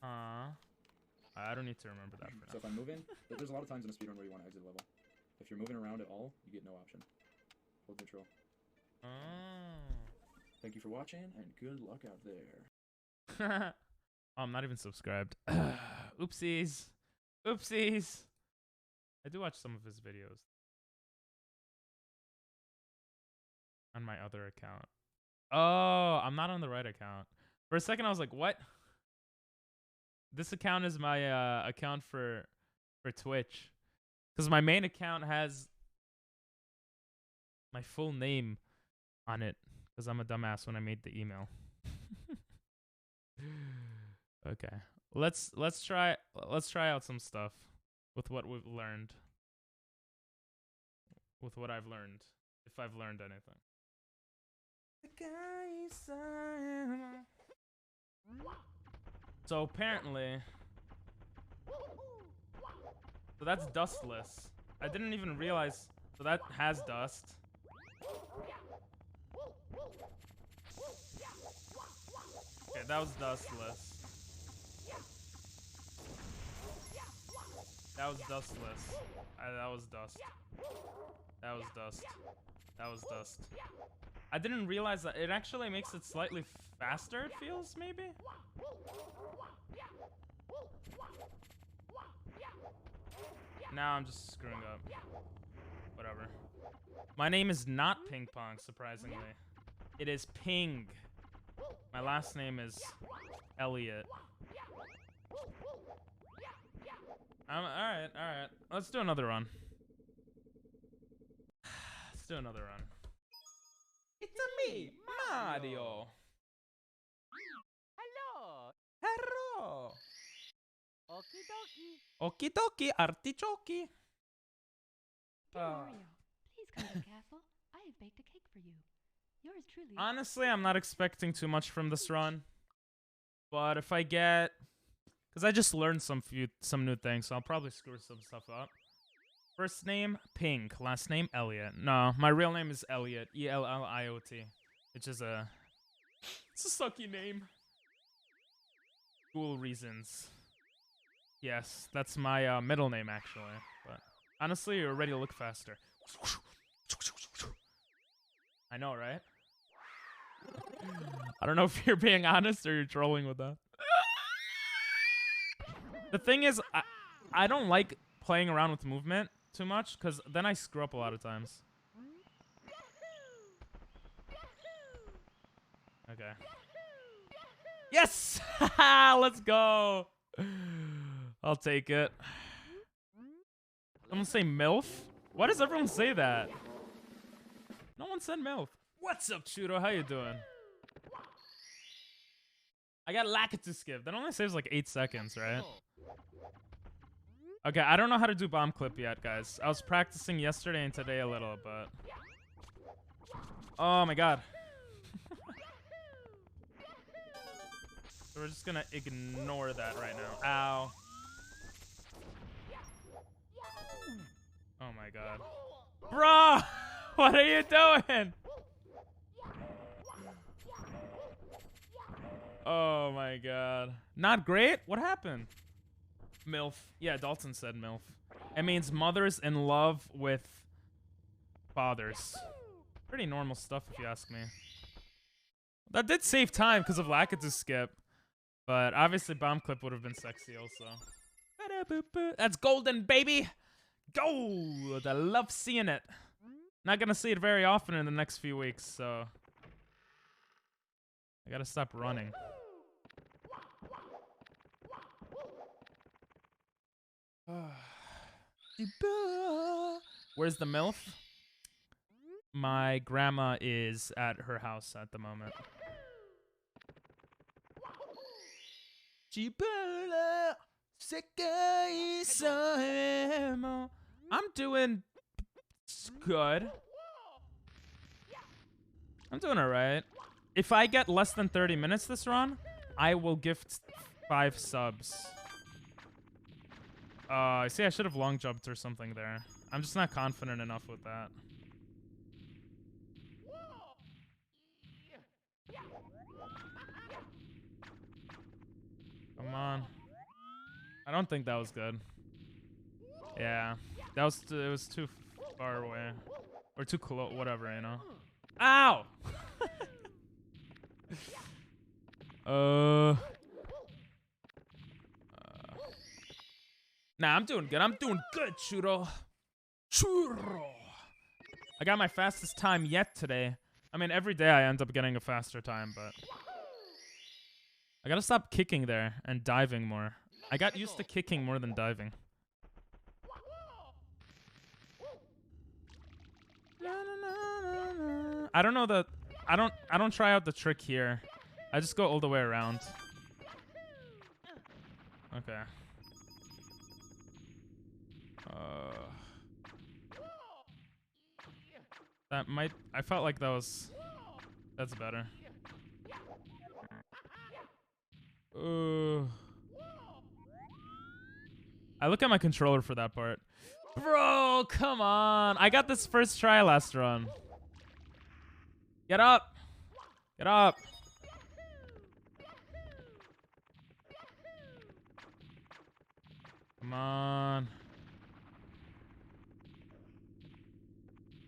A: I don't need to remember that for
E: So
A: now.
E: if I'm moving, there's a lot of times in a speedrun where you want to exit a level. If you're moving around at all, you get no option. Hold neutral. Thank you for watching, and good luck out there.
A: Oh, I'm not even subscribed. Oopsies. Oopsies. I do watch some of his videos. On my other account. Oh, I'm not on the right account. For a second, I was like, what? This account is my account for Twitch. Because my main account has my full name on it. Because I'm a dumbass when I made the email. Okay. Let's try out some stuff with what we've learned. With what I've learned. If I've learned anything. So apparently, so that's dustless. I didn't even realize. So that has dust. Okay, that was dustless. That was dustless. That was dust. That was dust. That was dust. I didn't realize that it actually makes it slightly faster, it feels, maybe? Now I'm just screwing up. Whatever. My name is not Ping Pong, surprisingly. It is Ping. My last name is Elliot. Alright. Let's do another run. Let's do another run. It's me, Mario.
B: Hello.
A: Hello.
B: Okie dokie.
A: Okie dokie, artichoke.
C: Dear Mario, please come to the castle. I have baked a cake for you. Yours truly.
A: Honestly, I'm not expecting too much from this run. But if I get... Because I just learned some new things, so I'll probably screw some stuff up. First name, Pink. Last name, Elliot. No, my real name is Elliot. E-L-L-I-O-T. Which is a... It's a sucky name. Cool reasons. Yes, that's my middle name, actually. But honestly, you're ready to look faster. I know, right? I don't know if you're being honest or you're trolling with that. The thing is, I don't like playing around with movement too much because then I screw up a lot of times. Okay. Yes! Let's go! I'll take it. Someone say MILF? Why does everyone say that? No one said MILF. What's up, Chudo? How you doing? I got Lakitu skip. That only saves like 8 seconds, right? Okay, I don't know how to do bomb clip yet, guys. I was practicing yesterday and today a little, but... Oh my god. So we're just gonna ignore that right now. Ow. Oh my god. Bro! What are you doing? Oh my god. Not great? What happened? MILF. Yeah, Dalton said MILF. It means mothers in love with fathers. Pretty normal stuff if you ask me. That did save time because of Lakitu skip. But obviously bomb clip would have been sexy also. That's golden, baby! Gold! I love seeing it. Not gonna see it very often in the next few weeks, so... I gotta stop running. Where's the MILF? My grandma is at her house at the moment. I'm doing good. I'm doing alright. If I get less than 30 minutes this run, I will gift 5 subs. See, I should have long jumped or something there. I'm just not confident enough with that. Come on. I don't think that was good. Yeah. That was it was too far away. Or too close, whatever, you know. Ow! Nah, I'm doing good. I'm doing good, Churro. Churro. I got my fastest time yet today. I mean, every day I end up getting a faster time, but... I gotta stop kicking there and diving more. I got used to kicking more than diving. I don't know the... I don't try out the trick here. I just go all the way around. Okay. That might... I felt like that was... That's better. I look at my controller for that part. Bro, come on. I got this first try last run. Get up. Get up. Come on.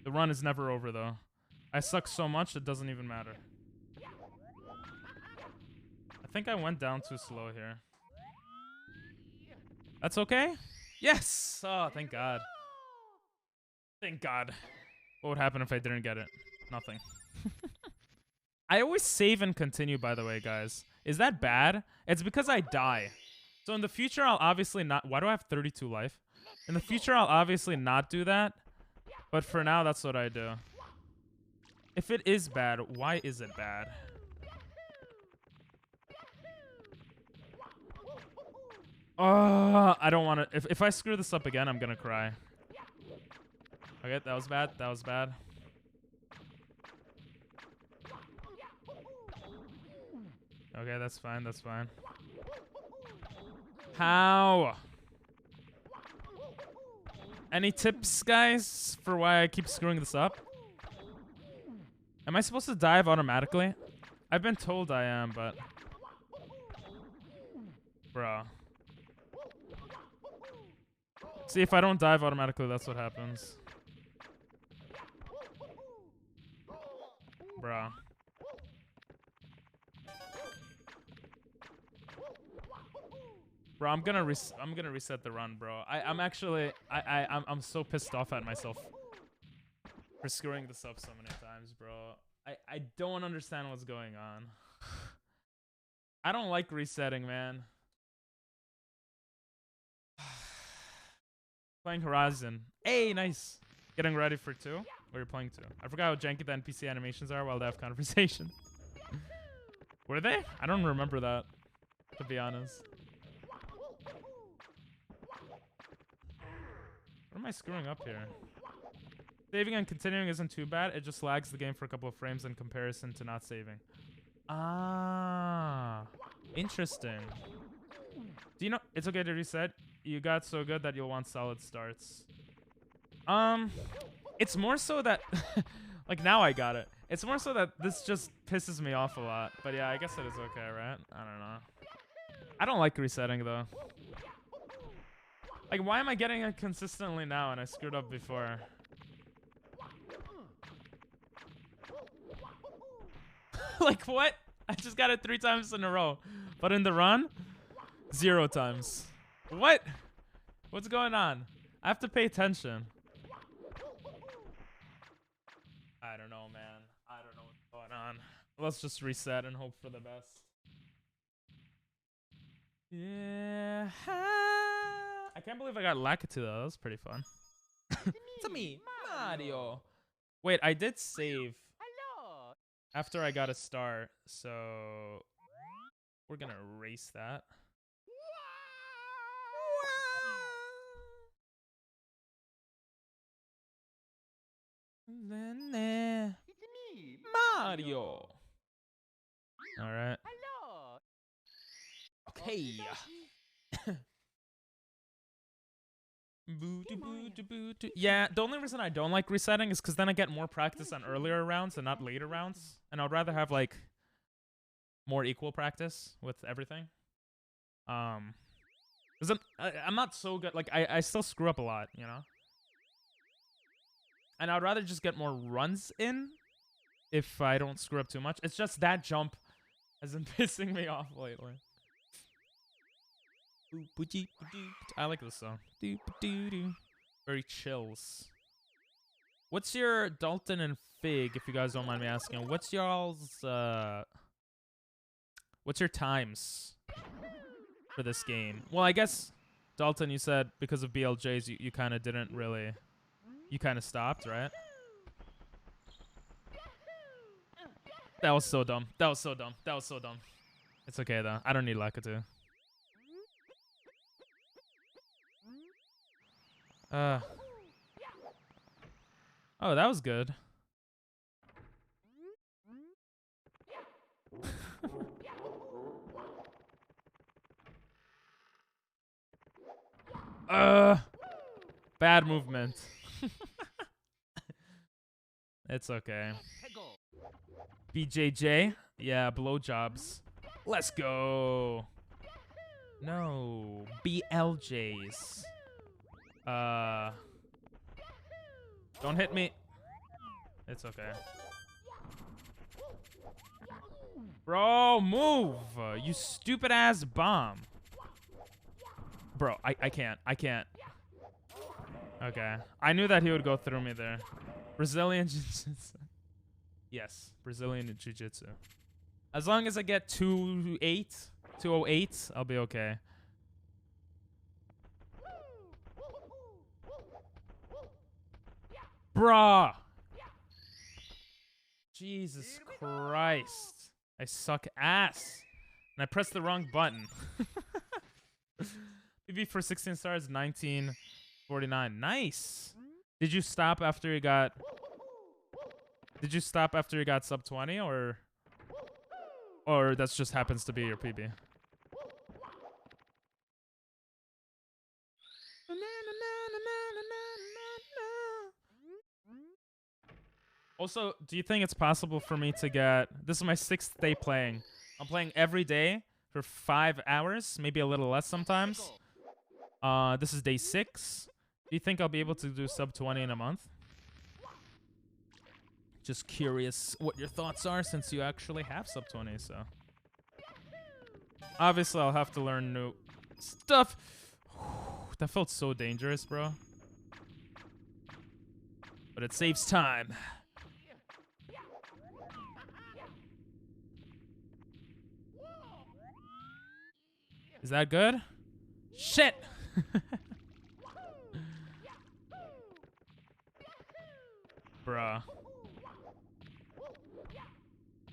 A: The run is never over, though. I suck so much, it doesn't even matter. I think I went down too slow here. That's okay? Yes! Oh, thank God. Thank God. What would happen if I didn't get it? Nothing. I always save and continue, by the way, guys. Is that bad? It's because I die. So in the future, I'll obviously not... Why do I have 32 life? In the future, I'll obviously not do that. But for now, that's what I do. If it is bad, why is it bad? Oh, I don't want to... If I screw this up again, I'm going to cry. Okay, that was bad. That was bad. Okay, that's fine. That's fine. How? Any tips, guys, for why I keep screwing this up? Am I supposed to dive automatically? I've been told I am, but... Bruh. See, if I don't dive automatically, that's what happens. Bro. Bro, I'm gonna reset the run, bro. I'm so pissed off at myself for screwing this up so many times, bro. I don't understand what's going on. I don't like resetting, man. Playing Horizon. Hey, nice. Getting ready for 2? Or you're playing 2? I forgot how janky the NPC animations are while they have conversation. Were they? I don't remember that, to be honest. What am I screwing up here? Saving and continuing isn't too bad. It just lags the game for a couple of frames in comparison to not saving. Ah, interesting. Do you know it's okay to reset? You got so good that you'll want solid starts. It's more so that like now I got it. It's more so that this just pisses me off a lot. But yeah, I guess it is okay, right? I don't know. I don't like resetting though. Like, why am I getting it consistently now and I screwed up before? Like, what? I just got it 3 times in a row. But in the run, 0 times. What? What's going on? I have to pay attention. I don't know, man. I don't know what's going on. Let's just reset and hope for the best. Yeah. I can't believe I got Lakitu though. That was pretty fun. It's me, Mario. Wait, I did save after I got a star, so we're gonna erase that. Mario. All right. Okay. Yeah, the only reason I don't like resetting is because then I get more practice on earlier rounds and not later rounds. And I'd rather have like more equal practice with everything. Because I'm not so good. Like I still screw up a lot, you know. And I'd rather just get more runs in if I don't screw up too much. It's just that jump has been pissing me off lately. I like this song. Very chills. What's your Dalton and Fig, if you guys don't mind me asking? What's y'all's what's your times for this game? Well, I guess Dalton, you said because of BLJs you kind of didn't really, you kind of stopped, right? That was so dumb. That was so dumb. That was so dumb. It's okay though. I don't need Lakitu. Oh, that was good. Bad movement. It's okay. BJJ? Yeah, blowjobs. Let's go. No, BLJs. Don't hit me. It's okay. Bro, move. You stupid ass bomb. Bro, I can't. I can't. Okay. I knew that he would go through me there. Brazilian Jiu-Jitsu. Yes, Brazilian Jiu-Jitsu. As long as I get 208, I'll be okay. Bruh. Jesus Christ. I suck ass. And I pressed the wrong button. PB for 16 stars, 1949. Nice. Did you stop after you got... Did you stop after you got sub 20 or that just happens to be your PB? Also, do you think it's possible for me to get... This is my 6th day playing. I'm playing every day for 5 hours, maybe a little less sometimes. This is day 6. Do you think I'll be able to do sub 20 in a month? Just curious what your thoughts are since you actually have sub 20, so. Obviously, I'll have to learn new stuff. That felt so dangerous, bro. But it saves time. Is that good? Shit! Bruh.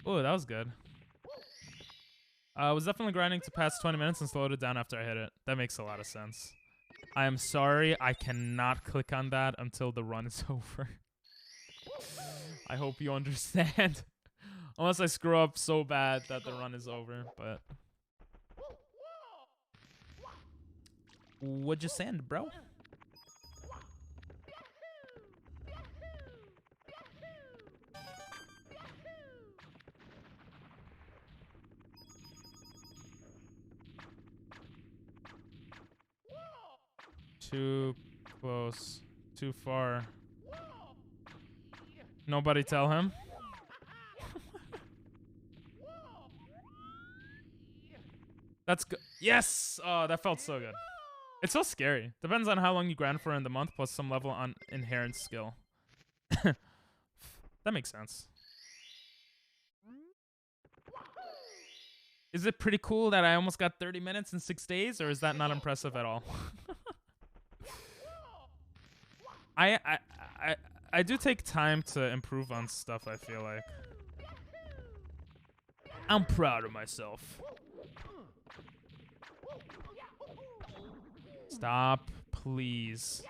A: Oh, that was good. I was definitely grinding to pass 20 minutes and slowed it down after I hit it. That makes a lot of sense. I am sorry, I cannot click on that until the run is over. I hope you understand. Unless I screw up so bad that the run is over, but... What'd you send, bro? Too close. Too far. Nobody tell him. That's good. Yes! Oh, that felt so good. It's so scary. Depends on how long you grind for in the month, plus some level on inherent skill. That makes sense. Is it pretty cool that I almost got 30 minutes in 6 days, or is that not impressive at all? I do take time to improve on stuff, I feel like. I'm proud of myself. Stop, please.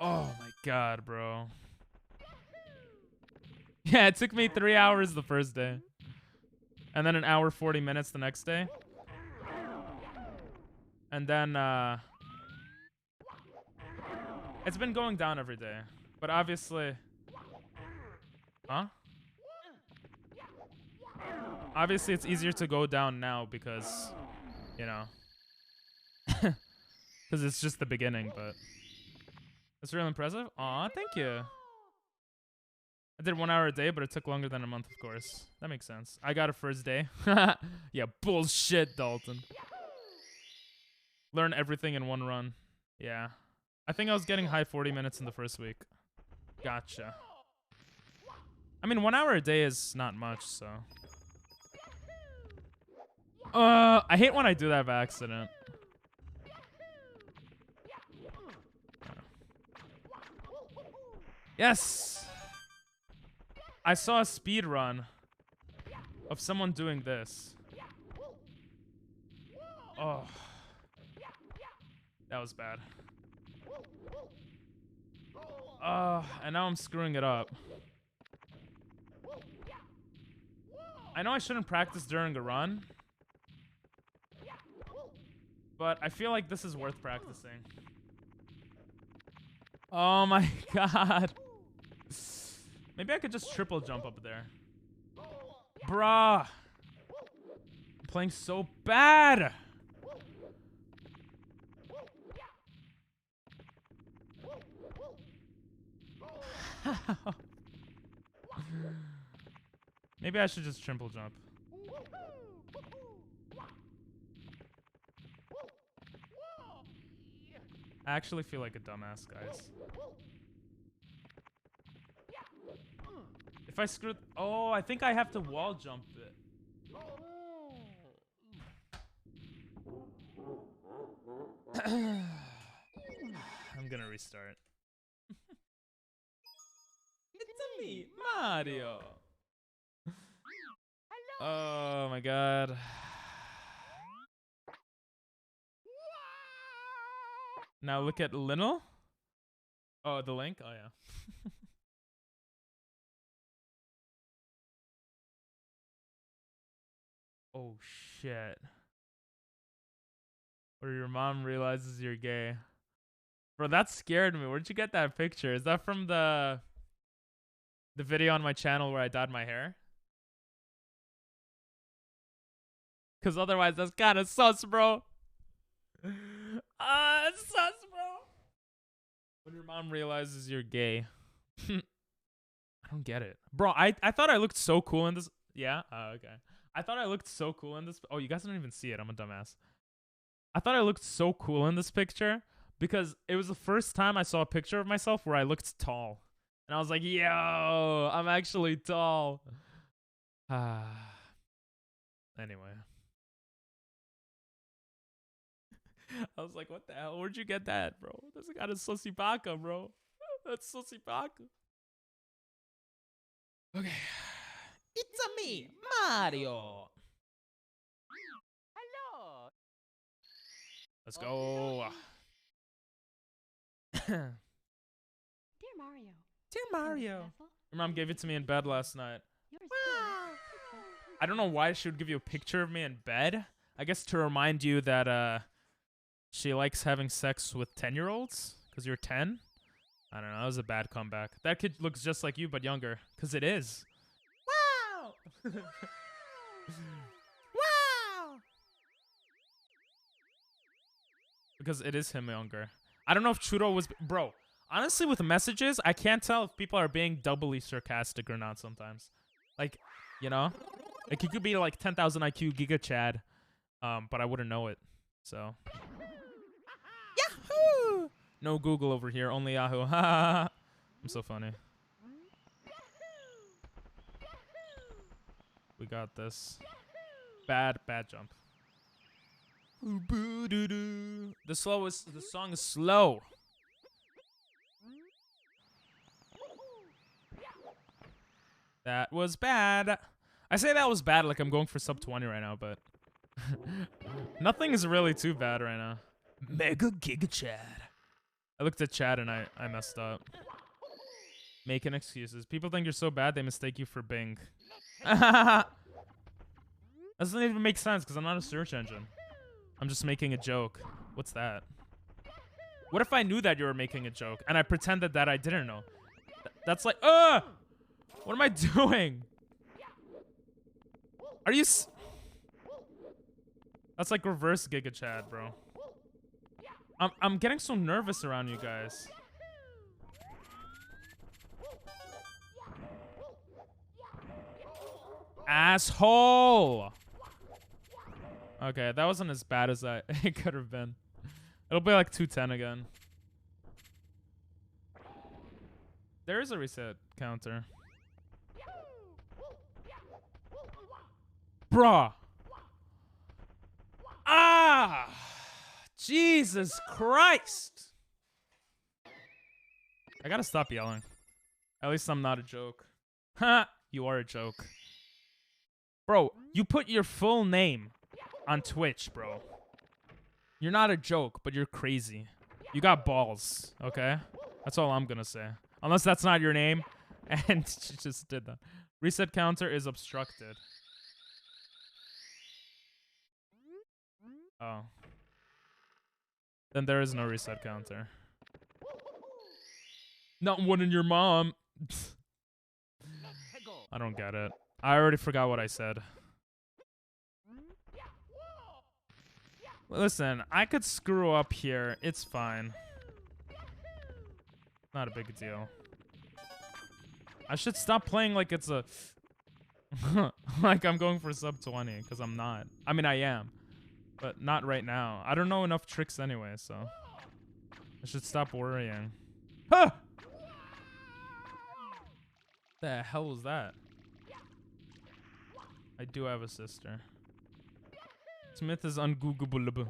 A: Oh my god, bro. Yeah, it took me 3 hours the first day. And then an hour 40 minutes the next day. And then, it's been going down every day. But obviously... Huh? Obviously, it's easier to go down now because, you know. Because it's just the beginning, but... That's really impressive. Aw, thank you. I did 1 hour a day, but it took longer than a month, of course. That makes sense. I got it first day. Yeah, bullshit, Dalton. Learn everything in one run. Yeah. I think I was getting high 40 minutes in the first week. Gotcha. I mean, 1 hour a day is not much, so... I hate when I do that by accident. Yes! I saw a speed run of someone doing this. Oh. That was bad. And now I'm screwing it up. I know I shouldn't practice during a run, but I feel like this is worth practicing. Oh my god. Maybe I could just triple jump up there. Bruh. I'm playing so bad. Maybe I should just triple jump. I actually feel like a dumbass, guys. If I screw... Oh, I think I have to wall jump it. I'm gonna restart. It's me, Mario. Oh my god. Now look at Linnell. Oh, the link? Oh, yeah. Oh, shit. Or your mom realizes you're gay. Bro, that scared me. Where'd you get that picture? Is that from the video on my channel where I dyed my hair? Because otherwise, that's kind of sus, bro. It's sus, bro. your mom realizes you're gay. I don't get it. Bro, I thought I looked so cool in this. Yeah? Okay. I thought I looked so cool in this. Oh, you guys don't even see it. I'm a dumbass. I thought I looked so cool in this picture because it was the first time I saw a picture of myself where I looked tall. And I was like, yo, I'm actually tall. Anyway. I was like, what the hell? Where'd you get that, bro? This guy is Sussy Baka, bro. That's Sussy Baka. Okay. It's a me, Mario.
B: Hello.
A: Let's go.
C: Dear Mario.
A: Dear
C: please come to the
A: Mario.
C: castle.
A: Your mom gave it to me in bed last night.
C: Yours truly.
A: I don't know why she would give you a picture of me in bed. I guess to remind you that she likes having sex with 10-year-olds because you're 10. I don't know. That was a bad comeback. That kid looks just like you but younger because it is. Wow. Wow. Because it is him younger. I don't know if Churro was... Bro, honestly, with messages, I can't tell if people are being doubly sarcastic or not sometimes. Like, you know? Like, he could be like 10,000 IQ Giga Chad, but I wouldn't know it. So... Yahoo! No Google over here, only Yahoo. I'm so funny. We got this. Bad jump. The song is slow. That was bad. I say that was bad like I'm going for sub 20 right now, but nothing is really too bad right now. Mega Giga Chad. I looked at chat and I messed up. Making excuses. People think you're so bad they mistake you for Bing. Doesn't even make sense because I'm not a search engine. I'm just making a joke. What's that? What if I knew that you were making a joke and I pretended that I didn't know? That's like, what am I doing? Are you That's like reverse Giga Chad, bro. I'm getting so nervous around you guys. Asshole! Okay, that wasn't as bad as it could have been. It'll be like 210 again. There is a reset counter. Bruh! Ah! Jesus Christ! I gotta stop yelling. At least I'm not a joke. Ha! You are a joke. Bro, you put your full name on Twitch, bro. You're not a joke, but you're crazy. You got balls, okay? That's all I'm gonna say. Unless that's not your name, and you just did that. Reset counter is obstructed. Oh. Then there is no reset counter. Not one in your mom. I don't get it. I already forgot what I said. Listen, I could screw up here. It's fine. Not a big deal. I should stop playing like it's a... like I'm going for sub 20, because I'm not. I mean, I am. But not right now. I don't know enough tricks anyway, so... I should stop worrying. Huh! The hell was that? I do have a sister. Smith is ungoogleable.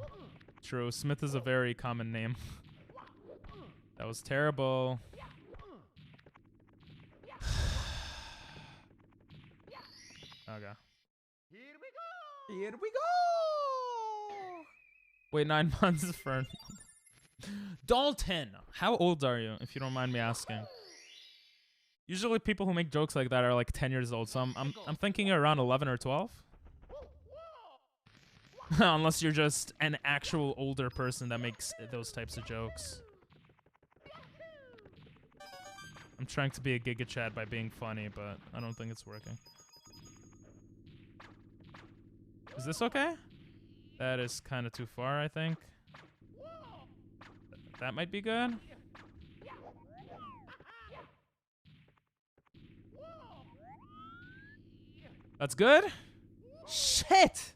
A: True, Smith is a very common name. That was terrible. Okay.
B: Here we go.
A: Here we go! Wait, 9 months for... Dalton! How old are you, if you don't mind me asking? Usually people who make jokes like that are like 10 years old, so I'm thinking you're around 11 or 12. Unless you're just an actual older person that makes those types of jokes. I'm trying to be a Giga Chad by being funny, but I don't think it's working. Is this okay? That is kind of too far, I think. That might be good. That's good. Shit.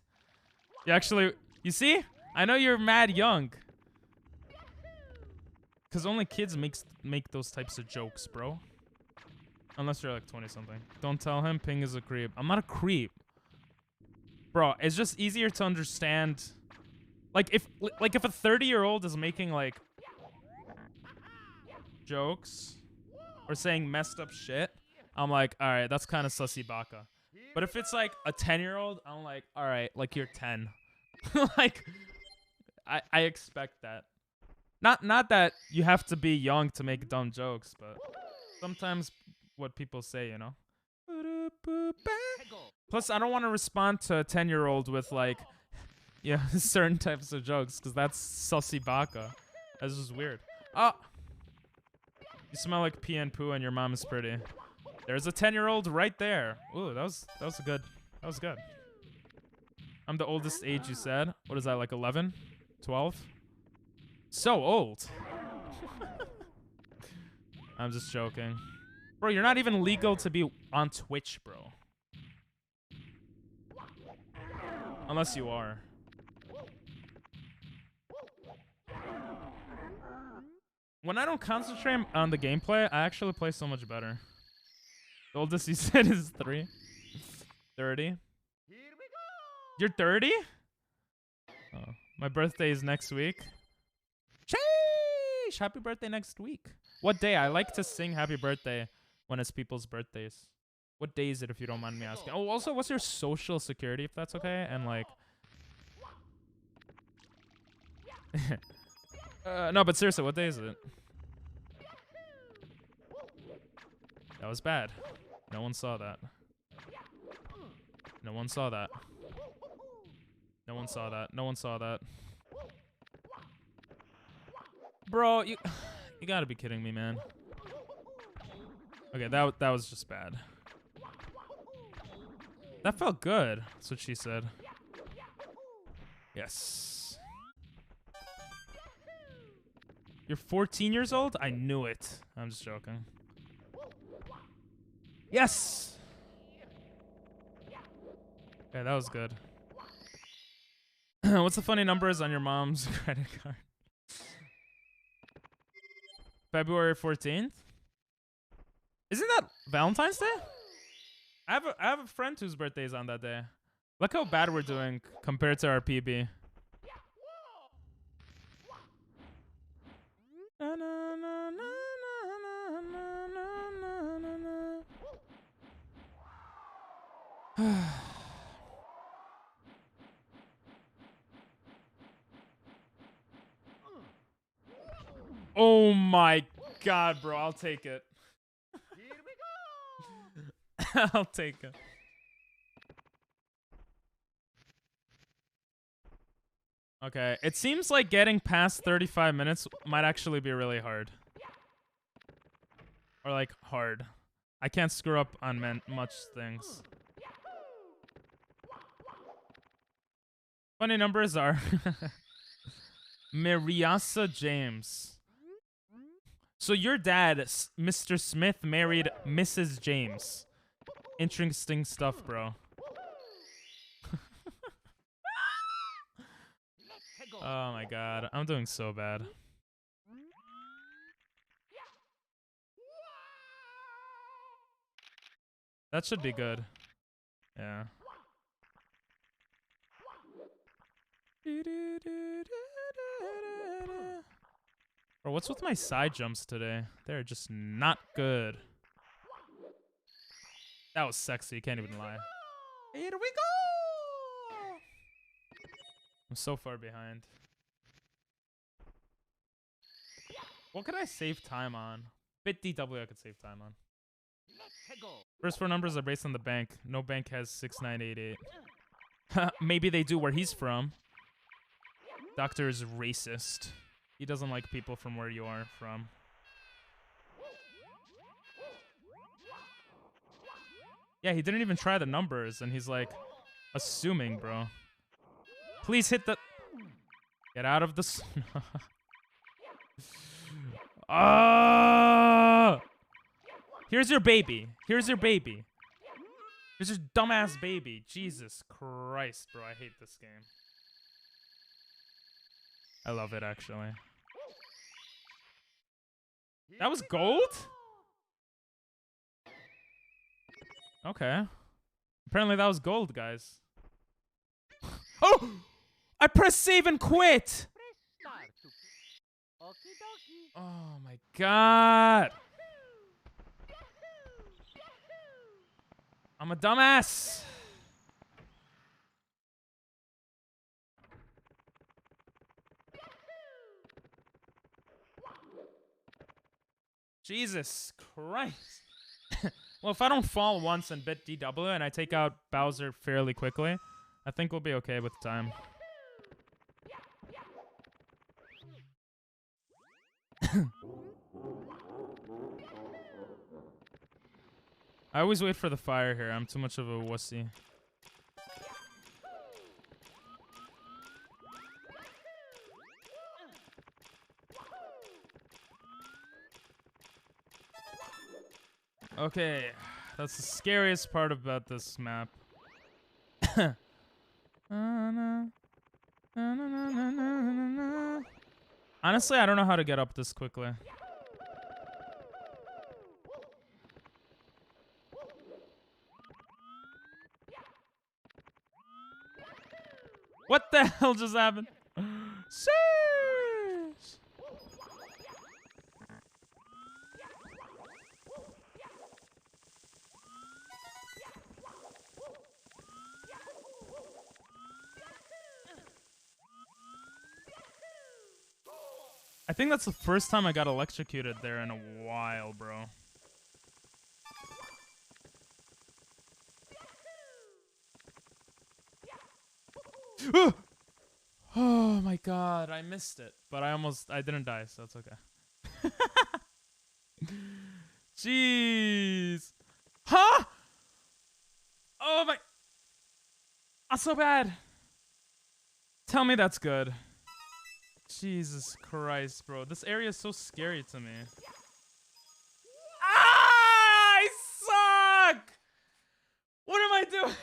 A: You see? I know you're mad young. Because only kids make those types of jokes, bro. Unless you're like 20-something. Don't tell him Ping is a creep. I'm not a creep. Bro, it's just easier to understand. Like if a 30-year-old is making like jokes or saying messed up shit, I'm like, all right, that's kind of sussy baka. But if it's like a 10-year-old, I'm like, all right, like you're 10. Like I expect that. Not that you have to be young to make dumb jokes, but sometimes what people say, you know. Plus, I don't want to respond to a 10-year-old with like, yeah, certain types of jokes, because that's sussy baka. That's just weird. Oh, you smell like pee and poo, and your mom is pretty. There's a 10-year-old right there. Ooh, that was good. That was good. I'm the oldest age you said. What is that, like 11? 12? So old. I'm just joking. Bro, you're not even legal to be on Twitch, bro. Unless you are. When I don't concentrate on the gameplay, I actually play so much better. The oldest you said is 3. 30. You're 30? Oh, my birthday is next week. Sheesh! Happy birthday next week. What day? I like to sing happy birthday when it's people's birthdays. What day is it, if you don't mind me asking? Oh, also, what's your social security, if that's okay? And like... no, but seriously, what day is it? That was bad. No one saw that. No one saw that. No one saw that. No one saw that. Bro, you gotta be kidding me, man. Okay, that was just bad. That felt good. That's what she said. Yes. You're 14 years old? I knew it. I'm just joking. Yes! Okay, that was good. What's the funny numbers on your mom's credit card? February 14th? Isn't that Valentine's Day? I have a friend whose birthday is on that day. Look how bad we're doing compared to our PB. Oh my god, bro. I'll take it. I'll take it. Okay, it seems like getting past 35 minutes might actually be really hard. Or like hard. I can't screw up on much things. Funny numbers are Mariasa James. So your dad, Mr. Smith, married Mrs. James. Interesting stuff, bro. Oh my god, I'm doing so bad. That should be good. Yeah. Bro, what's with my side jumps today? They're just not good. That was sexy, can't even lie. Here we go! I'm so far behind. What could I save time on? BitDW I could save time on. First 4 numbers are based on the bank. No bank has 6988. Maybe they do where he's from. Doctor is racist. He doesn't like people from where you are from. Yeah, he didn't even try the numbers, and he's like, assuming, bro. Please hit the... Get out of the snow. Here's your baby. Here's your baby. It's just dumbass baby. Jesus Christ, bro. I hate this game. I love it, actually. That was gold? Okay. Apparently that was gold, guys. Oh! I pressed save and quit! Oh my god! I'm a dumbass! Jesus Christ. Well, if I don't fall once and bit DW and I take out Bowser fairly quickly, I think we'll be okay with time. I always wait for the fire here. I'm too much of a wussy. Okay, that's the scariest part about this map. Honestly, I don't know how to get up this quickly. What the hell just happened? Sheesh. I think that's the first time I got electrocuted there in a while, bro. Oh my god, I missed it. But I didn't die, so it's okay. Jeez. Huh? Oh my. That's so bad. Tell me that's good. Jesus Christ, bro. This area is so scary to me. Ah! I suck! What am I doing?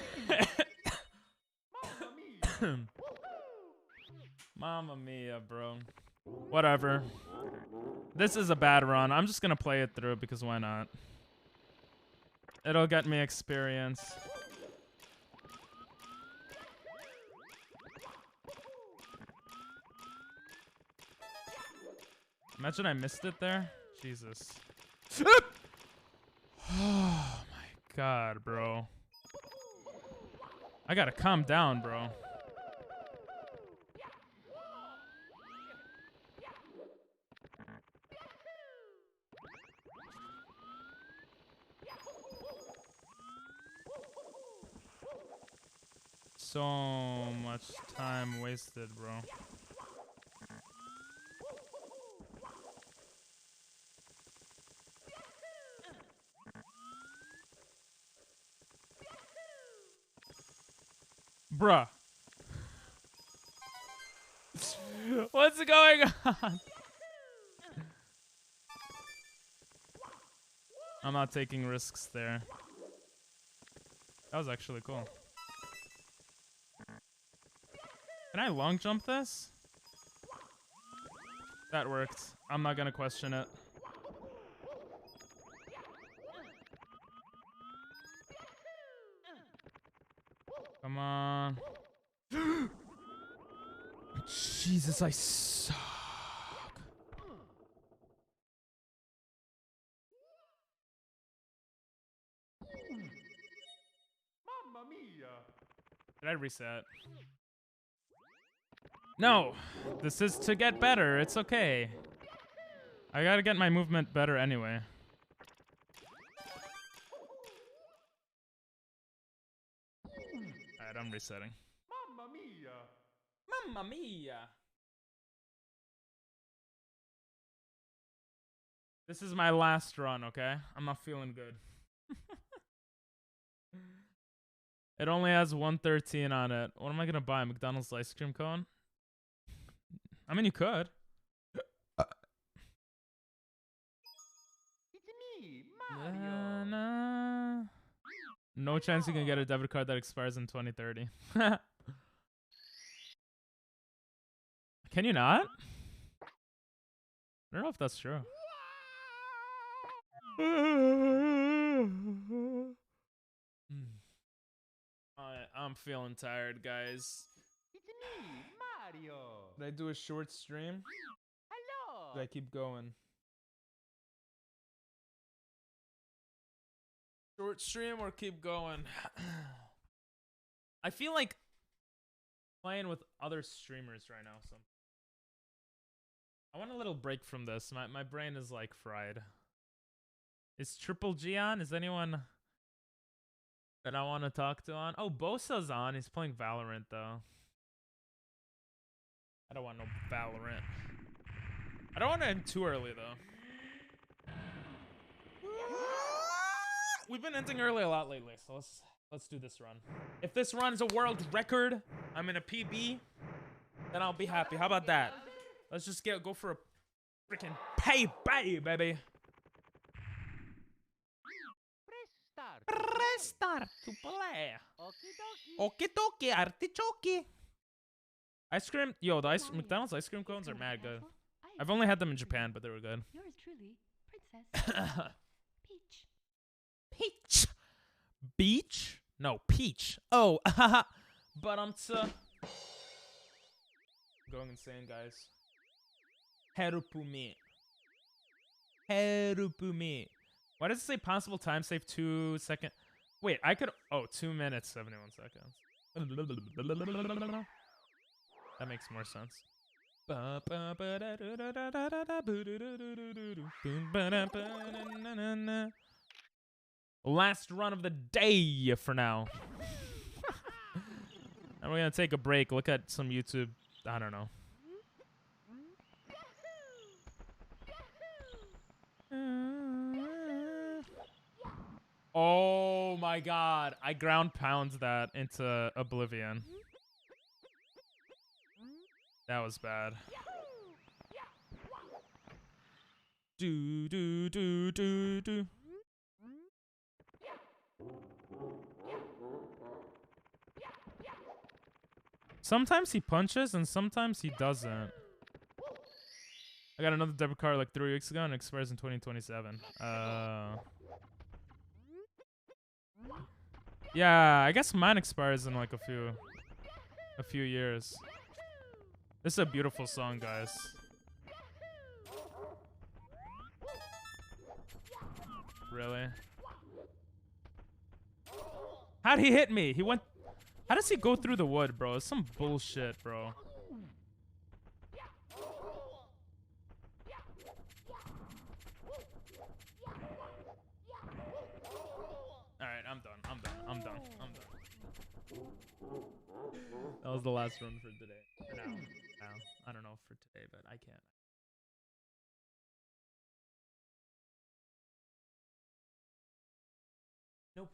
A: Mamma mia, bro. Whatever. This is a bad run. I'm just gonna play it through because why not? It'll get me experience. Imagine I missed it there. Jesus. Oh my god, bro. I gotta calm down, bro. So much time wasted, bro. Bruh. What's going on? I'm not taking risks there. That was actually cool. Can I long jump this? That worked. I'm not gonna question it. Come on. Jesus, I suck.
B: Mamma mia!
A: Did I reset? No, this is to get better. It's okay. I gotta get my movement better anyway. Alright, I'm resetting.
B: Mamma mia!
A: Mamma mia! This is my last run, okay? I'm not feeling good. It only has 113 on it. What am I gonna buy? McDonald's ice cream cone? I mean, you could.
B: It's me, Mario!
A: No chance you can get a debit card that expires in 2030. Can you not? I don't know if that's true. I'm feeling tired, guys.
B: It's me, Mario.
A: Did I do a short stream?
B: Hello.
A: Did I keep going? Short stream or keep going? I feel like playing with other streamers right now. So I want a little break from this. My brain is like fried. Is Triple G on? Is anyone that I want to talk to on? Oh, Bosa's on. He's playing Valorant though. I don't want no Valorant. I don't want to end too early though. We've been ending early a lot lately, so let's do this run. If this run is a world record, I'm in a PB, then I'll be happy. How about that? Let's just go for a freaking payday, baby.
B: Press start.
A: Press start to play.
B: Okie dokie.
A: Okie dokie, artichoke. Ice cream, yo, the McDonald's ice cream cones are mad good. I've only had them in Japan, but they were good.
C: Yours truly, Princess Peach.
A: Peach. Beach? No, peach. Oh, but I'm going insane, guys. Help me. Help me. Why does it say possible time save 2 seconds? Wait, I could. Oh, 2 minutes, 71 seconds. That makes more sense. Last run of the day for now. And we're gonna take a break, look at some YouTube. I don't know. Oh my god. I ground pound that into oblivion. That was bad. Do do do do do. Sometimes he punches and sometimes he doesn't. I got another debit card like 3 weeks ago and it expires in 2027. Yeah, I guess mine expires in like a few years. This is a beautiful song, guys. Really? How'd he hit me? He went. How does he go through the wood, bro? It's some bullshit, bro. Alright, I'm done. That was the last run for today. For now. I don't know for today, but I can't. Nope.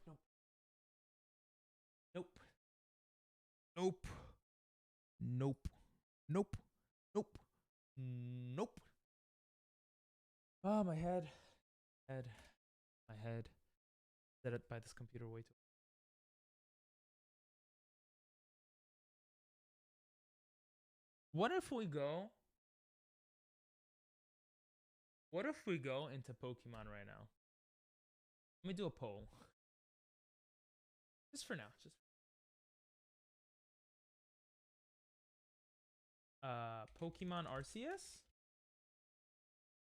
A: Oh, my head. My head. Set it by this computer way too. What if we go into Pokemon right now? Let me do a poll. Just for now. Pokemon Arceus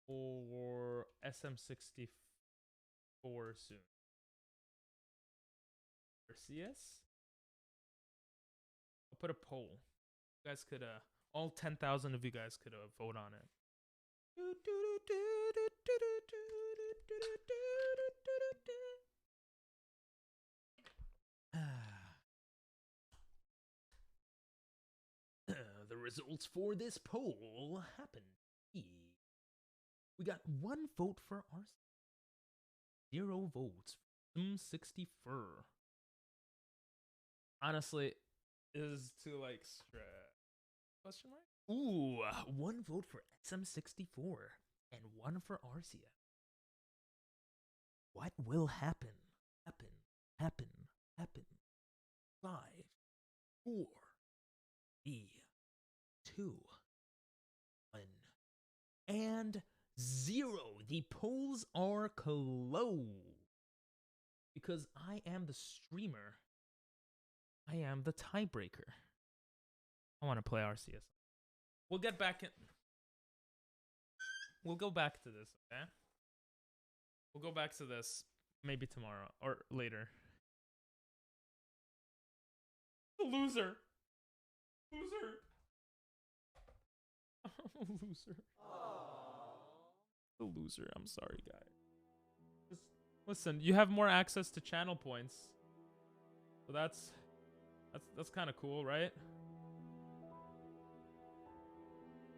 A: or SM64 soon? Arceus? I'll put a poll. You guys could all 10,000 of you guys could vote on it. The results for this poll happened. We got 1 vote for Arceus. 0 votes for SM64. Honestly, is to like stress. Question mark? Ooh, 1 vote for SM64 and 1 for Arceus. What will happen? happen. 5, 4, 3, 2, 1, and 0. The polls are closed. Because I am the streamer. I am the tiebreaker. I want to play Arceus. We'll get back in. We'll go back to this, okay? We'll go back to this maybe tomorrow or later. The loser. Loser. Loser. The loser. I'm sorry, guys. Just listen, you have more access to channel points. So that's kind of cool, right?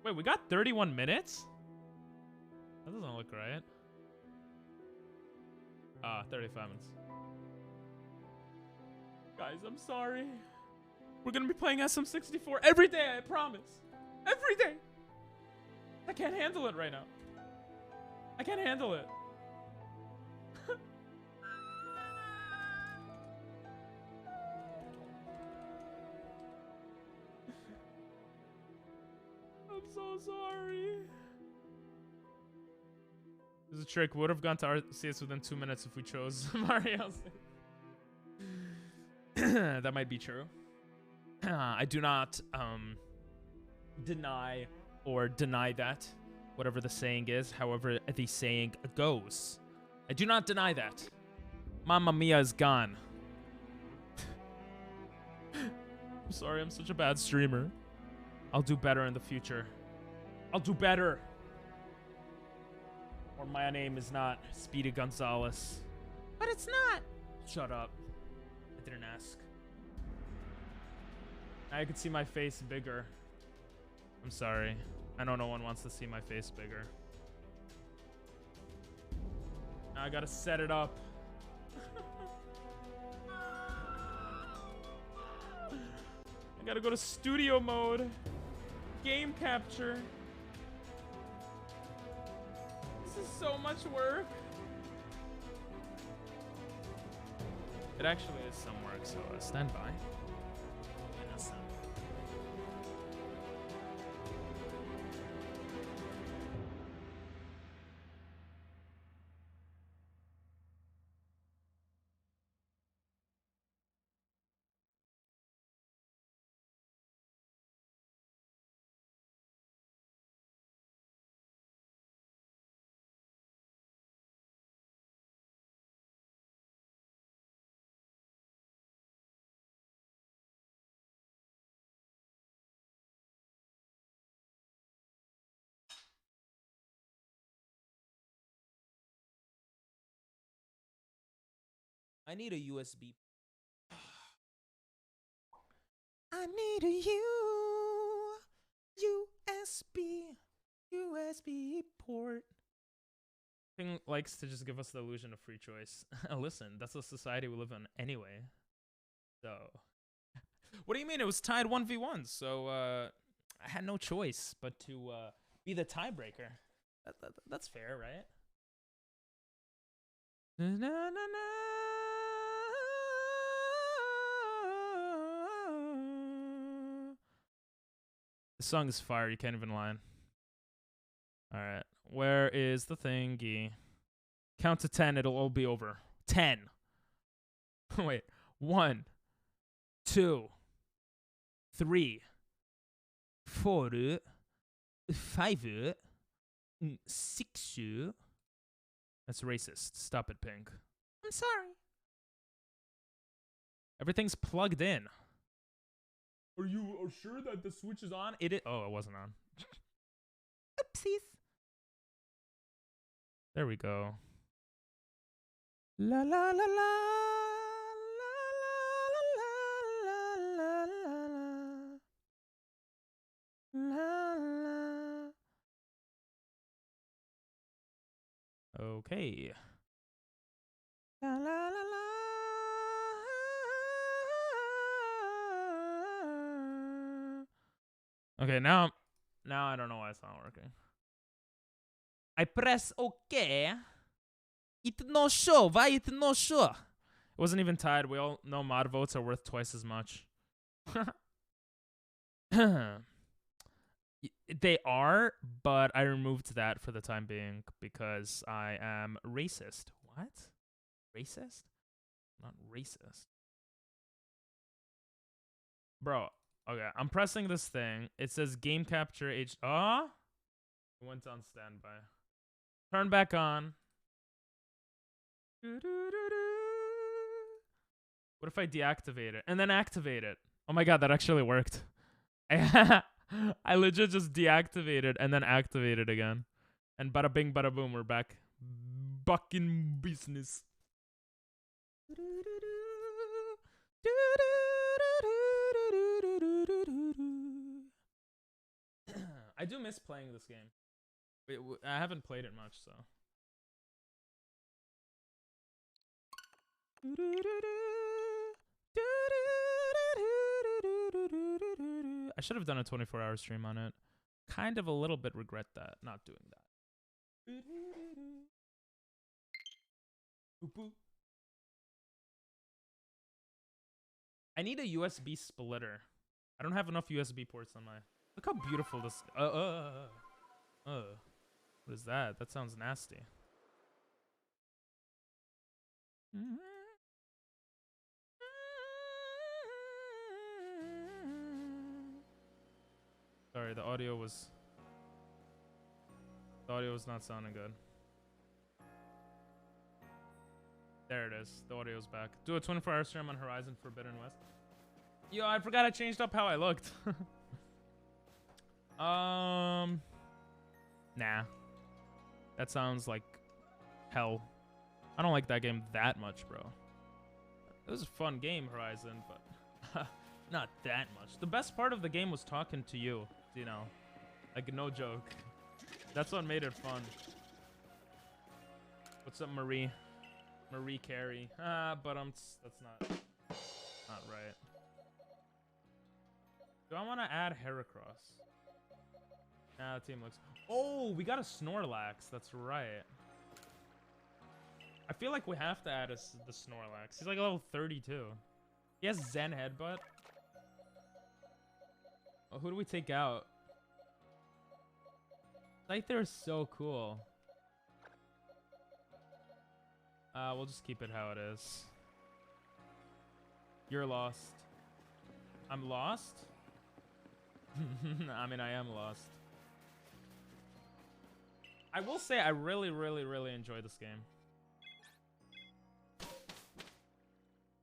A: Wait, we got 31 minutes? That doesn't look right. 35 minutes. Guys, I'm sorry. We're gonna be playing SM64 every day, I promise. Every day. I can't handle it right now. I can't handle it. I'm so sorry. There's a trick. Would have gone to Arceus within 2 minutes if we chose Mario. That might be true. I do not deny or deny that, whatever the saying is, however the saying goes. I do not deny that. Mamma Mia is gone. I'm sorry, I'm such a bad streamer. I'll do better in the future. I'll do better. Or my name is not Speedy Gonzalez. But it's not. Shut up. I didn't ask. Now you can see my face bigger. I'm sorry. I know no one wants to see my face bigger. Now I gotta set it up. I gotta go to studio mode. Game capture. This is so much work. It actually is some work, so stand by. I need a USB. I need a USB port. Thing likes to just give us the illusion of free choice. Listen, that's the society we live in anyway. So, what do you mean? It was tied 1v1, so I had no choice but to be the tiebreaker. That's fair, right? Na, na, na, na. The song is fire. You can't even lie. All right. Where is the thingy? Count to 10. It'll all be over. 10. Wait. 1, 2, 3, 4, 5, 6. That's racist. Stop it, Pink. I'm sorry. Everything's plugged in. Are you sure that the switch is on? It is. Oh, it wasn't on. Oopsies. There we go. La la la la la la la la la la. Okay. La la la la. Okay, now I don't know why it's not working. I press OK. It no show. Why it no show? wasn't even tied. We all know mod votes are worth twice as much. They are, but I removed that for the time being because I am racist. What? Racist? Not racist. Bro, okay, I'm pressing this thing. It says game capture H. Ah? It went on standby. Turn back on. What if I deactivate it and then activate it? Oh my god, that actually worked. I legit just deactivated and then activated again. And bada bing, bada boom, we're back. Back in business. I do miss playing this game. I haven't played it much, so. I should have done a 24-hour stream on it. Kind of a little bit regret that, not doing that. I need a USB splitter. I don't have enough USB ports on my... Look how beautiful this... What is that? That sounds nasty. Sorry, the audio was not sounding good. There it is. The audio's back. Do a 24-hour stream on Horizon Forbidden West. Yo, I forgot I changed up how I looked. Nah. That sounds like hell. I don't like that game that much, bro. It was a fun game, Horizon, but not that much. The best part of the game was talking to you, you know. Like, no joke. That's what made it fun. What's up, Marie? Marie Carey. But that's not right. Do I want to add Heracross? Nah, the team looks... Oh, we got a Snorlax. That's right. I feel like we have to add the Snorlax. He's like level 32. He has Zen Headbutt. Oh, who do we take out? Scyther is so cool. We'll just keep it how it is. You're lost. I'm lost? I mean, I am lost. I will say I really, really, really enjoy this game.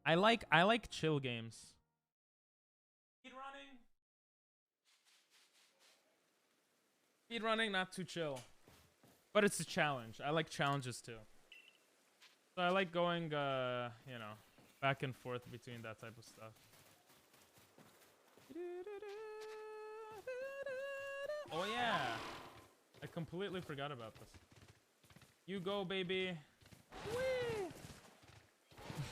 A: I like chill games. Speedrunning, not too chill. But it's a challenge. I like challenges too. So I like going, you know, back and forth between that type of stuff. Oh yeah! I completely forgot about this. You go, baby. Whee!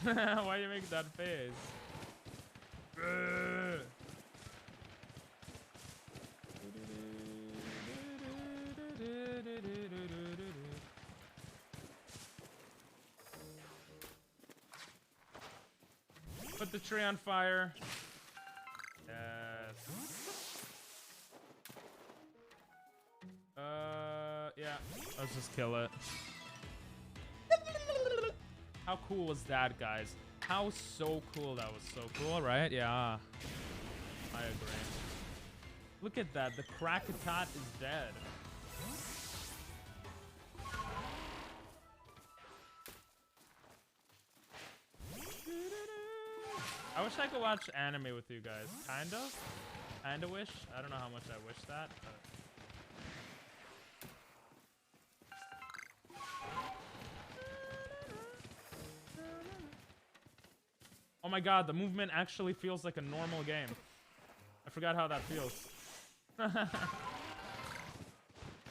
A: Why you make that face? Put the tree on fire. Yes. Yeah. Let's just kill it. How cool was that, guys? How so cool that was. So cool, right? Yeah. I agree. Look at that. The Krakatot is dead. I wish I could watch anime with you guys. Kinda wish. I don't know how much I wish that, but... Oh my god, the movement actually feels like a normal game. I forgot how that feels.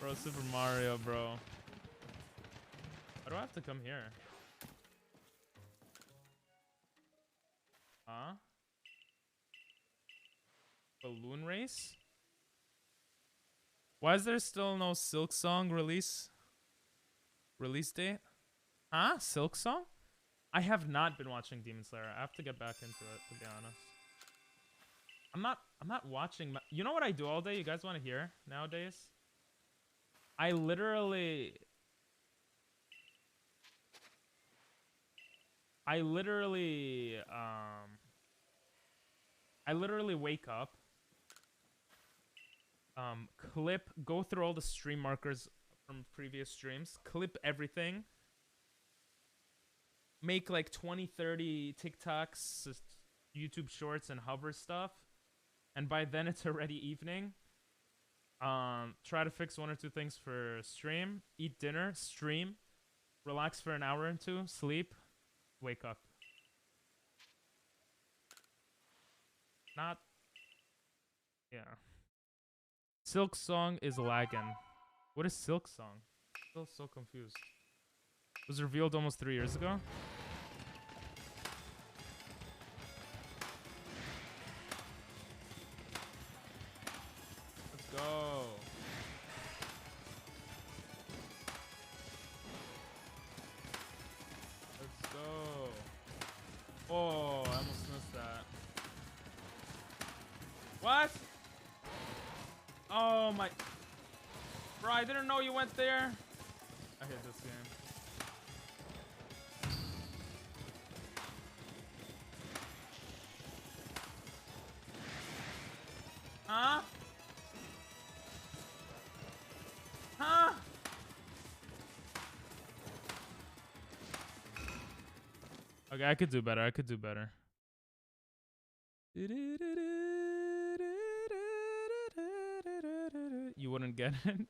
A: Bro, Super Mario, bro. Why do I have to come here? Huh? Balloon race? Why is there still no Silk Song release date? Huh? Silk Song? I have not been watching Demon Slayer. I have to get back into it, to be honest. I'm not watching. You know what I do all day? You guys want to hear nowadays? I literally wake up, go through all the stream markers from previous streams, clip everything, make like 20-30 TikToks, YouTube shorts, and hover stuff, and by then it's already evening. Try to fix 1 or 2 things for stream, eat dinner, stream, relax for an hour or 2, sleep, wake up. Yeah. Silk Song is lagging. What is Silk Song? Still so confused. It was revealed almost 3 years ago. Let's go. Let's go. Oh, I almost missed that. What? Oh my. Bro, I didn't know you went there. I hate this game. Huh? Huh? Okay, I could do better. I could do better. You wouldn't get it.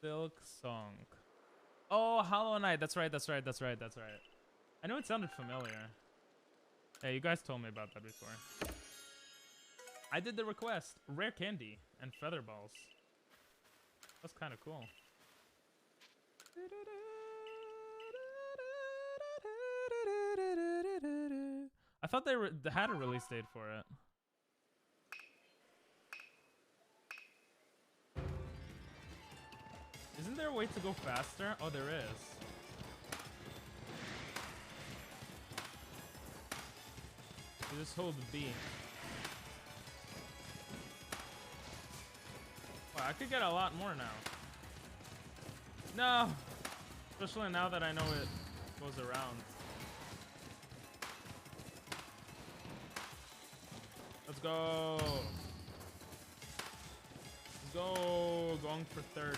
A: Silk Song. Oh, Hollow Knight. That's right. That's right. That's right. That's right. I know it sounded familiar. Hey, you guys told me about that before. I did the request. Rare candy and feather balls. That's kind of cool. I thought they had a release date for it. Isn't there a way to go faster? Oh, there is. You just hold the B. Wow, I could get a lot more now. No! Especially now that I know it goes around. Let's go! Let's go! Going for 30.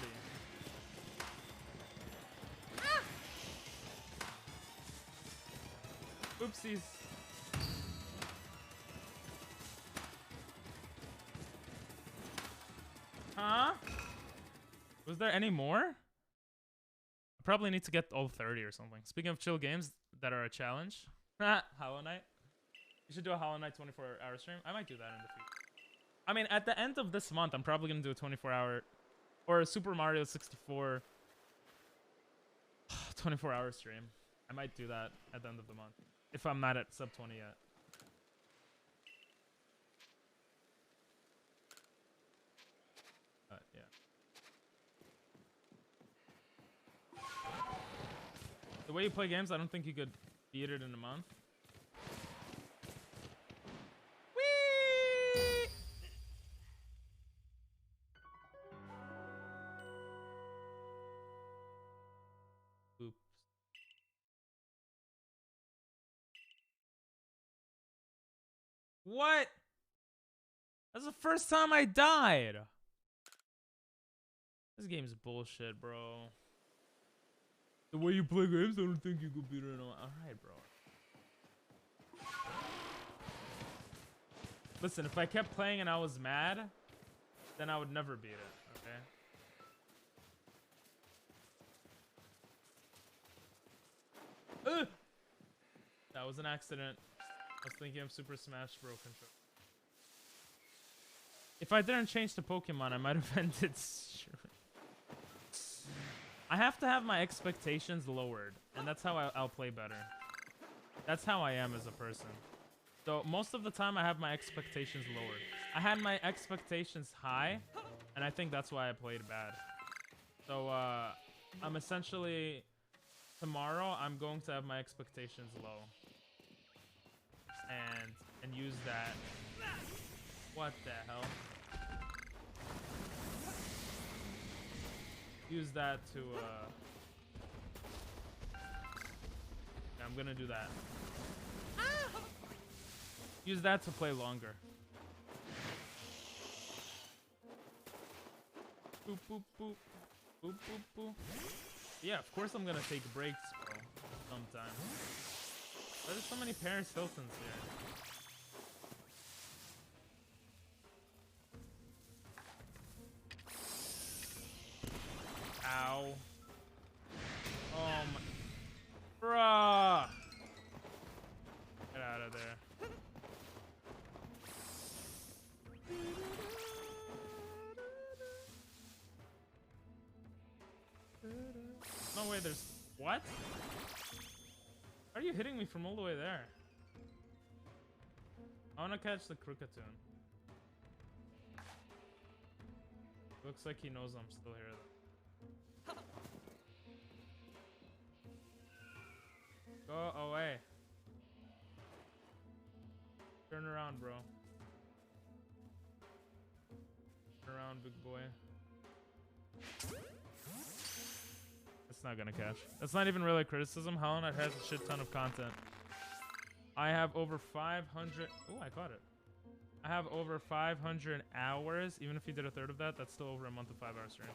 A: Oopsies. Huh? Was there any more? I probably need to get all 30 or something. Speaking of chill games that are a challenge. Hollow Knight. You should do a Hollow Knight 24-hour stream. I might do that in the future. I mean, at the end of this month, I'm probably going to do a 24-hour or a Super Mario 64 24-hour stream. I might do that at the end of the month. If I'm not at sub 20 yet. Yeah. The way you play games, I don't think you could beat it in a month. Whee! Oops. What? That's the first time I died. This game's bullshit, bro. The way you play games, I don't think you could beat it. Alright, bro. Listen, if I kept playing and I was mad, then I would never beat it, okay? Ugh! That was an accident. I was thinking of Super Smash Bros. Control. If I didn't change to Pokemon, I might have ended. I have to have my expectations lowered, and that's how I'll play better. That's how I am as a person. So most of the time, I have my expectations lowered. I had my expectations high, and I think that's why I played bad. So I'm essentially tomorrow I'm going to have my expectations low. And use that. What the hell? Use that to yeah, I'm gonna do that. Use that to play longer. Boop boop boop. Boop boop boop. Yeah, of course I'm gonna take breaks, bro. Sometimes. There's so many Paris Hiltons here. Ow. Oh my. Bruh. Get out of there. No way, there's. What? Are you hitting me from all the way there? I wanna catch the Crookatoon. Looks like he knows I'm still here though. Go away. Turn around, bro. Turn around, big boy. It's not gonna catch. That's not even really a criticism. Hollow Knight has a shit ton of content. I have over 500. Oh, I caught it. I have over 500 hours. Even if you did a third of that, that's still over a month of 5 hours stream.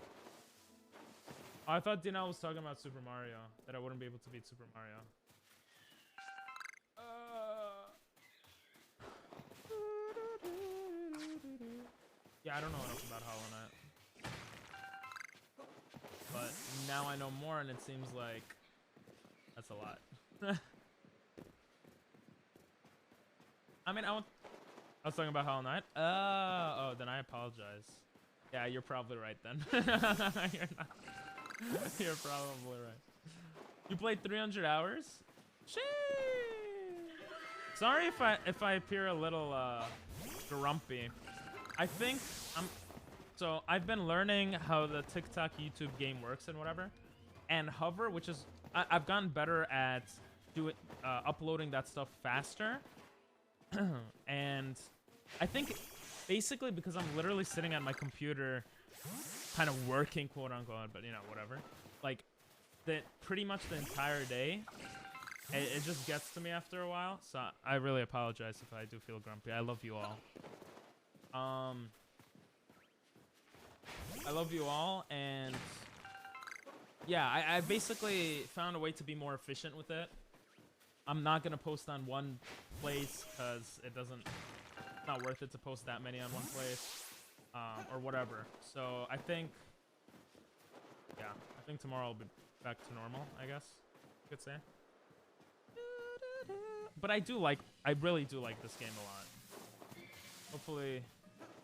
A: Oh, I thought Dina was talking about Super Mario. That I wouldn't be able to beat Super Mario. Yeah, I don't know enough about Hollow Knight. But now I know more, and it seems like that's a lot. I mean, I was talking about Hollow Knight. Oh, then I apologize. Yeah, you're probably right then. You're not. You're probably right. You played 300 hours? Sheesh. Sorry if I appear a little grumpy. I think so I've been learning how the TikTok YouTube game works and whatever. And hover, which is I've gotten better at uploading that stuff faster. And I think basically because I'm literally sitting at my computer kind of working, quote unquote, but you know, whatever. Like pretty much the entire day. It just gets to me after a while. So I really apologize if I do feel grumpy. I love you all. I love you all, and yeah, I basically found a way to be more efficient with it. I'm not gonna post on one place because it's not worth it to post that many on one place, or whatever. So I think tomorrow I'll be back to normal, I guess you could say. But I really do like this game a lot. Hopefully,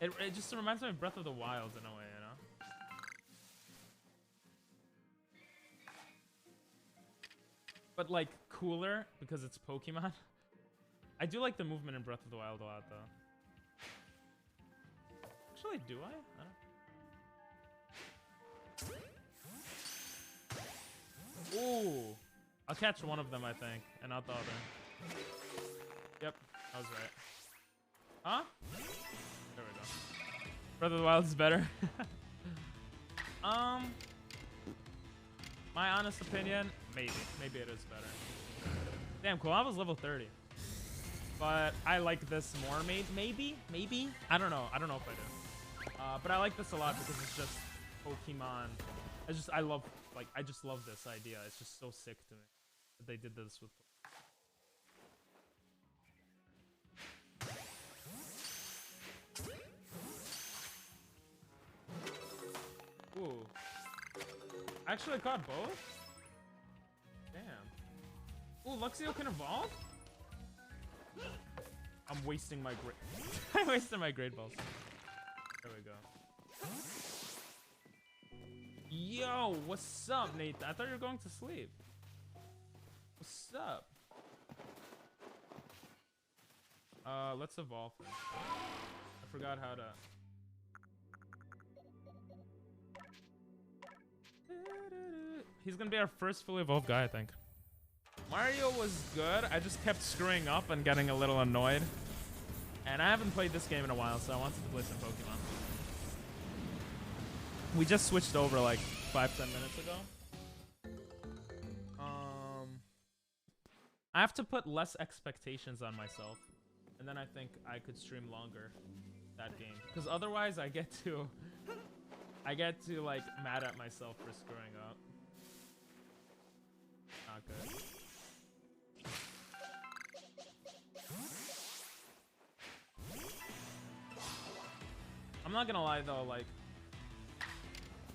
A: it just reminds me of Breath of the Wild in a way, you know? But like cooler because it's Pokemon. I do like the movement in Breath of the Wild a lot, though. Actually, do I? I don't. Ooh, I'll catch one of them, I think, and not the other. Yep, I was right. Huh? There we go. Breath of the Wild is better. My honest opinion, maybe it is better. Damn, cool. I was level 30, but I like this more. Maybe. I don't know if I do. But I like this a lot because it's just Pokemon. I just love this idea. It's just so sick to me that they did this with. Ooh. Actually, I caught both? Damn. Ooh, Luxio can evolve? I'm wasting my I wasted my Great Balls. There we go. Yo, what's up, Nate? I thought you were going to sleep. What's up? Let's evolve. I forgot how to... He's gonna be our first fully evolved guy, I think. Mario was good. I just kept screwing up and getting a little annoyed. And I haven't played this game in a while, so I wanted to play some Pokemon. We just switched over like 5-10 minutes ago. I have to put less expectations on myself, and then I think I could stream longer that game. Because otherwise, I get to like mad at myself for screwing up. Not good. I'm not gonna lie though, like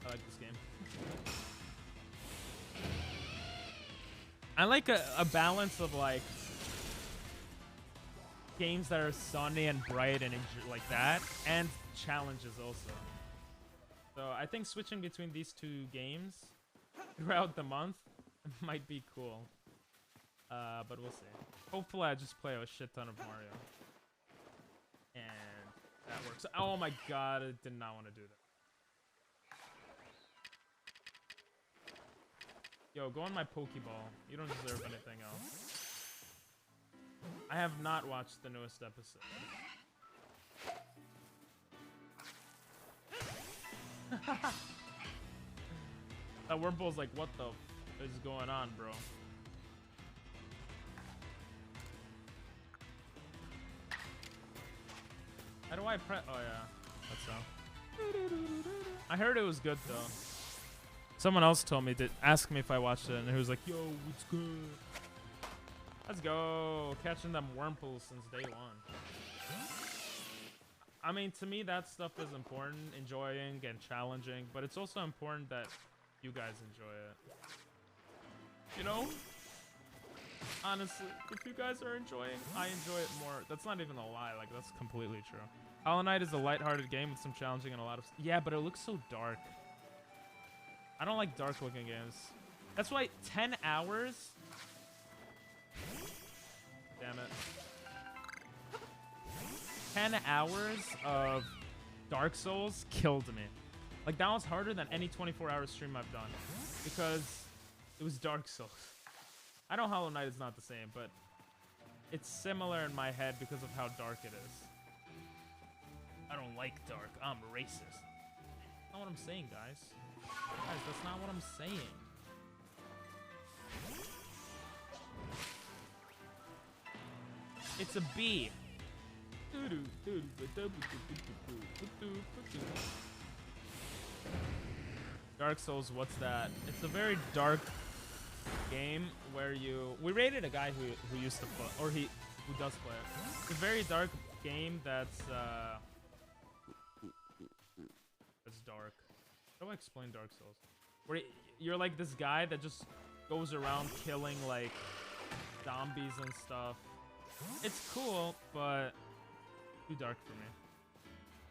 A: I like this game. I like a balance of like games that are sunny and bright and like that, and challenges also. So I think switching between these two games throughout the month might be cool. But we'll see. Hopefully I just play a shit ton of Mario. And that works. Oh my god, I did not want to do that. Yo, go on my Pokeball. You don't deserve anything else. I have not watched the newest episode. That Wurmple's like, what the f is going on, bro? How do I press? Oh yeah, that's so. I heard it was good though. Someone else told me to ask me if I watched it, and he was like, "Yo, it's good." Let's go, catching them Wurmples since day one. I mean, to me, that stuff is important, enjoying and challenging, but it's also important that you guys enjoy it. You know? Honestly, if you guys are enjoying, I enjoy it more. That's not even a lie, like, that's completely true. Hollow Knight is a lighthearted game with some challenging and a lot of... Yeah, but it looks so dark. I don't like dark-looking games. That's why 10 hours... Damn it. 10 hours of Dark Souls killed me. Like, that was harder than any 24-hour stream I've done. Because it was Dark Souls. I know Hollow Knight is not the same, but it's similar in my head because of how dark it is. I don't like dark. I'm racist. That's not what I'm saying, guys. Guys, that's not what I'm saying. It's a B. Dark Souls, what's that? It's a very dark game where we rated a guy who used to play, or who does play it. It's a very dark game that's dark. How do I explain Dark Souls? Where you're like this guy that just goes around killing like zombies and stuff. It's cool, but too dark for me.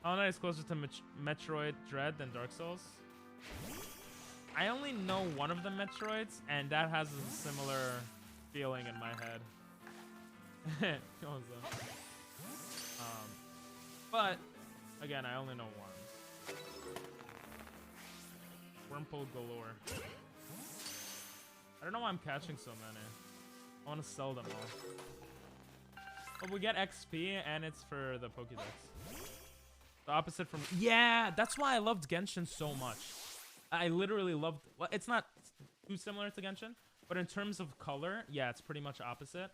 A: Hollow Knight is closer to Metroid Dread than Dark Souls. I only know one of the Metroids, and that has a similar feeling in my head. But again, I only know one. Wurmple galore. I don't know why I'm catching so many. I want to sell them all. But we get XP, and it's for the Pokédex. The opposite from... Yeah, that's why I loved Genshin so much. I literally loved... Well, it's not too similar to Genshin, but in terms of color, yeah, it's pretty much opposite.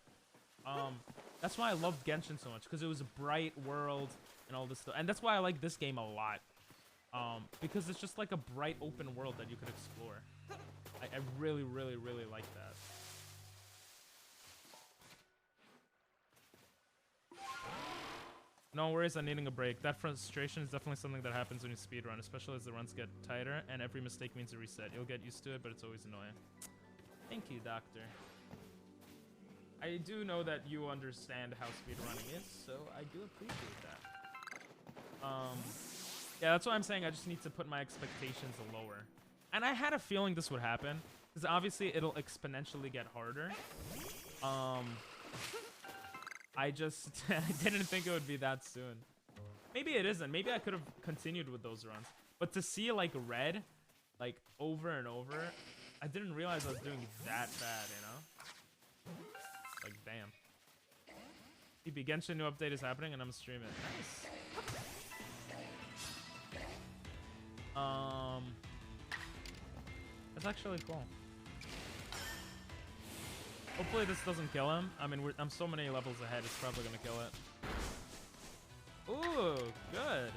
A: That's why I loved Genshin so much, because it was a bright world and all this stuff. And that's why I like this game a lot. Because it's just like a bright open world that you could explore. I really, really, really like that. No worries on needing a break. That frustration is definitely something that happens when you speedrun, especially as the runs get tighter and every mistake means a reset. You'll get used to it, but it's always annoying. Thank you, Doctor. I do know that you understand how speedrunning is, so I do appreciate that. Yeah, that's why I'm saying I just need to put my expectations lower. And I had a feeling this would happen, because obviously it'll exponentially get harder. I just I didn't think it would be that soon. Maybe it isn't. Maybe I could have continued with those runs. But to see like red, like over and over, I didn't realize I was doing that bad, you know? Like, damn. TP Genshin new update is happening and I'm streaming. Nice. That's actually cool. Hopefully this doesn't kill him. I mean, I'm so many levels ahead, it's probably gonna kill it. Ooh, good.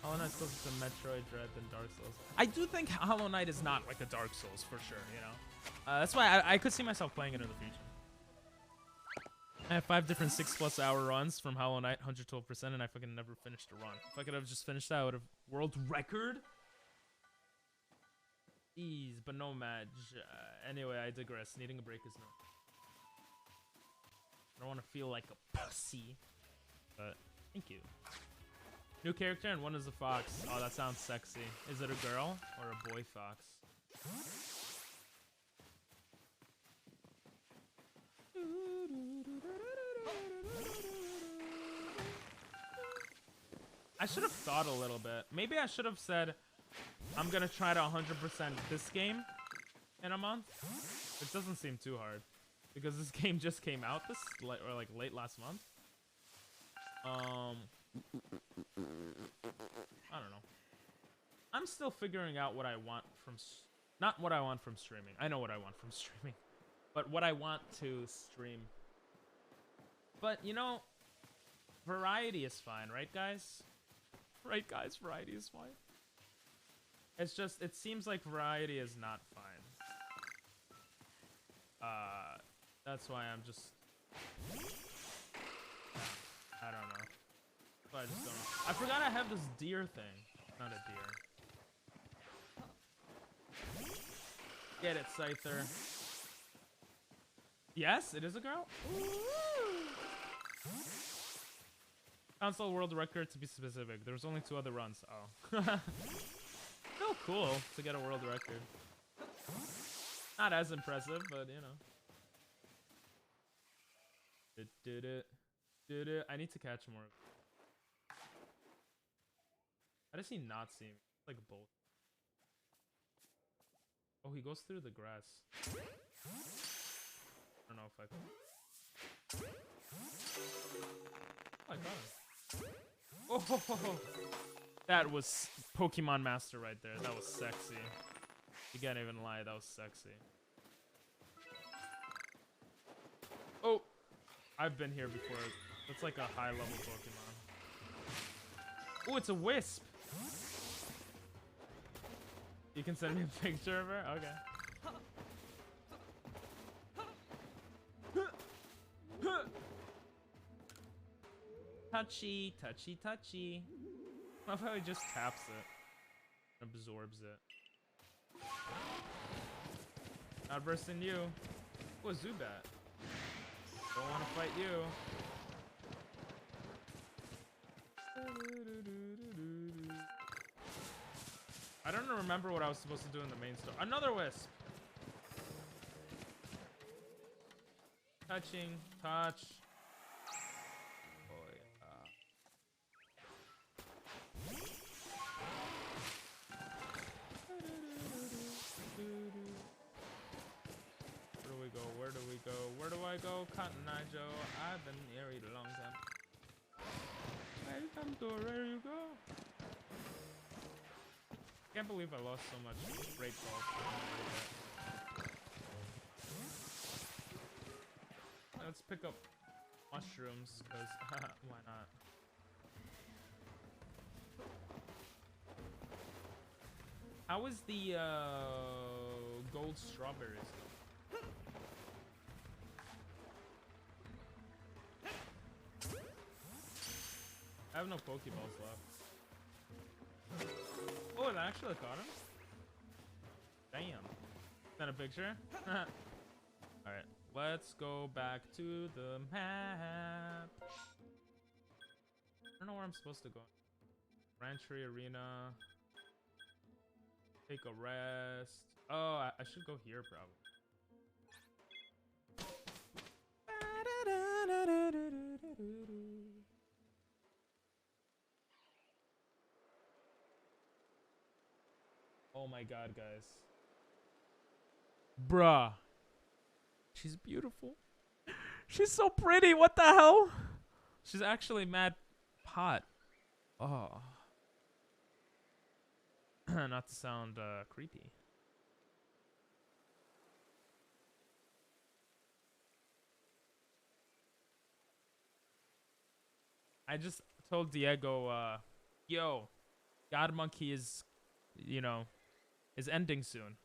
A: Hollow Knight's closer to Metroid Dread than Dark Souls. I do think Hollow Knight is not like a Dark Souls for sure, you know? That's why I could see myself playing it in the future. I have 5 different 6+ hour runs from Hollow Knight, 112%, and I fucking never finished a run. If I could have just finished that, I would have world record. Ease, but no match. Anyway, I digress. Needing a break is no. I don't want to feel like a pussy, but thank you. New character and one is a fox. Oh, that sounds sexy. Is it a girl or a boy fox? I should have thought a little bit. Maybe I should have said, I'm gonna try to 100% this game in a month. It doesn't seem too hard because this game just came out or like late last month. I don't know. I'm still figuring out what I want from not what I want from streaming. I know what I want from streaming, but what I want to stream. But you know, variety is fine, right, guys? Right, guys, variety is fine. It's just, it seems like variety is not fine. That's why I'm just... I don't know. So I just don't know. I forgot I have this deer thing. Not a deer. Get it, Scyther. Yes, it is a girl? Console world record to be specific. There was only 2 other runs. Oh. Still cool to get a world record. Not as impressive, but you know. I need to catch more. How does he not see me? It's like both. Oh, he goes through the grass. I don't know if I can. Oh, I got him. Oh, that was Pokemon Master right there. That was sexy. You can't even lie, that was sexy. Oh, I've been here before. It's like a high level Pokemon. Oh, it's a Wisp. You can send me a picture of her? Okay. Touchy, touchy, touchy. I love how he just taps it. Absorbs it. Not versing you. Oh, Zubat. Don't want to fight you. I don't remember what I was supposed to do in the main story. Another Wisp. Touching, touch. Oh yeah. Where do we go? Where do we go? Where do I go? Cotton Eye Joe. I've been married a long time. Welcome to where you go. Can't believe I lost so much great balls. Let's pick up mushrooms, because why not? How is the gold strawberries? I have no Pokeballs left. Oh, it actually caught him? Damn. Is that a picture? Alright, let's go back to the map. I don't know where I'm supposed to go. Ranchery Arena. Take a rest. Oh, I should go here probably. Oh my god, guys. Bruh. She's beautiful. She's so pretty. What the hell? She's actually mad hot. Oh. Not to sound creepy. I just told Diego, yo, God Monkey is, you know, is ending soon.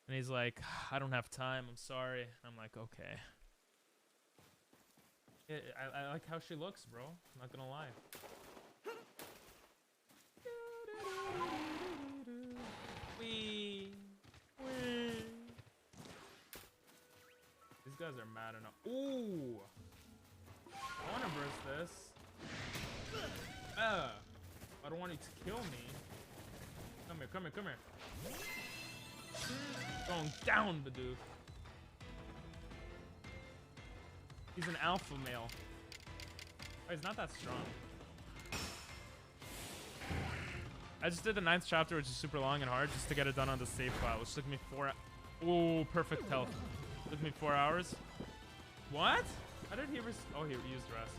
A: And he's like, I don't have time. I'm sorry. I'm like, okay. I like how she looks, bro. I'm not gonna lie. Wee. Wee. These guys are mad enough. Ooh. I wanna burst this. I don't want you to kill me. Come here, come here, come here. Going down, Bidoof. He's an alpha male. Oh, he's not that strong. I just did the 9th chapter, which is super long and hard, just to get it done on the save file, which took me 4 hours. Ooh, perfect health. Took me 4 hours. What? How did he oh, he used rest.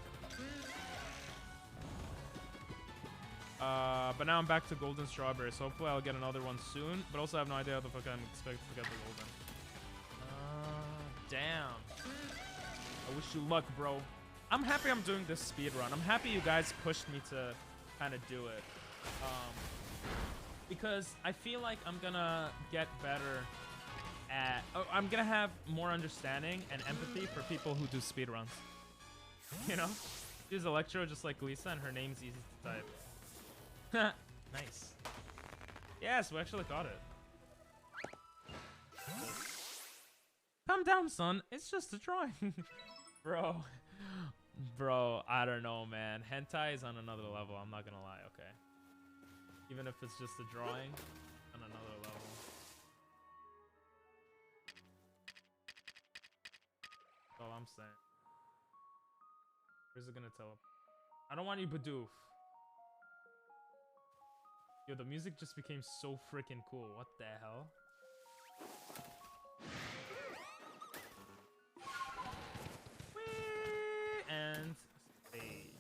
A: But now I'm back to golden strawberry, so hopefully I'll get another one soon. But also I have no idea how the fuck I'm expected to get the golden. Damn. I wish you luck, bro. I'm happy I'm doing this speed run. I'm happy you guys pushed me to kind of do it. Because I feel like I'm gonna get better at... I'm gonna have more understanding and empathy for people who do speed runs. You know? She's Electro just like Lisa, and her name's easy to type. Nice. Yes, we actually got it. Calm down, son. It's just a drawing. Bro, I don't know, man. Hentai is on another level. I'm not gonna lie, okay? Even if it's just a drawing, on another level. That's all I'm saying. Where's it gonna tell? I don't want you, Bidoof. Yo, the music just became so freaking cool. What the hell? Whee! And stay.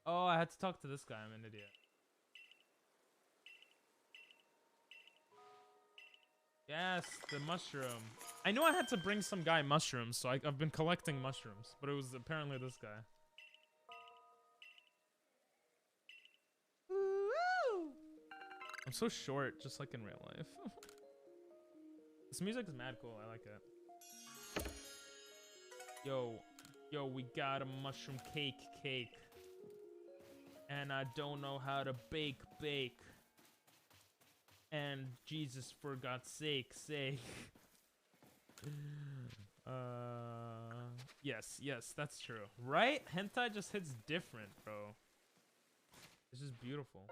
A: Oh, I had to talk to this guy. I'm an idiot. Yes, the mushroom. I knew I had to bring some guy mushrooms, so I've been collecting mushrooms, but it was apparently this guy. I'm so short, just like in real life. This music is mad cool. I like it. Yo, we got a mushroom cake. And I don't know how to bake. And Jesus, for God's sake. Yes, that's true. Right? Hentai just hits different, bro. It's just beautiful.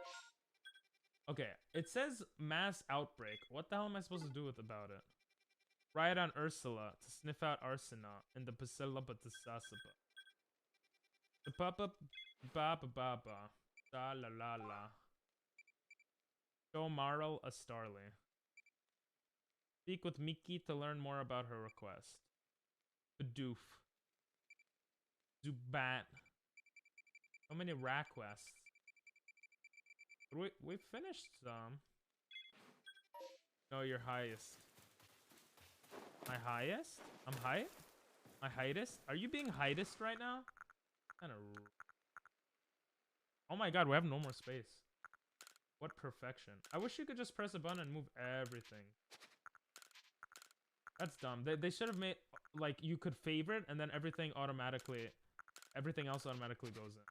A: Okay, it says mass outbreak. What the hell am I supposed to do about it? Ride on Ursula to sniff out Arsena in the Pasilla Batasasaba. The Papa Baba Baba. Da la la la. Show Marl a Starly. Speak with Miki to learn more about her request. Bidoof. Zubat. So many requests. We finished some. No, you're highest. My highest? I'm high? My highest? Are you being highest right now? Kind of. Oh my god, we have no more space. What perfection. I wish you could just press a button and move everything. That's dumb. They should have made, like, you could favorite and then everything else automatically goes in.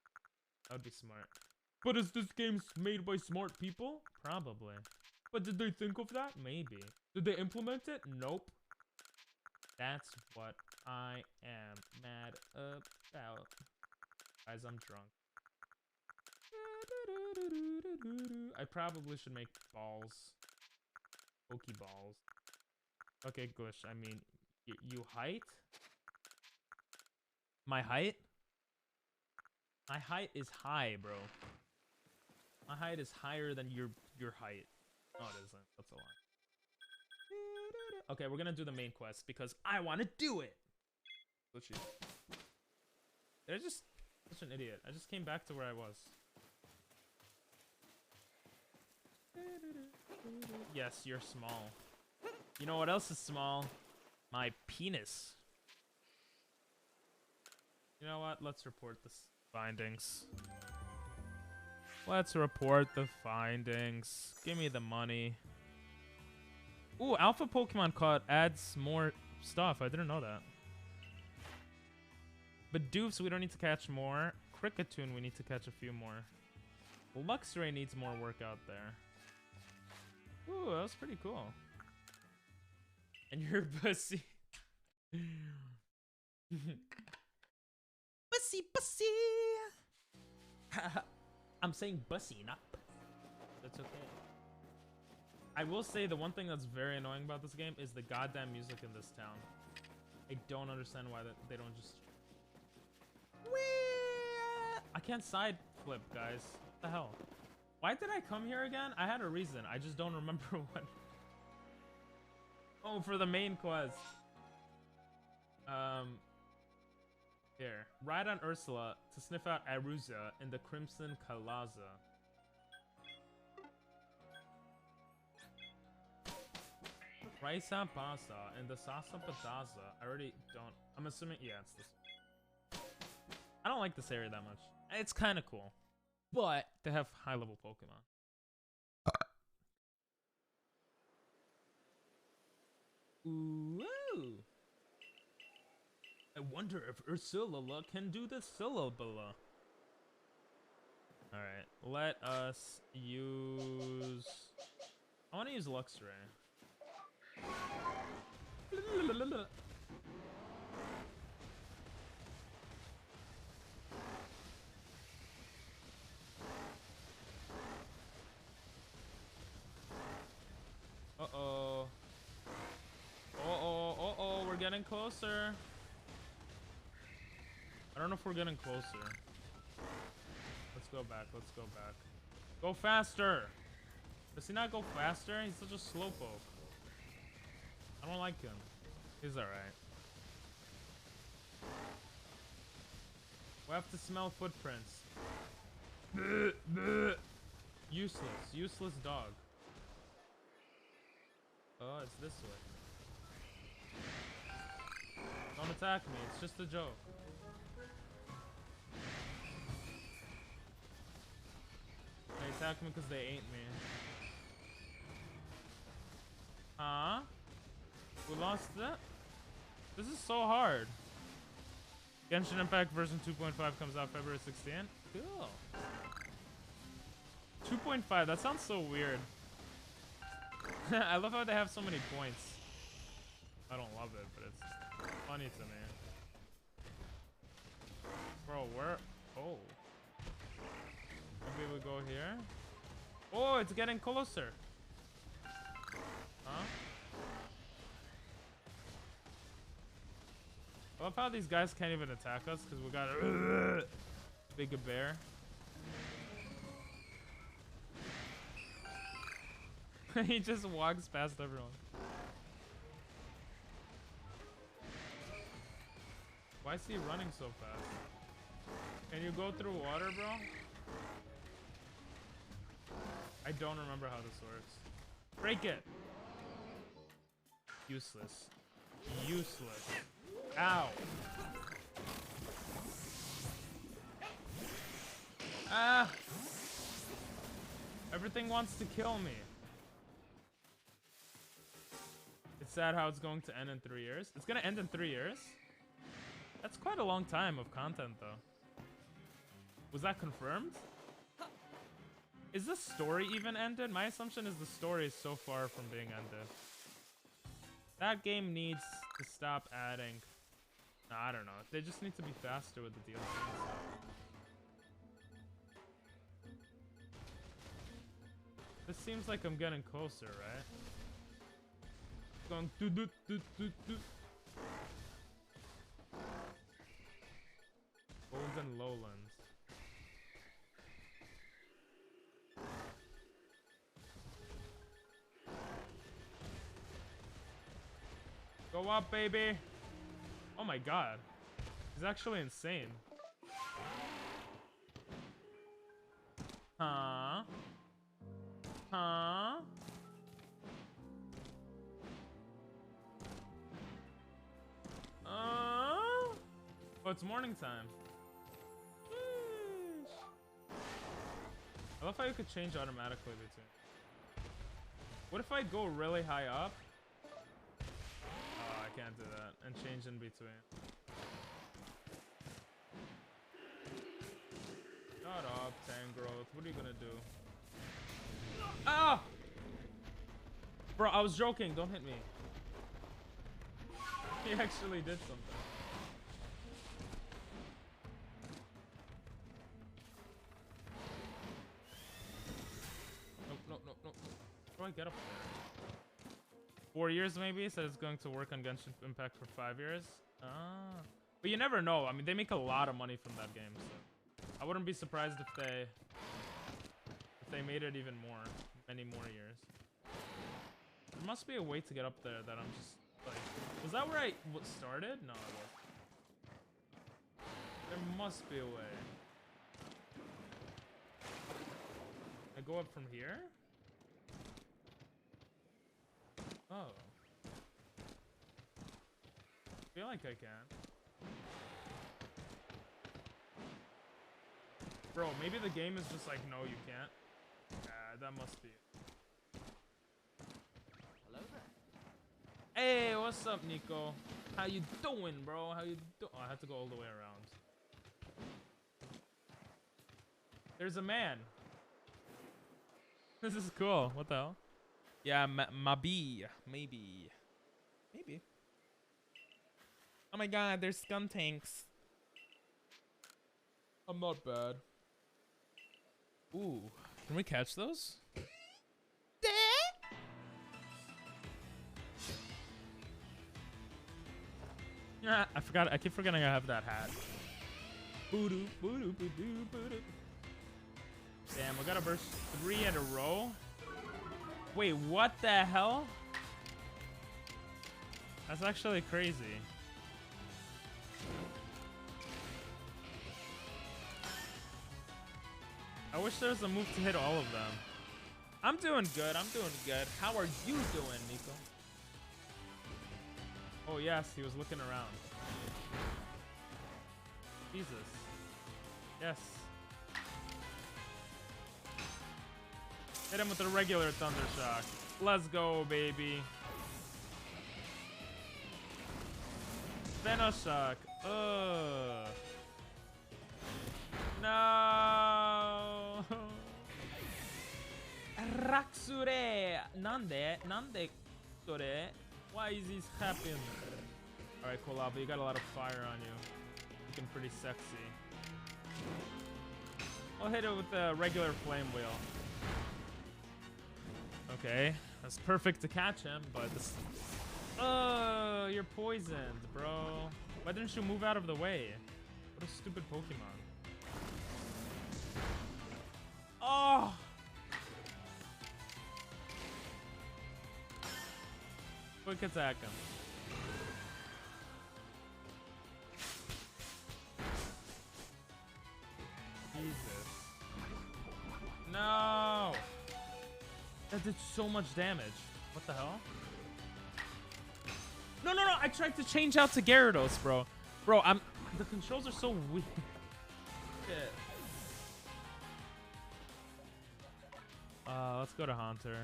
A: That would be smart. But is this game made by smart people? Probably. But did they think of that? Maybe. Did they implement it? Nope. That's what I am mad about. Guys, I'm drunk. I probably should make balls. Pokeballs. Okay, Gush. I mean, you height? My height? My height is high, bro. My height is higher than your height. No, it isn't. That's a lie. Okay, we're gonna do the main quest because I want to do it. Let's see. They're just such an idiot. I just came back to where I was. Yes, you're small. You know what else is small? My penis. You know what? Let's report the findings. Let's report the findings. Give me the money. Ooh, Alpha Pokemon caught adds more stuff. I didn't know that. But Doofs, we don't need to catch more. Cricketune, we need to catch a few more. Luxray needs more work out there. Ooh, that was pretty cool. And you're pussy. Bussy, bussy. I'm saying bussy, not. That's okay. I will say the one thing that's very annoying about this game is the goddamn music in this town. I don't understand why they don't just. I can't side flip, guys. What the hell? Why did I come here again? I had a reason. I just don't remember what. Oh, for the main quest. Here. Ride on Ursula to sniff out Arusa in the Crimson Calaza. Raisa Basa and the Sasa Padaza. I already don't. I'm assuming. Yeah, it's this. I don't like this area that much. It's kind of cool, but they have high level Pokemon. Ooh. I wonder if Ursula can do the syllabula. Alright, let us use. I want to use Luxray. Uh-oh. Uh-oh, uh-oh, we're getting closer. I don't know if we're getting closer. Let's go back, let's go back. Go faster! Does he not go faster? He's such a slowpoke. I don't like him. He's alright. We have to smell footprints. Useless. Useless dog. Oh, it's this way. Don't attack me. It's just a joke. They attack me because they ain't me. Huh? We lost that? This is so hard. Genshin Impact version 2.5 comes out February 16th. Cool. 2.5, that sounds so weird. I love how they have so many points. I don't love it, but it's funny to me. Bro, where? Oh. Maybe we go here. Oh, it's getting closer. Huh? I love how these guys can't even attack us because we got a big bear. He just walks past everyone. Why is he running so fast? Can you go through water, bro? I don't remember how this works. Break it! Useless. Useless. Ow! Ah! Everything wants to kill me. It's sad how it's going to end in 3 years. It's gonna end in 3 years? That's quite a long time of content, though. Was that confirmed? Is the story even ended? My assumption is the story is so far from being ended. That game needs to stop adding. No, I don't know. They just need to be faster with the DLC and stuff. This seems like I'm getting closer, right? Going do do do do do. Golden Lowlands. Go up, baby. Oh my god. He's actually insane. Huh? Huh? Oh, it's morning time. I love how you could change automatically between. What if I go really high up? Oh, I can't do that. And change in between. Shut up, Tangrowth. What are you gonna do? Ah! Bro, I was joking. Don't hit me. He actually did something. No. How do I get up there? 4 years maybe? Said it's going to work on Genshin Impact for 5 years. Ah. But you never know. I mean, they make a lot of money from that game, so I wouldn't be surprised if they made it even more, many more years. There must be a way to get up there that I'm just like, was that where I started? No, it wasn't. There must be a way. I go up from here? Oh. I feel like I can. Bro, maybe the game is just like, no, you can't. That must be it.
B: Hello there.
A: Hey, what's up, Nico? How you doing, bro? How you doing? Oh, I have to go all the way around. There's a man. This is cool. What the hell? Yeah, maybe. Oh my god, there's scum tanks. I'm not bad. Ooh, can we catch those? Yeah, I forgot. I keep forgetting I have that hat. Boo-doo, boo-doo, boo-doo, boo-doo. Damn, we gotta burst 3 in a row. Wait, what the hell? That's actually crazy. I wish there was a move to hit all of them. I'm doing good. How are you doing, Nico? Oh, yes, he was looking around. Jesus. Yes. Hit him with the regular Thunder Shock. Let's go, baby. Venoshock. Ugh. No. Raksure. Nande sore. Why is this happening? Alright, Kolaba, you got a lot of fire on you. Looking pretty sexy. I'll hit it with the regular flame wheel. Okay, that's perfect to catch him, but this... Oh, you're poisoned, bro. Why didn't you move out of the way? What a stupid Pokemon. Oh! Quick attack him. Jesus. No! That did so much damage. What the hell? No, I tried to change out to Gyarados, bro. Bro, the controls are so weird. Shit. Let's go to Haunter.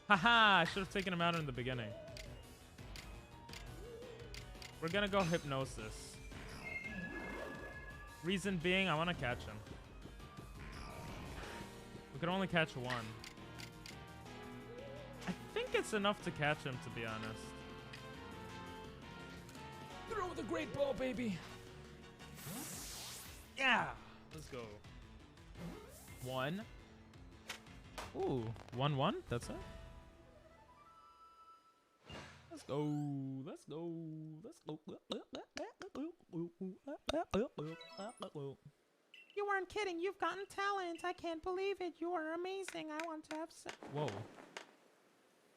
A: Haha, I should have taken him out in the beginning. We're gonna go Hypnosis. Reason being, I want to catch him. We can only catch one. I think it's enough to catch him, to be honest. Throw the great ball, baby. Yeah, let's go. 1. Ooh, 1-1. That's it. Let's go. Let's go. Let's go. You weren't kidding. You've gotten talent. I can't believe it. You are amazing. I want to have sex. Whoa.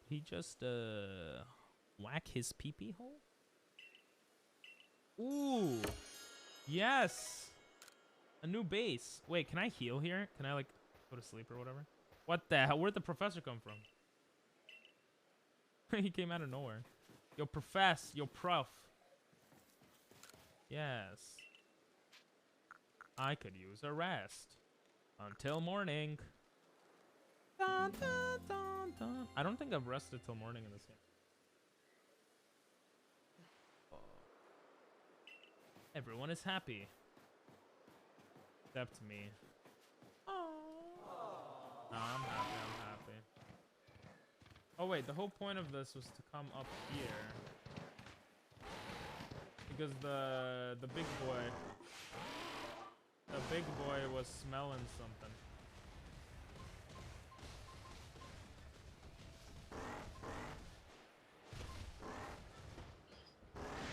A: He just, whack his pee-pee hole? Ooh. Yes. A new base. Wait, can I heal here? Can I, like, go to sleep or whatever? What the hell? Where'd the professor come from? He came out of nowhere. Yo, profess. Yo, prof. Yes. I could use a rest. Until morning. Dun, dun, dun, dun. I don't think I've rested till morning in this game. Oh. Everyone is happy. Except me. Oh. No, I'm happy, I'm happy. Oh wait, the whole point of this was to come up here. Because the big boy was smelling something.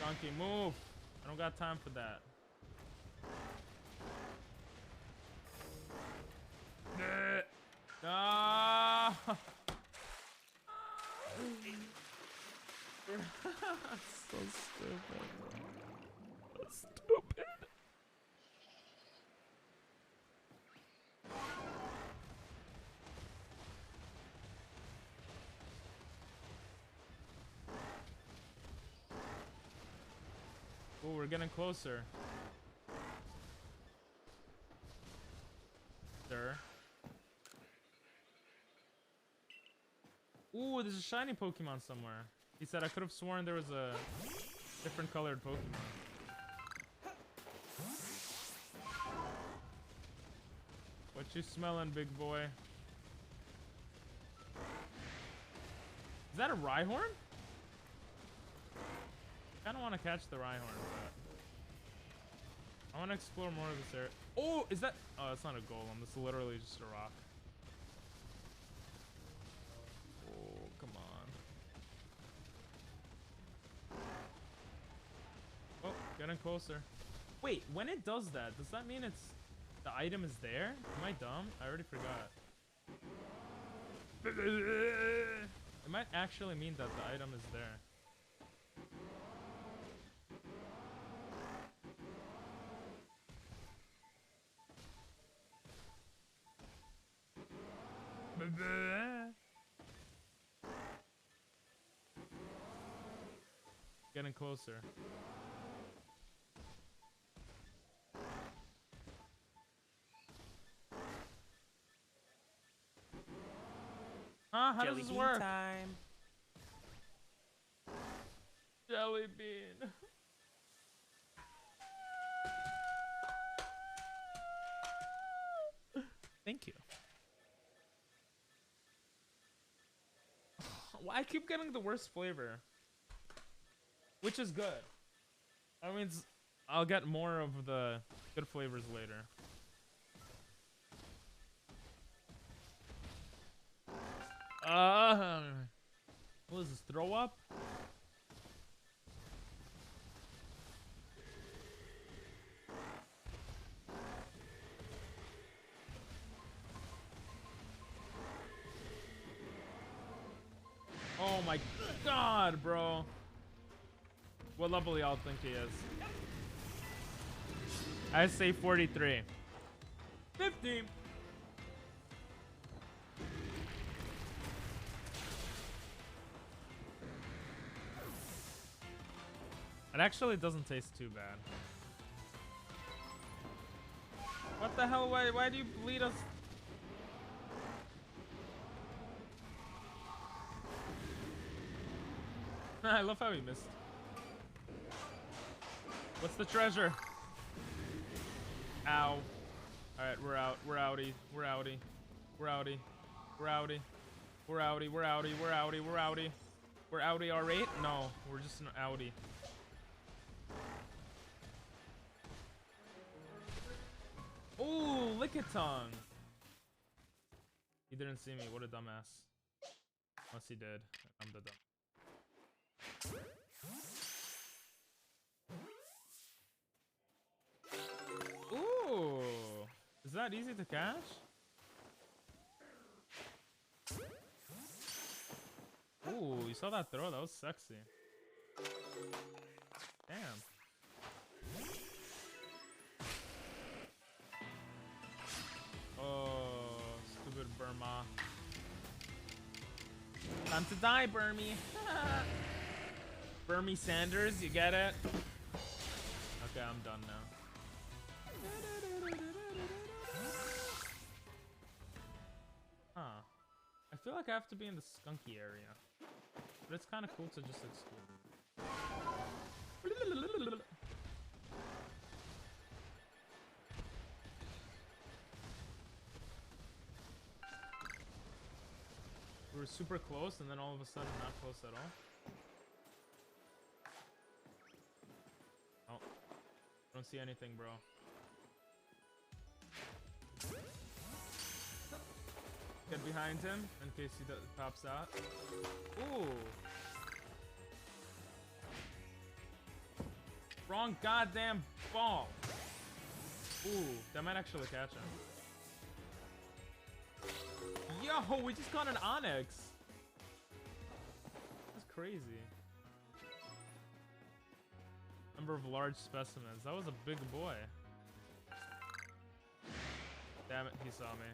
A: Donkey, move! I don't got time for that. Ah! So stupid. So stupid. Oh, we're getting closer. Sir. Ooh, there's a shiny Pokemon somewhere. He said I could have sworn there was a different colored Pokemon. What you smelling, big boy? Is that a Rhyhorn? I kind of want to catch the Rhyhorn, but I want to explore more of this area. Oh, is that? Oh, it's not a golem. It's literally just a rock. Oh, come on. Oh, getting closer. Wait, when it does that, does that mean it's the item is there? Am I dumb? I already forgot. It might actually mean that the item is there. Getting closer. Huh? How does this work?
F: Time.
A: Jelly bean. Thank you. Why I keep getting the worst flavor? Which is good. That means I'll get more of the good flavors later. What is this, throw up? Oh my god, bro. What level y'all think he is? I say 43. 50. It actually doesn't taste too bad. What the hell? Why do you bleed us? I love how he missed. What's the treasure? Ow. Alright, we're out. We're outie. We're outie. We're outie. We're outie. We're outie. We're outie. We're outie. We're outie. We're outie R8? No, we're just an outie. Ooh, Lickitung. He didn't see me. What a dumbass. Unless he did. I'm the dumb. Ooh. Is that easy to catch? Ooh, you saw that throw? That was sexy. Damn. Oh, stupid Burma. Time to die, Burmy. Burmy Sanders, you get it? Okay, I'm done now. Huh. I feel like I have to be in the skunky area. But it's kind of cool to just explore. We were super close and then all of a sudden not close at all. Oh. Don't see anything, bro. Get behind him in case he pops out. Ooh. Wrong goddamn ball. Ooh, that might actually catch him. Yo, we just got an Onyx. That's crazy. Number of large specimens. That was a big boy. Damn it, he saw me.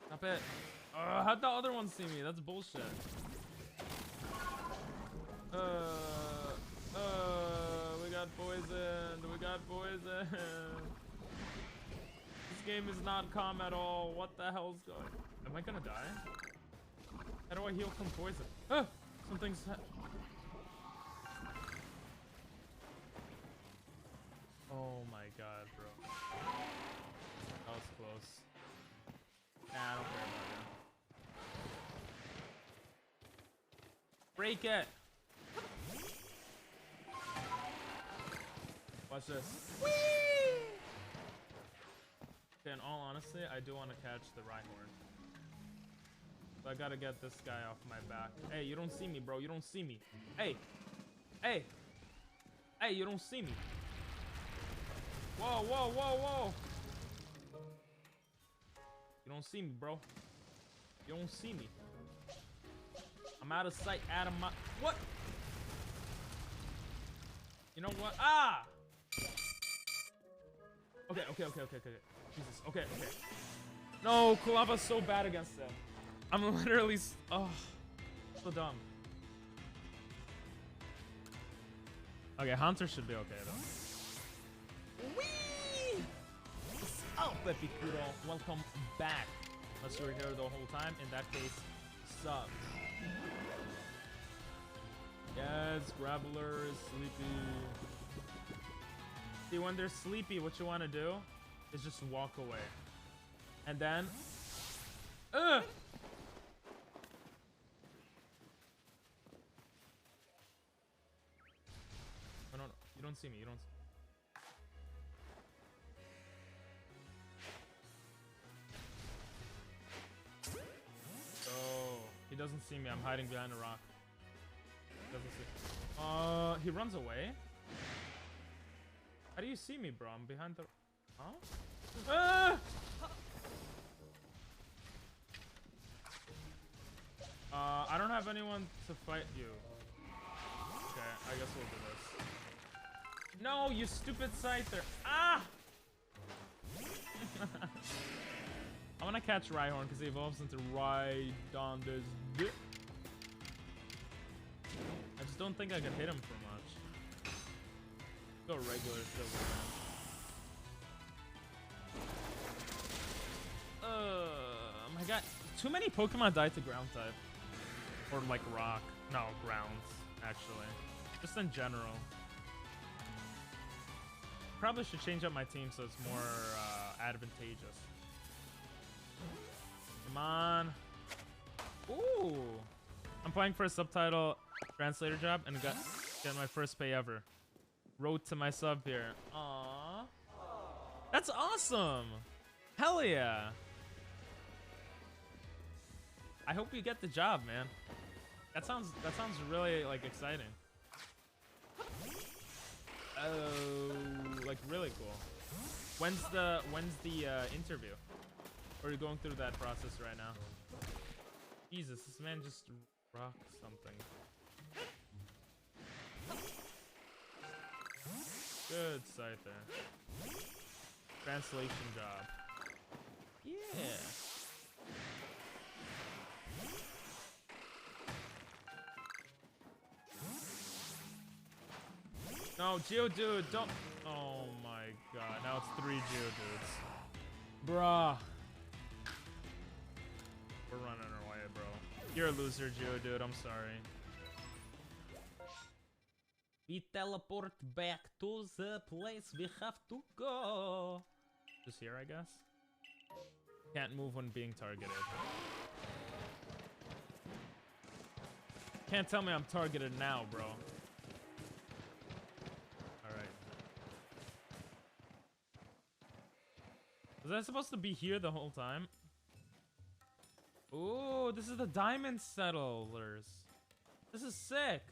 A: Stop it. How'd the other one see me? That's bullshit. We got poisoned. We got poisoned. This game is not calm at all. What the hell's going? Am I gonna die? How do I heal from poison? Ah! Something's. Oh my god, bro. That was close. Nah, I don't care about you. Break it! Watch this. Whee! Okay, in all honesty, I do want to catch the Rhyhorn. So I gotta get this guy off my back. Hey, you don't see me, bro. You don't see me. Hey! Hey! Hey, you don't see me. Whoa, whoa, whoa, whoa! You don't see me, bro. You don't see me. I'm out of sight, out of my... What? You know what? Ah! Okay. Jesus. Okay. No, Kulava's so bad against them. I'm literally... Oh, so dumb. Okay, Hunter should be okay, though. Whee! What's up, Epicuro? Welcome back. Unless you were here the whole time. In that case, sup. Yes, Graveler is sleepy. See, when they're sleepy, what you want to do is just walk away. And then... Oh, no. You don't see me. You don't see me. He doesn't see me. I'm hiding behind a rock. Doesn't see. He runs away. How do you see me, bro? I'm behind the. Huh? Ah! I don't have anyone to fight you. Okay, I guess we'll do this. No, you stupid scyther! Ah! I want to catch Rhyhorn because he evolves into Rhydonder's dick. I just don't think I can hit him for much. Go regular silver. Oh my god. Too many Pokemon die to ground type. Or like rock. No, grounds, actually. Just in general. Probably should change up my team so it's more advantageous. Come on. Ooh. I'm applying for a subtitle translator job and got my first pay ever. Road to my sub here. Aww. That's awesome. Hell yeah. I hope you get the job, man. That sounds really like exciting. Oh, like really cool. When's the interview? Or are you going through that process right now? Jesus, this man just rocked something. Good sight there. Translation job. Yeah. No, Geodude, don't. Oh my god, now it's 3 Geodudes. Bruh. We're running our way, bro. You're a loser, Geodude, I'm sorry. We teleport back to the place we have to go. Just here, I guess. Can't move when being targeted. Can't tell me I'm targeted now, bro. Alright. Was I supposed to be here the whole time? Ooh, this is the Diamond Settlers. This is sick.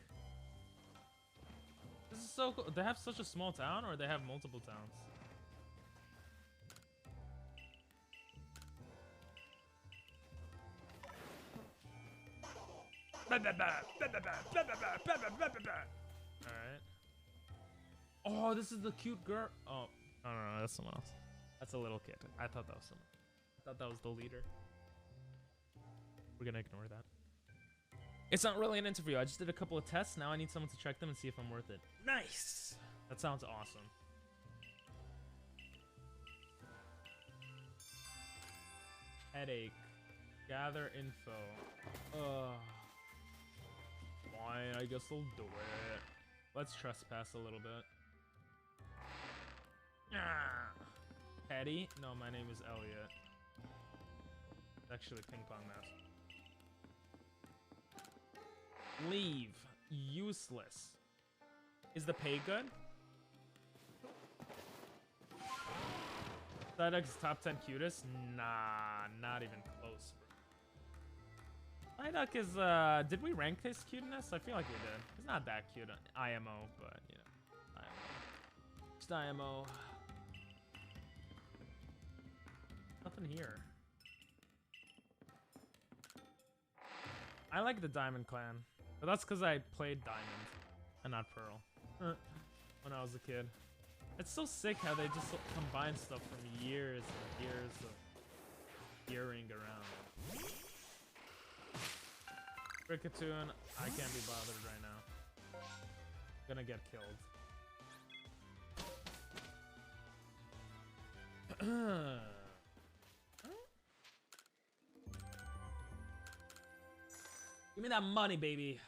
A: This is so cool. They have such a small town, or they have multiple towns? Alright. Oh, this is the cute girl. Oh, no, that's someone else. That's a little kid. I thought that was someone. I thought that was the leader. We're gonna ignore that. It's not really an interview. I just did a couple of tests. Now I need someone to check them and see if I'm worth it. Nice! That sounds awesome. Headache. Gather info. Fine, I guess I'll do it. Let's trespass a little bit. Petty? No, my name is Elliot. It's actually ping pong mouse. Leave. Useless. Is the pay good? Psyduck's top 10 cutest? Nah, not even close, bro. Psyduck is, did we rank his cuteness? I feel like we did. He's not that cute. IMO, but, you know. IMO. Just IMO. Nothing here. I like the Diamond Clan. But that's because I played Diamond and not Pearl when I was a kid. It's so sick how they just combine stuff from years and years of gearing around. Rickatoon, I can't be bothered right now. Gonna get killed. Give me that money, baby.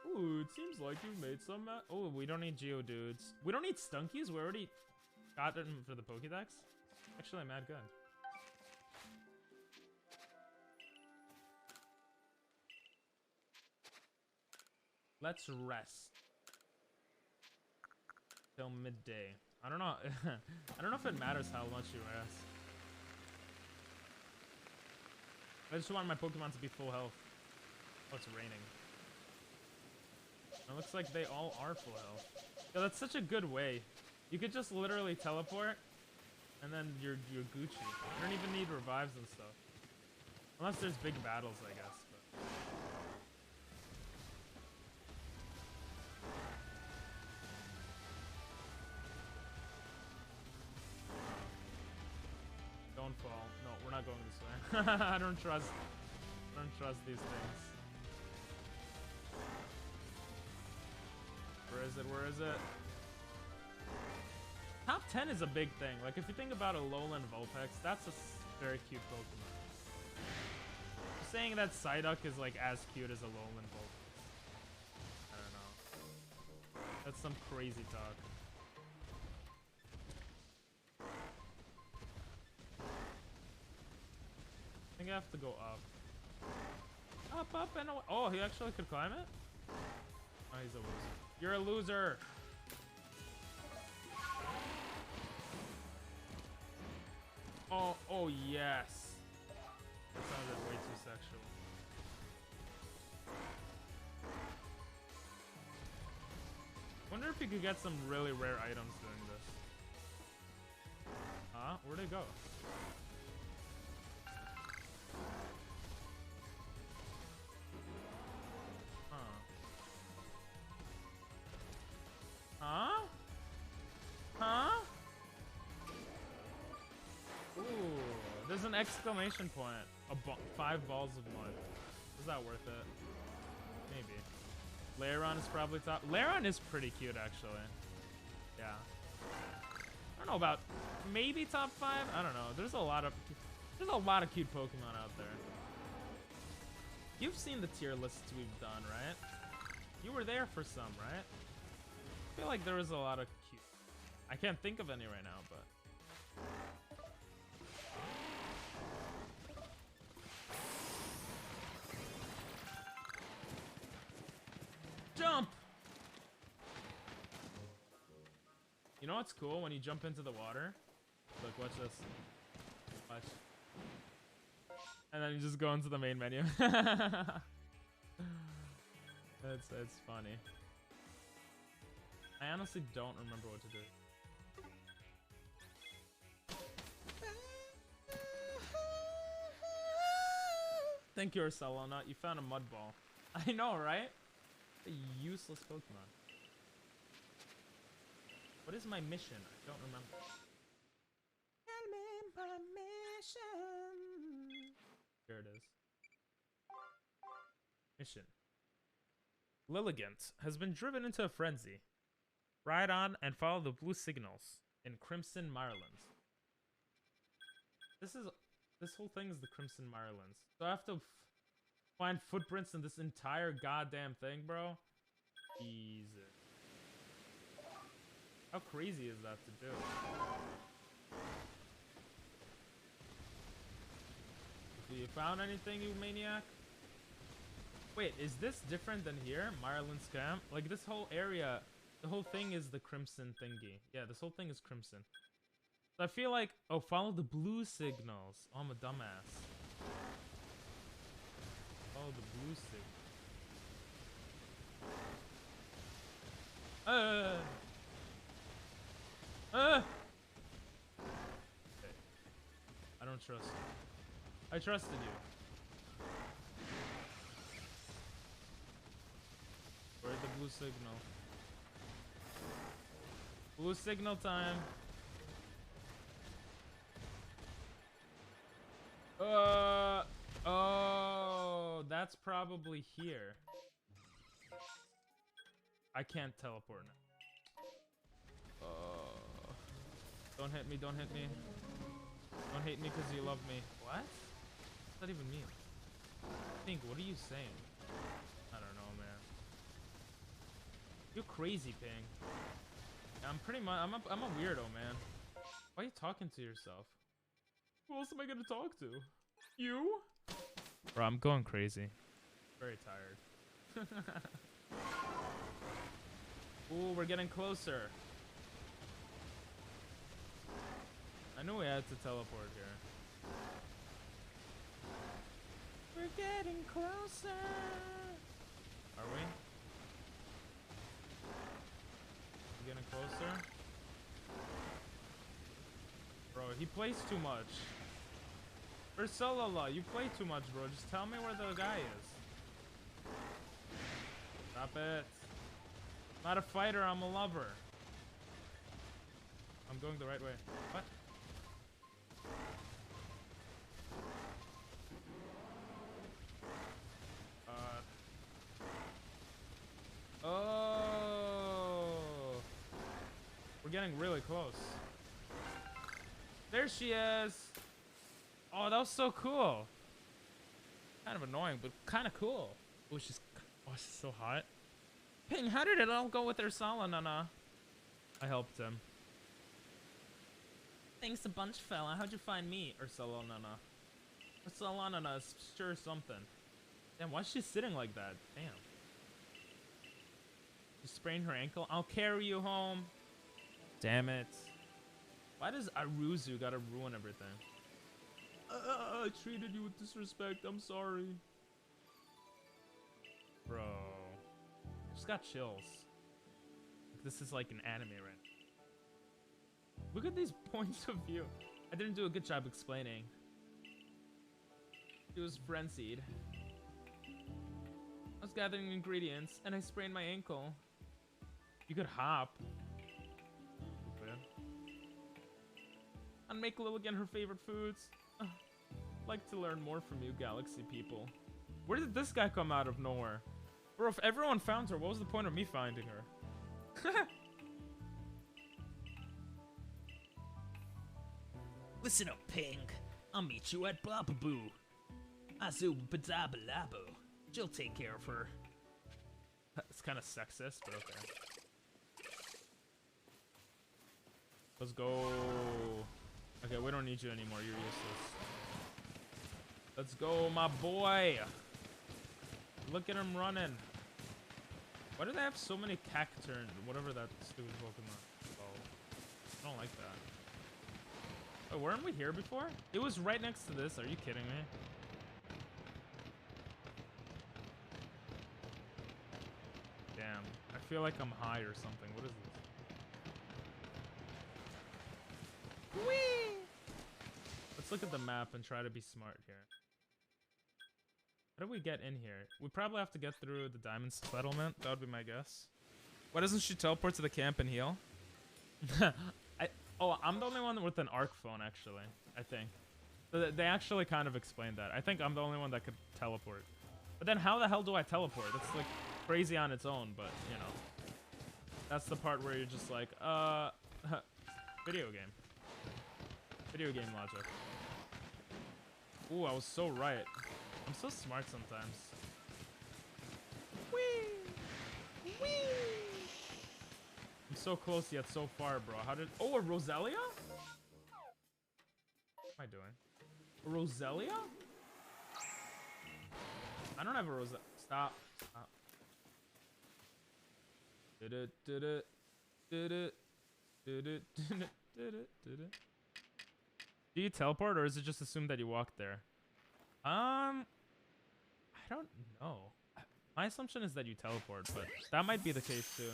A: Ooh, it seems like you've made some. Oh, we don't need Geodudes. We don't need Stunkies. We already got them for the Pokédex. Actually, I'm mad good. Let's rest till midday. I don't know. I don't know if it matters how much you rest. I just want my Pokemon to be full health. Oh, it's raining. It looks like they all are full health. Yo, that's such a good way. You could just literally teleport, and then you're Gucci. You don't even need revives and stuff. Unless there's big battles, I guess. But. Don't fall. No, we're not going this way. I don't trust these things. Where is it? Where is it? Top 10 is a big thing. Like, if you think about a Alolan Vulpix, that's a very cute Pokemon. I'm saying that Psyduck is, like, as cute as a Alolan Vulpix. I don't know. That's some crazy talk. I think I have to go up. Up, and away. Oh, he actually could climb it? Oh, he's a loser. You're a loser! Oh yes! That sounded way too sexual. if you could get some really rare items doing this. Huh? Where'd it go? Huh? Huh? Ooh, there's an exclamation point. 5 balls of mud. Is that worth it? Maybe. Lairon is probably top. Lairon is pretty cute, actually. Yeah. I don't know about maybe top 5. I don't know. There's a lot of cute Pokemon out there. You've seen the tier lists we've done, right? You were there for some, right? I feel like there was a lot of cute. I can't think of any right now, but. Jump! You know what's cool when you jump into the water? Look, watch this. Watch. And then you just go into the main menu. It's funny. I honestly don't remember what to do. Thank you, Ursalona. You found a mud ball. I know, right? A useless Pokemon. What is my mission? I don't remember. Tell me my mission. Here it is. Mission. Lilligant has been driven into a frenzy. Ride on and follow the blue signals in Crimson Mirelands. This whole thing is the Crimson Mirelands. So I have to find footprints in this entire goddamn thing, bro. Jesus. How crazy is that to do? Have you found anything, you maniac? Wait, is this different than here? Mireland's camp? Like this whole area, the whole thing is the crimson thingy. Yeah, this whole thing is crimson. So I feel like, oh, follow the blue signals. Oh, I'm a dumbass. Follow the blue signal. Okay. I don't trust you. I trusted you. Where's the blue signal? Blue signal time. Oh, that's probably here. I can't teleport now. Don't hit me, don't hit me. Don't hate me because you love me. What? What's that even mean? Think, what are you saying? I don't know, man. You're crazy, Ping. I'm pretty much, I'm a weirdo, man. Why are you talking to yourself? Who else am I gonna talk to? You? Bro, I'm going crazy. Very tired. Ooh, we're getting closer. I knew we had to teleport here. We're getting closer. Are we? We're getting closer. Bro, he plays too much. Ursalala, you play too much, bro. Just tell me where the guy is. Stop it. I'm not a fighter, I'm a lover. I'm going the right way. What? Oh. We're getting really close. There she is. Oh, that was so cool. Kind of annoying, but kind of cool. Oh, she's so hot. Ping, how did it all go with Ursala, Nana? I helped him. Thanks a bunch, fella. How'd you find me, Ursala, Nana? Ursala, Nana is sure something. Damn, why is she sitting like that? Damn. She sprained her ankle. I'll carry you home. Damn it. Why does Aruzu gotta ruin everything? I treated you with disrespect. I'm sorry. Bro. Just got chills. this is like an anime right now. Look at these points of view. I didn't do a good job explaining. It was frenzied. I was gathering ingredients and I sprained my ankle. You could hop. I'd make Lilligan her favorite foods. Like to learn more from you, galaxy people. Where did this guy come out of nowhere? Bro, if everyone found her, what was the point of me finding her?
F: Listen up, Pink. I'll meet you at Blababoo. Azu Badabalabo. She'll take care of her.
A: It's kind of sexist, but okay. Let's go. Okay, we don't need you anymore. You're useless. Let's go, my boy. Look at him running. Why do they have so many cacturn? Whatever that stupid Pokemon. Oh, I don't like that. Oh, weren't we here before? It was right next to this. Are you kidding me? Damn. I feel like I'm high or something. What is this? Whee! Let's look at the map and try to be smart here. How do we get in here? We probably have to get through the diamond settlement. That would be my guess. Why doesn't she teleport to the camp and heal? I'm the only one with an arc phone, actually. I think. They actually kind of explained that. I think I'm the only one that could teleport. But then how the hell do I teleport? It's like crazy on its own, but you know. That's the part where you're just like, video game. Video game logic. Ooh, I was so right. I'm so smart sometimes. Whee! Whee! I'm so close yet so far, bro. How did... Oh, a Roselia? What am I doing? A Roselia? I don't have a Roselia. Stop. Stop. Do you teleport, or is it just assumed that you walked there? I don't know. My assumption is that you teleport, but that might be the case too.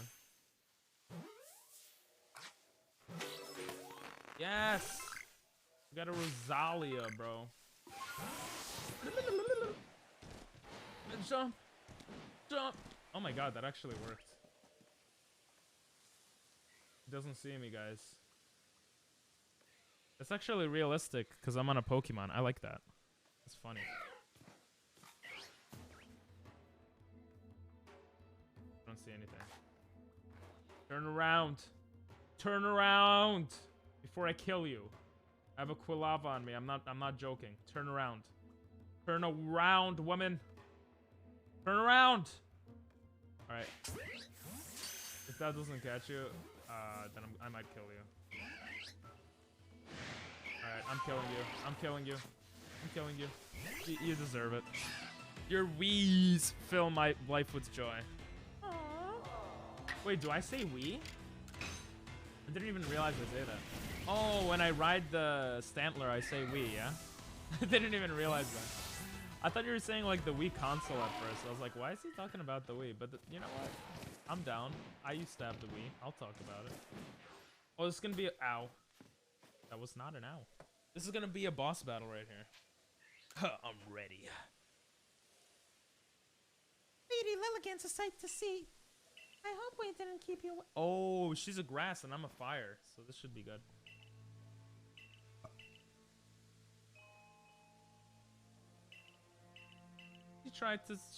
A: Yes! We got a Rosalia, bro. Jump! Jump! Oh my god, that actually worked. It doesn't see me, guys. It's actually realistic, because I'm on a Pokemon. I like that. It's funny. I don't see anything. Turn around. Turn around before I kill you. I have a Quilava on me. I'm not joking. Turn around. Turn around, woman. Turn around. All right. If that doesn't catch you, then I might kill you. All right, I'm killing you. I'm killing you. I'm killing you. You deserve it. Your wheeze fill my life with joy. Aww. Wait, do I say we? I didn't even realize I say that. Oh, when I ride the Stantler, I say we, yeah? I didn't even realize that. I thought you were saying like the Wii console at first. I was like, why is he talking about the Wii? But you know what? I'm down. I used to have the Wii. I'll talk about it. Oh, this is gonna be a ow. That was not an ow. This is gonna be a boss battle right here.
F: I'm ready.
A: Lady Lilligant's a sight to see. I hope we didn't keep you. Oh, she's a grass and I'm a fire, so this should be good.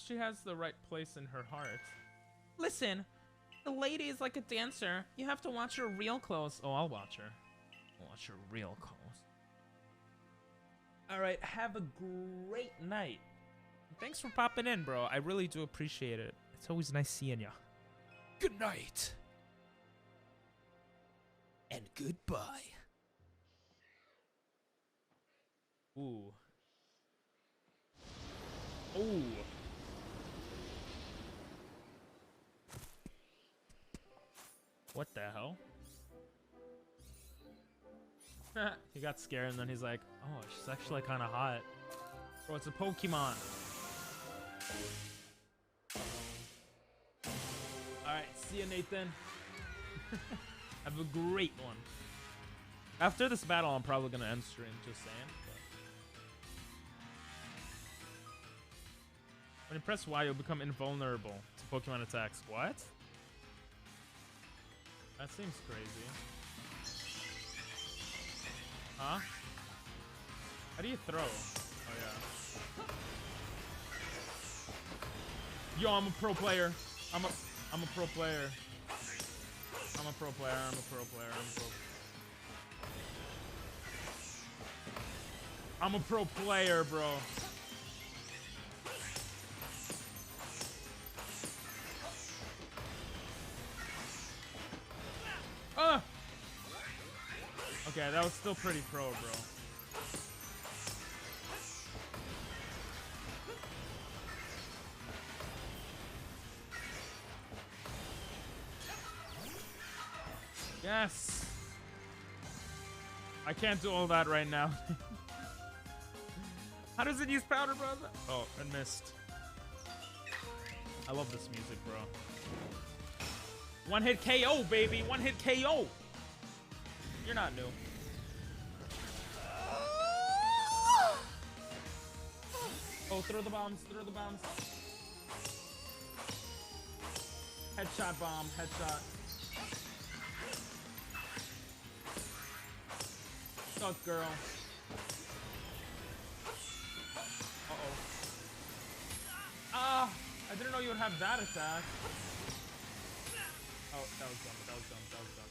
A: She has the right place in her heart. Listen, the lady is like a dancer. You have to watch her real close. Oh, I'll watch her. I'll watch her real close. All right, have a great night. Thanks for popping in, bro. I really do appreciate it. It's always nice seeing ya.
F: Good night. And goodbye.
A: Ooh. Ooh. What the hell? He got scared and then he's like, oh, she's actually kind of hot. Bro, it's a Pokemon. Alright, see ya, Nathan. Have a great one. After this battle, I'm probably gonna end stream. Just saying. But when you press Y, you'll become invulnerable to Pokemon attacks. What? That seems crazy. Huh? How do you throw? Oh yeah. Yo, I'm a pro player. I'm a pro player. I'm a pro player. I'm a pro player. I'm a pro player, bro. Ah! Okay, that was still pretty pro, bro. Yes. I can't do all that right now. How does it use powder, brother? Oh, and missed. I love this music, bro. One hit KO, baby. One hit KO. You're not new. Oh, throw the bombs. Throw the bombs. Headshot bomb. Headshot. Suck, girl. Uh-oh. Ah! I didn't know you would have that attack. Oh, that was dumb. That was dumb. That was dumb.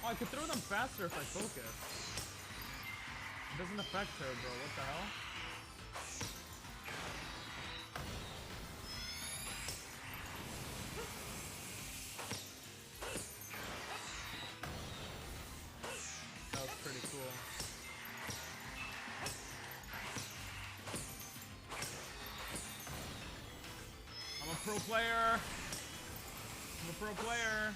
A: Oh, I could throw them faster if I focus. It doesn't affect her, bro. What the hell? That was pretty cool. I'm a pro player. I'm a pro player.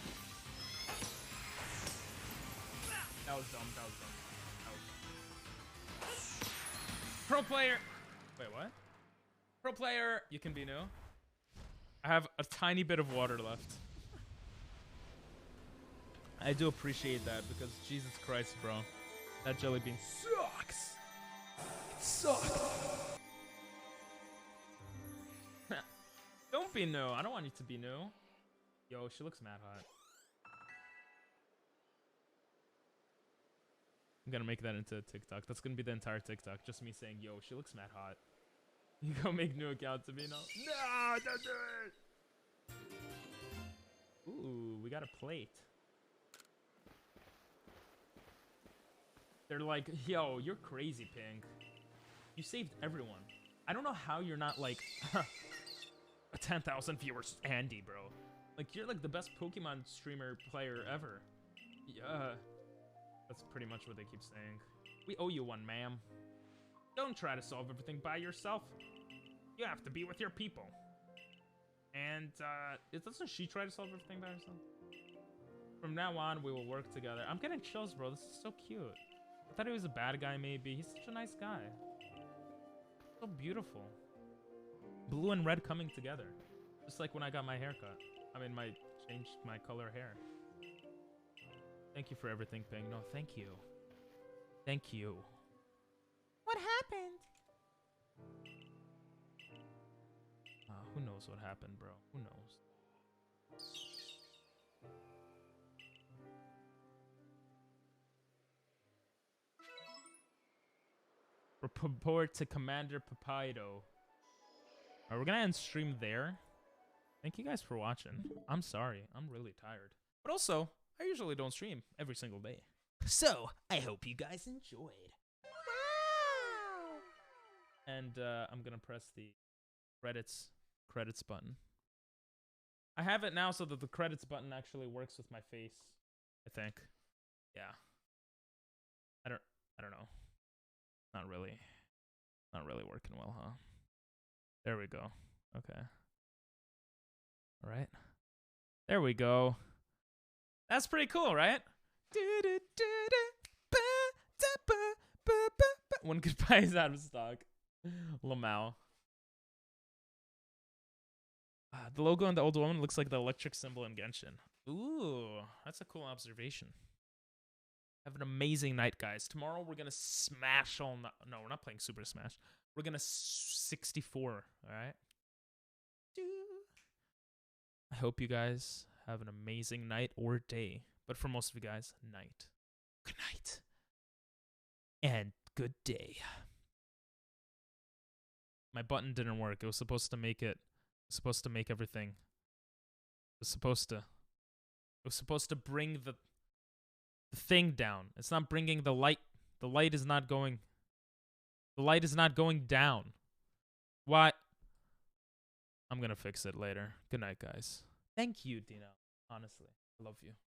A: That was dumb. That was dumb. That was dumb. Pro player. Wait, what? Pro player. You can be new. I have a tiny bit of water left. I do appreciate that because Jesus Christ, bro. That jelly bean sucks. It sucks. Don't be new. I don't want you to be new. Yo, she looks mad hot. I'm gonna make that into a TikTok. That's gonna be the entire TikTok. Just me saying, yo, she looks mad hot. You go make new account to me now. No, don't do it. Ooh, we got a plate. They're like, yo, you're crazy, Pink. You saved everyone. I don't know how you're not like a 10,000 viewers Andy, bro. Like, you're like the best Pokemon streamer player ever. Yeah. That's pretty much what they keep saying. We owe you one, ma'am. Don't try to solve everything by yourself. You have to be with your people. And, doesn't she try to solve everything by herself? From now on, we will work together. I'm getting chills, bro. This is so cute. I thought he was a bad guy, maybe. He's such a nice guy. So beautiful. Blue and red coming together. Just like when I got my haircut. I mean, changed my color hair. Thank you for everything, Ping. No, thank you. Thank you. What happened? Who knows what happened, bro? Who knows? Report to Commander Papaido. Alright, we're gonna end stream there. Thank you guys for watching. I'm sorry. I'm really tired. But also, I usually don't stream every single day.
F: So, I hope you guys enjoyed.
A: Wow! And I'm gonna press the credits button. I have it now so that the credits button actually works with my face, I think. Yeah. I don't know. Not really working well, huh? There we go. Okay. All right. There we go. That's pretty cool, right? When goodbye is out of stock. Lamau. The logo on the old woman looks like the electric symbol in Genshin. Ooh, that's a cool observation. Have an amazing night, guys. Tomorrow we're gonna smash all. No, we're not playing Super Smash. We're gonna 64. All right. I hope you guys have an amazing night or day, but for most of you guys, night. Good night and good day. My button didn't work. It was supposed to make it. Supposed to make everything. It was supposed to. It was supposed to bring the thing down. It's not bringing the light. The light is not going. The light is not going down. What? I'm gonna fix it later. Good night, guys. Thank you, Dino. Honestly, I love you.